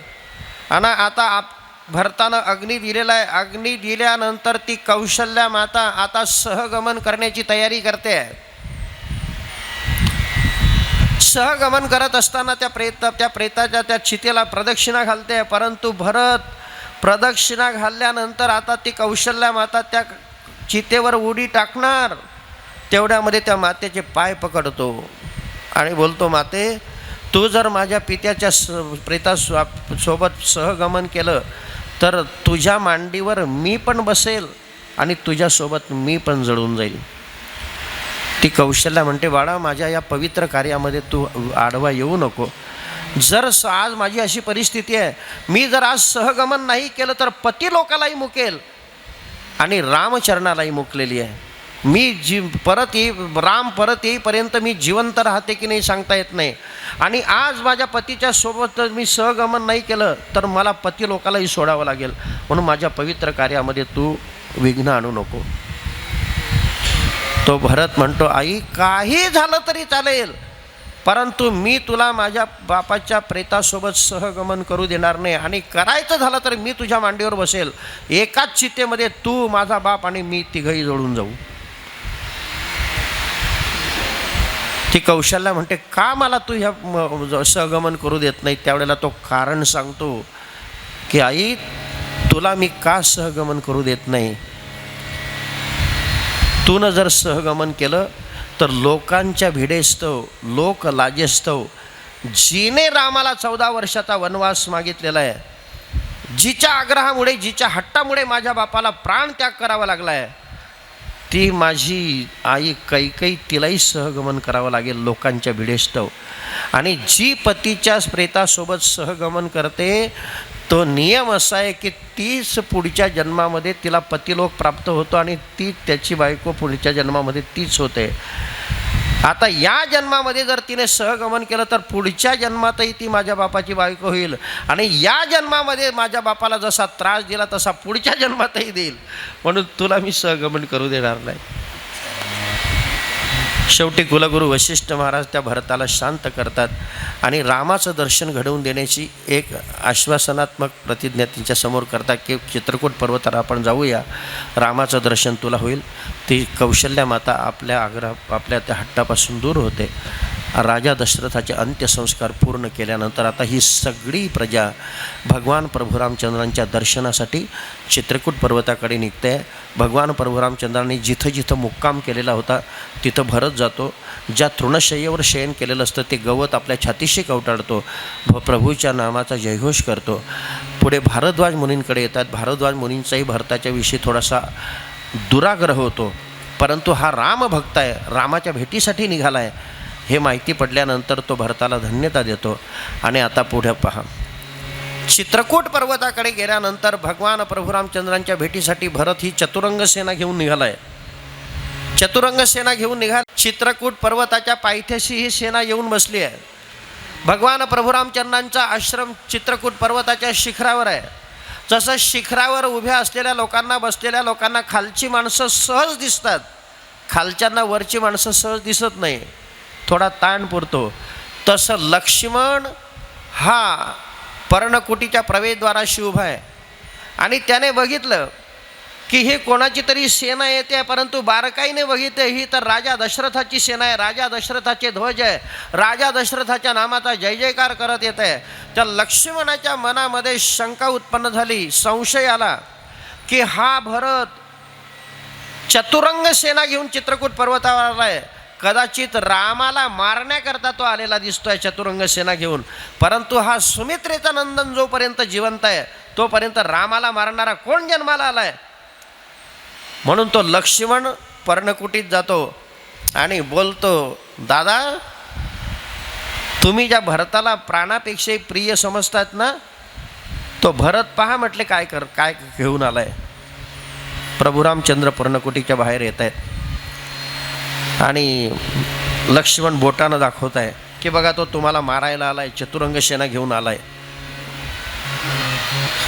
आणि आता भरतानं अग्नी दिलेला आहे. अग्नी दिल्यानंतर ती कौशल्या माता आता सहगमन करण्याची तयारी करते. सहगमन करत असताना त्या प्रेताच्या त्या चितेला प्रदक्षिणा घालते. परंतु भरत प्रदक्षिणा घालल्यानंतर आता ती कौशल्या माता त्या चितेवर उडी टाकणार. तेवढ्यामध्ये त्या मातेचे पाय पकडतो आणि बोलतो, माते तू जर माझ्या पित्याच्या प्रेतासोबत सहगमन केलं तर तुझ्या मांडीवर मी पण बसेल आणि तुझ्यासोबत मी पण जळून जाईल. ती कौशल्या म्हणते, बाळा माझ्या या पवित्र कार्यामध्ये तू आडवा येऊ नको. जर आज माझी अशी परिस्थिती आहे, मी जर आज सहगमन नाही केलं तर पती लोकालाही मुकेल आणि रामचरणालाही मुकलेली आहे. मी राम परत येईपर्यंत मी जिवंत राहते की नाही सांगता येत नाही. आणि आज माझ्या पतीच्या सोबत मी सहगमन नाही केलं तर मला पती लोकालाही सोडावं लागेल. म्हणून माझ्या पवित्र कार्यामध्ये तू विघ्न आणू नको. तो भरत म्हणतो, आई काही झालं तरी चालेल, परंतु मी तुला माझ्या बापाच्या प्रेतासोबत सहगमन करू देणार नाही. आणि करायचं झालं तर मी तुझ्या मांडीवर बसेल. एकाच चितेमध्ये तू, माझा बाप आणि मी तिघही जोडून जाऊ. ती कौशल्या म्हणते, का मला तू ह्या सहगमन करू देत नाही? त्यावेळेला तो कारण सांगतो की आई तुला मी का सहगमन करू देत नाही? तू न जर सहगमन केलं तर लोकांच्या भिडेस्तव, लोक लाजेस्तव, जिने रामाला 14 वर्षाचा वनवास मागितलेला आहे, जिच्या आग्रहामुळे, जिच्या हट्टामुळे माझ्या बापाला प्राण त्याग करावा लागला आहे, ती माझी आई कैकई, तिलाही सहगमन करावं लागेल लोकांच्या भिडेस्तव. आणि जी पतीच्या प्रेतासोबत सहगमन करते तो नियम असा आहे की तीच पुढच्या जन्मामध्ये तिला पतिलोक प्राप्त होतो आणि ती त्याची बायको पुढच्या जन्मामध्ये तीच होते. आता या जन्मामध्ये जर तिने सहगमन केलं तर पुढच्या जन्मातही ती माझ्या बापाची बायको होईल. आणि या जन्मामध्ये माझ्या बापाला जसा त्रास दिला तसा पुढच्या जन्मातही देईल. म्हणून तुला मी सहगमन करू देणार नाही. शेवटी कुलगुरू वशिष्ठ महाराज त्या भरताला शांत करतात आणि रामाचं दर्शन घडवून देण्याची एक आश्वासनात्मक प्रतिज्ञा त्यांच्यासमोर करतात की चित्रकूट पर्वतावर आपण जाऊया, रामाचं दर्शन तुला होईल. ती कौशल्या माता आपल्या त्या हट्टापासून दूर होते. राजा दशरथाचे अंत्यसंस्कार पूर्ण केल्यानंतर आता ही सगळी प्रजा भगवान प्रभू रामचंद्रांच्या दर्शनासाठी चित्रकूट पर्वताकडे निघते. भगवान प्रभू रामचंद्रांनी जिथं जिथं मुक्काम केलेला होता तिथं भरत जातो. ज्या तृणशय्येवर शयन केलेलं असतं ते गवत आपल्या छातीशी कवटाळतो, प्रभूच्या नामाचा जयघोष करतो. पुढे भारद्वाज मुनींकडे येतात. भारद्वाज मुनींचाही भरताच्या विषयी थोडासा दुराग्रह होतो, परंतु हा रामभक्त आहे, रामाच्या भेटीसाठी निघाला आहे हे माहिती पडल्यानंतर तो भरताला धन्यता देतो. आणि आता पुढे पहा, चित्रकूट पर्वताकडे गेल्यानंतर भगवान प्रभू रामचंद्रांच्या भेटीसाठी भरत ही चतुरंग सेना घेऊन निघाला आहे. चतुरंग सेना घेऊन निघाल. चित्रकूट पर्वताच्या पायथ्याशी ही सेना येऊन बसली आहे. भगवान प्रभू रामचंद्रांचा आश्रम चित्रकूट पर्वताच्या शिखरावर आहे. जसं शिखरावर उभ्या असलेल्या लोकांना, बसलेल्या लोकांना खालची माणसं सहज दिसतात, खालच्यांना वरची माणसं सहज दिसत नाही, थोडा ताण पुरतो. तसं लक्ष्मण हा पर्णकुटीच्या प्रवेशद्वाराशी उभा आहे आणि त्याने बघितलं की हे कोणाची तरी सेना येते, परंतु बारकाईने बघितलं ही तर राजा दशरथाची सेना आहे, राजा दशरथाचे ध्वज आहे, राजा दशरथाच्या नामाचा जय जयकार करत येत आहे. त्या लक्ष्मणाच्या मनामध्ये शंका उत्पन्न झाली, संशय आला की हा भरत चतुरंग सेना घेऊन चित्रकूट पर्वतावर आला आहे, कदाचित रामाला मारण्याकरता तो आलेला दिसतोय चतुरंग सेना घेऊन. परंतु हा सुमित्रेचा नंदन जोपर्यंत जिवंत आहे तोपर्यंत रामाला मारणारा कोण जन्माला आलाय? म्हणून तो लक्ष्मण पर्णकुटीत जातो आणि बोलतो, दादा तुम्ही ज्या भरताला प्राणापेक्षाही प्रिय समजतात ना, तो भरत पहा म्हटले काय घेऊन आलाय. प्रभू रामचंद्र पर्णकुटीच्या बाहेर येत आहेत आणि लक्ष्मण बोटानं दाखवत आहे की बघा तो तुम्हाला मारायला आलाय, चतुरंग सेना घेऊन आलाय,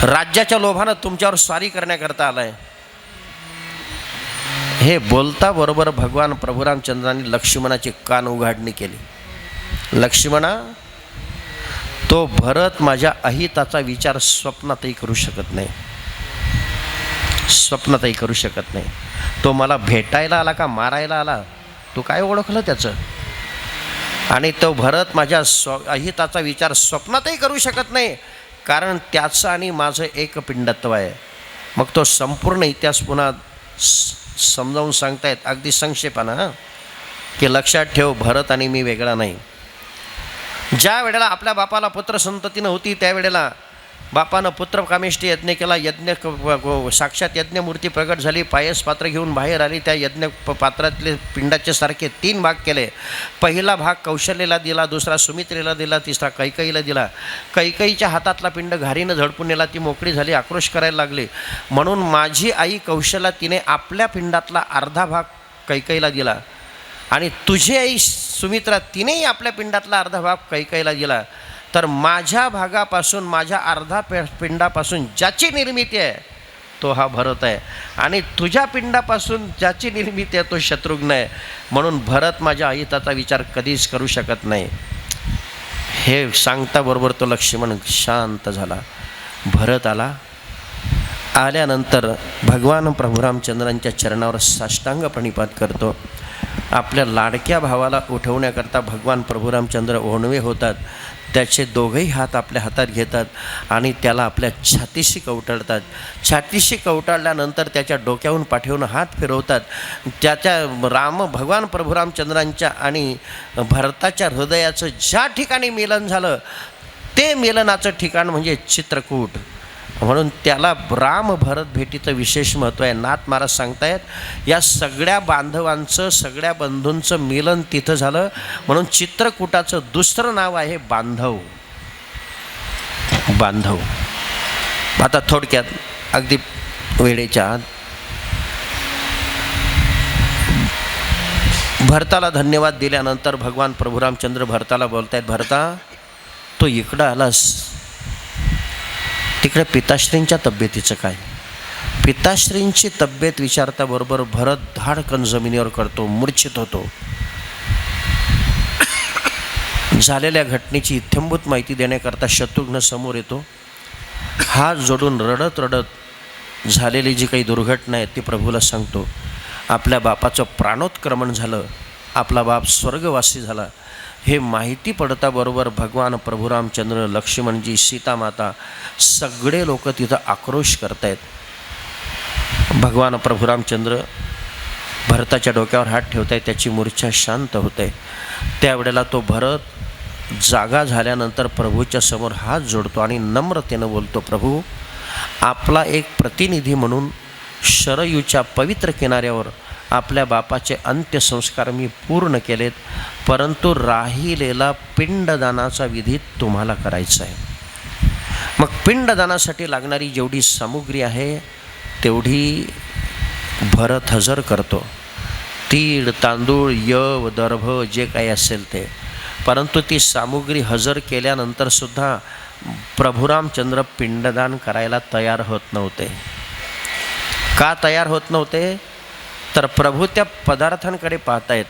राज्याच्या लोभानं तुमच्यावर स्वारी करण्याकरता आलाय. हे बोलता बरोबर भगवान प्रभू रामचंद्रांनी लक्ष्मणाची कान उघाडणी केली. लक्ष्मणा, तो भरत माझ्या अहिताचा विचार स्वप्नातही करू शकत नाही, स्वप्नातही करू शकत नाही. तो मला भेटायला आला का मारायला आला, तू काय ओळखलं त्याचं? आणि तो भरत माझ्या अहिताचा विचार स्वप्नातही करू शकत नाही, कारण त्याचं आणि माझं एक पिंडत्व आहे. मग तो संपूर्ण इतिहास पुन्हा समजावून सांगतायत अगदी संक्षेपानं, की लक्षात ठेव भरत आणि मी वेगळा नाही. ज्या वेळेला आपल्या बापाला पुत्रसंतती नव्हती त्यावेळेला बापानं पुत्रकामेष्टी यज्ञ केला. साक्षात यज्ञमूर्ती प्रगट झाली, पायस पात्र घेऊन बाहेर आली. त्या यज्ञ पात्रातले पिंडाचे सारखे 3 भाग केले. पहिला भाग कौशल्यला दिला, दुसरा सुमित्रेला दिला, तिसरा कैकईला दिला. कैकईच्या हातातला पिंड घारीनं झडपून नेला, ती मोकळी झाली, आक्रोश करायला लागली. म्हणून माझी आई कौशल्या तिने आपल्या पिंडातला अर्धा भाग कैकईला दिला आणि तुझी आई सुमित्रा तिनेही आपल्या पिंडातला अर्धा भाग कैकईला दिला. तर माझ्या भागापासून, माझ्या अर्धा पिंडापासून ज्याची निर्मिती आहे तो हा भरत आहे आणि तुझ्या पिंडापासून ज्याची निर्मिती आहे तो शत्रुघ्न आहे. म्हणून भरत माझ्या अहिताचा विचार कधीच करू शकत नाही. हे सांगताबरोबर तो लक्ष्मण शांत झाला. भरत आल्यानंतर भगवान प्रभू रामचंद्रांच्या चरणावर साष्टांग प्रणिपात करतो. आपल्या लाडक्या भावाला उठवण्याकरता भगवान प्रभू रामचंद्र ओणवे होतात. त्याचे दोघंही हात आपल्या हातात घेतात आणि त्याला आपल्या छातीशी कवटाळतात. छातीशी कवटाळल्यानंतर त्याच्या डोक्याहून पाठवून हात फिरवतात. भगवान प्रभू रामचंद्रांच्या आणि भरताच्या हृदयाचं ज्या ठिकाणी मिलन झालं ते मिलनाचं ठिकाण म्हणजे चित्रकूट. म्हणून त्याला राम भरत भेटीचं विशेष महत्त्व आहे. नाथ महाराज सांगतायत या सगळ्या बांधवांचं, सगळ्या बंधूंचं मिलन तिथं झालं. म्हणून चित्रकूटाचं दुसरं नाव आहे बांधव. बांधव. आता थोडक्यात अगदी वेळेच्या आत भरताला धन्यवाद दिल्यानंतर भगवान प्रभू रामचंद्र भरताला बोलतायत, भरता तो इकडं आलास, तिकडे पिताश्रींच्या तब्येतीचं काय? पिताश्रींची तब्येत विचारताबरोबर भरत धाडकन जमिनीवर करतो, मूर्छित होतो. झालेल्या घटनेची इत्थंभूत माहिती देण्याकरता शत्रुघ्न समोर येतो. हात जोडून रडत रडत झालेली जी काही दुर्घटना आहे ती प्रभूला सांगतो. आपल्या बापाचं प्राणोत्क्रमण झालं, आपला बाप स्वर्गवासी झाला हे माहिती पडताबरोबर भगवान प्रभू रामचंद्र, लक्ष्मणजी, सीतामाता सगळे लोक तिथं आक्रोश करतायत. भगवान प्रभू रामचंद्र भरताच्या डोक्यावर हात ठेवताय, त्याची मूर्छा शांत होते. त्यावेळेला तो भरत जागा झाल्यानंतर प्रभूच्या समोर हात जोडतो आणि नम्रतेनं बोलतो, प्रभू आपला एक प्रतिनिधी म्हणून शरयूच्या पवित्र किनाऱ्यावर आपल्या बापाचे अंत्यसंस्कार मी पूर्ण केलेत, परंतु राहिलेला पिंडदानाचा विधी तुम्हाला करायचा आहे. मग पिंडदानासाठी लागणारी जेवढी सामुग्री आहे तेवढी भरत हजर करतो. तीळ, तांदूळ, यव, दर्भ जे काही असेल ते. परंतु ती सामुग्री हजर केल्यानंतरसुद्धा प्रभू रामचंद्र पिंडदान करायला तयार होत नव्हते. का तयार होत नव्हते? तर प्रभू त्या पदार्थांकडे पाहतायत,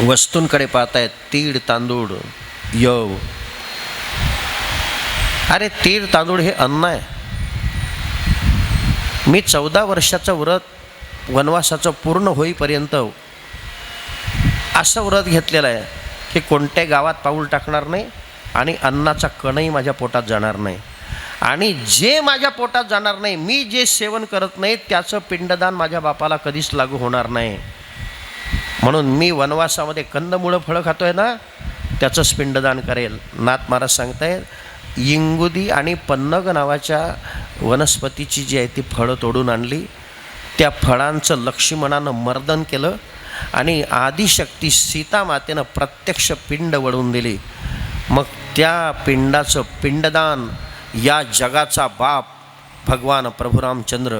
वस्तूंकडे पाहतायत. तीळ, तांदूळ, यव. अरे तीळ तांदूळ हे अन्न आहे. मी 14 वर्षाचं व्रत वनवासाचं पूर्ण होईपर्यंत असं व्रत घेतलेलं आहे की कोणत्या गावात पाऊल टाकणार नाही आणि अन्नाचा कणही माझ्या पोटात जाणार नाही. आणि जे माझ्या पोटात जाणार नाही, मी जे सेवन करत नाही त्याचं पिंडदान माझ्या बापाला कधीच लागू होणार नाही. म्हणून मी वनवासामध्ये कंदमुळं फळं खातो आहे ना, त्याचंच पिंडदान करेल. नाथ महाराज सांगतायत, इंगुदी आणि पन्नग नावाच्या वनस्पतीची जी आहे ती फळं तोडून आणली. त्या फळांचं लक्ष्मणानं मर्दन केलं आणि आदिशक्ती सीतामातेनं प्रत्यक्ष पिंड वळवून दिली. मग त्या पिंडाचं पिंडदान या जगाचा बाप भगवान प्रभू रामचंद्र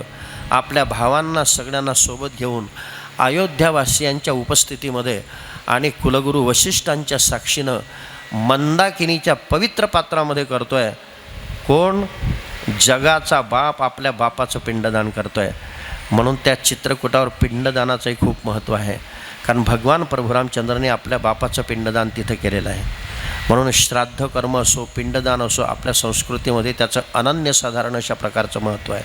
आपल्या भावांना सगळ्यांना सोबत घेऊन अयोध्यावासियांच्या उपस्थितीमध्ये आणि कुलगुरू वशिष्ठांच्या साक्षीनं मंदाकिनीच्या पवित्र पात्रामध्ये करतो आहे. कोण? जगाचा बाप आपल्या बापाचं पिंडदान करतो आहे. म्हणून त्या चित्रकूटावर पिंडदानाचंही खूप महत्त्व आहे, कारण भगवान प्रभू रामचंद्राने आपल्या बापाचं पिंडदान तिथं केलेलं आहे. म्हणून श्राद्ध कर्म असो, पिंडदान असो, आपल्या संस्कृतीमध्ये त्याचं अनन्यसाधारण अशा प्रकारचं महत्त्व आहे.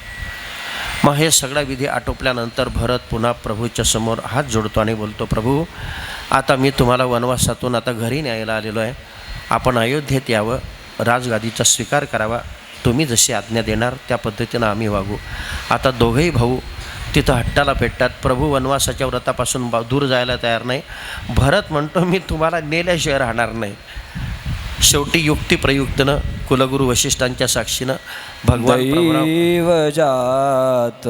मग हे सगळा विधी आटोपल्यानंतर भरत पुन्हा प्रभूच्या समोर हात जोडतो आणि बोलतो, प्रभू आता मी तुम्हाला वनवासातून आता घरी न्यायला आलेलो आहे. आपण अयोध्येत यावं, राजगादीचा स्वीकार करावा. तुम्ही जशी आज्ञा देणार त्या पद्धतीनं आम्ही वागू. आता दोघंही भाऊ तिथं हट्टाला पेटतात. प्रभू वनवासाच्या व्रतापासून दूर जायला तयार नाही. भरत म्हणतो, मी तुम्हाला नेल्याशिवाय राहणार नाही. शेवटी युक्तिप्रयुक्तनं कुलगुरू वशिष्ठांच्या साक्षीनं भगवान प्रभुराम दैवजात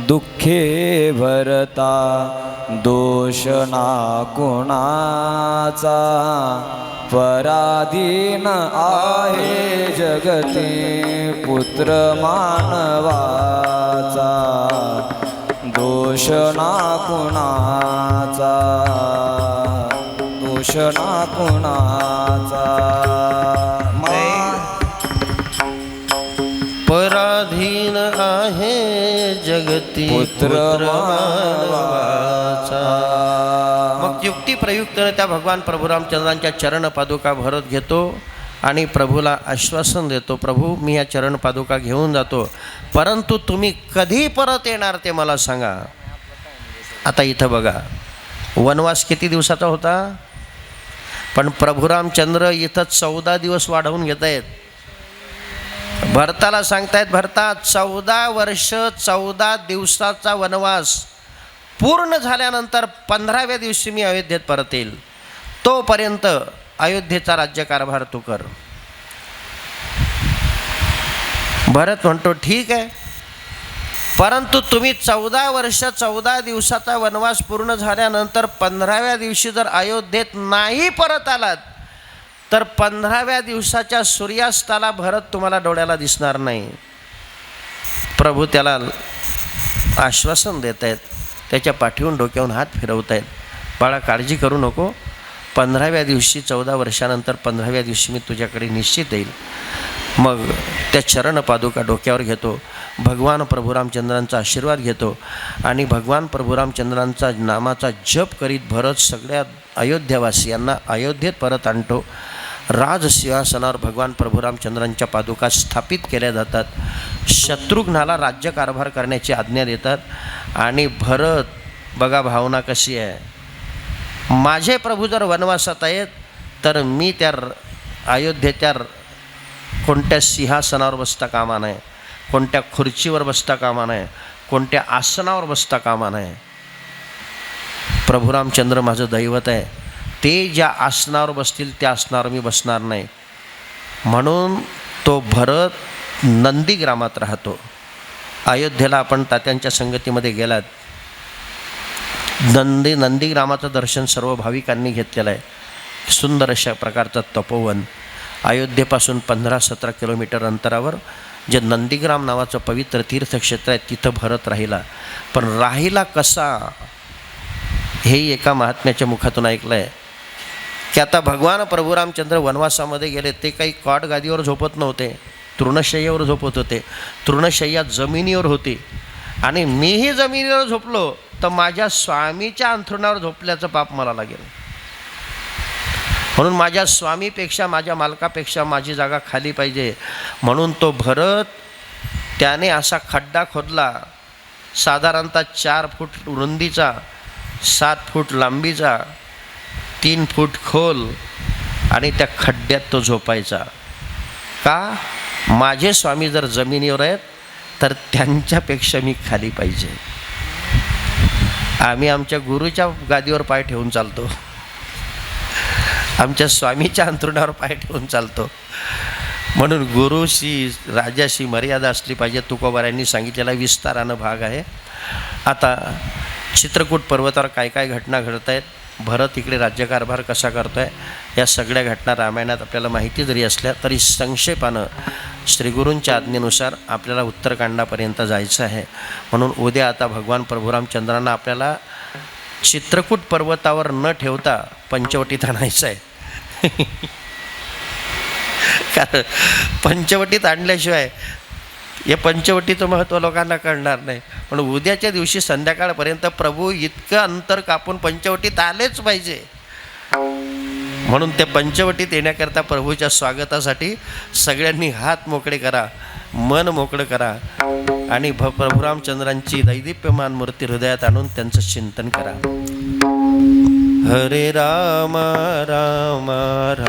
दुःखे भरता दोष ना कुणाचा पराधीन आहे जगती पुत्र मानवाचा दोष ना कुणाचा दोष ना कुणाचा पराधीन आहे जगती पुत्र मानवाचा. मग युक्तिप्रयुक्तनं त्या भगवान प्रभू रामचंद्रांच्या चरण पादुका भरत घेतो आणि प्रभूला आश्वासन देतो, प्रभू मी या चरण पादुका घेऊन जातो, परंतु तुम्ही कधी परत येणार ते मला सांगा. आता इथं बघा, वनवास किती दिवसाचा होता, पण प्रभू रामचंद्र इथं 14 दिवस वाढवून घेत आहेत. भरताला सांगतायत, भरता 14 वर्ष 14 दिवसाचा वनवास पूर्ण झाल्यानंतर 15व्या दिवशी मी अयोध्येत परत येईल, तोपर्यंत अयोध्येचा राज्यकारभार तू कर. भरत म्हणतो ठीक आहे, परंतु तुम्ही 14 वर्ष 14 दिवसाचा वनवास पूर्ण झाल्यानंतर 15व्या दिवशी जर अयोध्येत नाही परत आलात तर 15व्या दिवसाच्या सूर्यास्ताला भरत तुम्हाला डोळ्याला दिसणार नाही. प्रभू त्याला आश्वासन देत आहेत, त्याच्या पाठीवरून डोक्यावरून हात फिरवत आहेत, बाळा काळजी करू नको, 15व्या दिवशी 14 वर्षानंतर 15व्या दिवशी मी तुझ्याकडे निश्चित येईल. मग त्या चरण पादुका डोक्यावर घेतो, भगवान प्रभू रामचंद्रांचा आशीर्वाद घेतो आणि भगवान प्रभू रामचंद्रांचा नामाचा जप करीत भरत सगळ्या अयोध्यावासियांना अयोध्येत परत आणतो. राजसिंहासनावर भगवान प्रभू रामचंद्रांच्या पादुका स्थापित केल्या जातात. शत्रुघ्नाला राज्यकारभार करण्याची आज्ञा देतात आणि भरत बघा भावना कशी आहे, माझे प्रभू जर वनवासात आहेत तर मी त्या अयोध्येच्या कोणत्या सिंहासनावर बसता कामा नये, कोणत्या खुर्चीवर बसता कामा नये, कोणत्या आसनावर बसता कामा नये. प्रभू रामचंद्र माझं दैवत आहे, ते ज्या आसनावर बसतील त्या आसनावर मी बसणार नाही. म्हणून तो भरत नंदीग्रामात राहतो. अयोध्येला आपण तात्यांच्या संगतीमध्ये गेलात, नंदीग्रामाचं दर्शन सर्व भाविकांनी घेतलेलं आहे. सुंदर अशा प्रकारचं तपोवन अयोध्येपासून 15-17 किलोमीटर अंतरावर जे नंदीग्राम नावाचं पवित्र तीर्थक्षेत्र आहे तिथं भरत राहिला. पण राहिला कसा हे एका महात्म्याच्या मुखातून ऐकलं आहे की आता भगवान प्रभू रामचंद्र वनवासामध्ये गेले, ते काही कॉट गादीवर झोपत नव्हते, तृणशय्यावर झोपत होते. तृणशय्या जमिनीवर होती आणि मीही जमिनीवर झोपलो तर माझ्या स्वामीच्या अंथरुणावर झोपल्याचं पाप मला लागेल. म्हणून माझ्या स्वामीपेक्षा माझ्या मालकापेक्षा माझी जागा खाली पाहिजे. म्हणून तो भरत त्याने असा खड्डा खोदला, साधारणतः 4 फूट रुंदीचा, 7 फूट लांबीचा, 3 फूट खोल, आणि त्या खड्ड्यात तो झोपायचा. का? माझे स्वामी जर जमिनीवर आहेत तर त्यांच्यापेक्षा मी खाली पाहिजे. आम्ही आमच्या गुरुच्या गादीवर पाय ठेवून चालतो, आमच्या स्वामीच्या अंथरुणावर पाय ठेवून चालतो. म्हणून गुरुशी राजाशी मर्यादा असली पाहिजे. तुकोबारायांनी सांगितलेला विस्तारानं भाग आहे. आता चित्रकूट पर्वतावर काय काय घटना घडत आहेत, भरत इकडे राज्यकारभार कसा करतो आहे, या सगळ्या घटना रामायणात आपल्याला माहिती जरी असल्या तरी संक्षेपानं श्रीगुरूंच्या आज्ञेनुसार आपल्याला उत्तरकांडापर्यंत जायचं आहे. म्हणून उद्या आता भगवान प्रभू रामचंद्रांना आपल्याला चित्रकूट पर्वतावर न ठेवता पंचवटीत आणायचं आहे. कारण पंचवटीत आणल्याशिवाय या पंचवटीचं महत्त्व लोकांना कळणार नाही. म्हणून उद्याच्या दिवशी संध्याकाळपर्यंत प्रभू इतकं अंतर कापून पंचवटीत आलेच पाहिजे. म्हणून त्या पंचवटीत येण्याकरता प्रभूच्या स्वागतासाठी सगळ्यांनी हात मोकळे करा, मन मोकळं करा आणि प्रभू रामचंद्रांची दैदिप्यमान मूर्ती हृदयात आणून त्यांचं चिंतन करा. हरे राम राम राम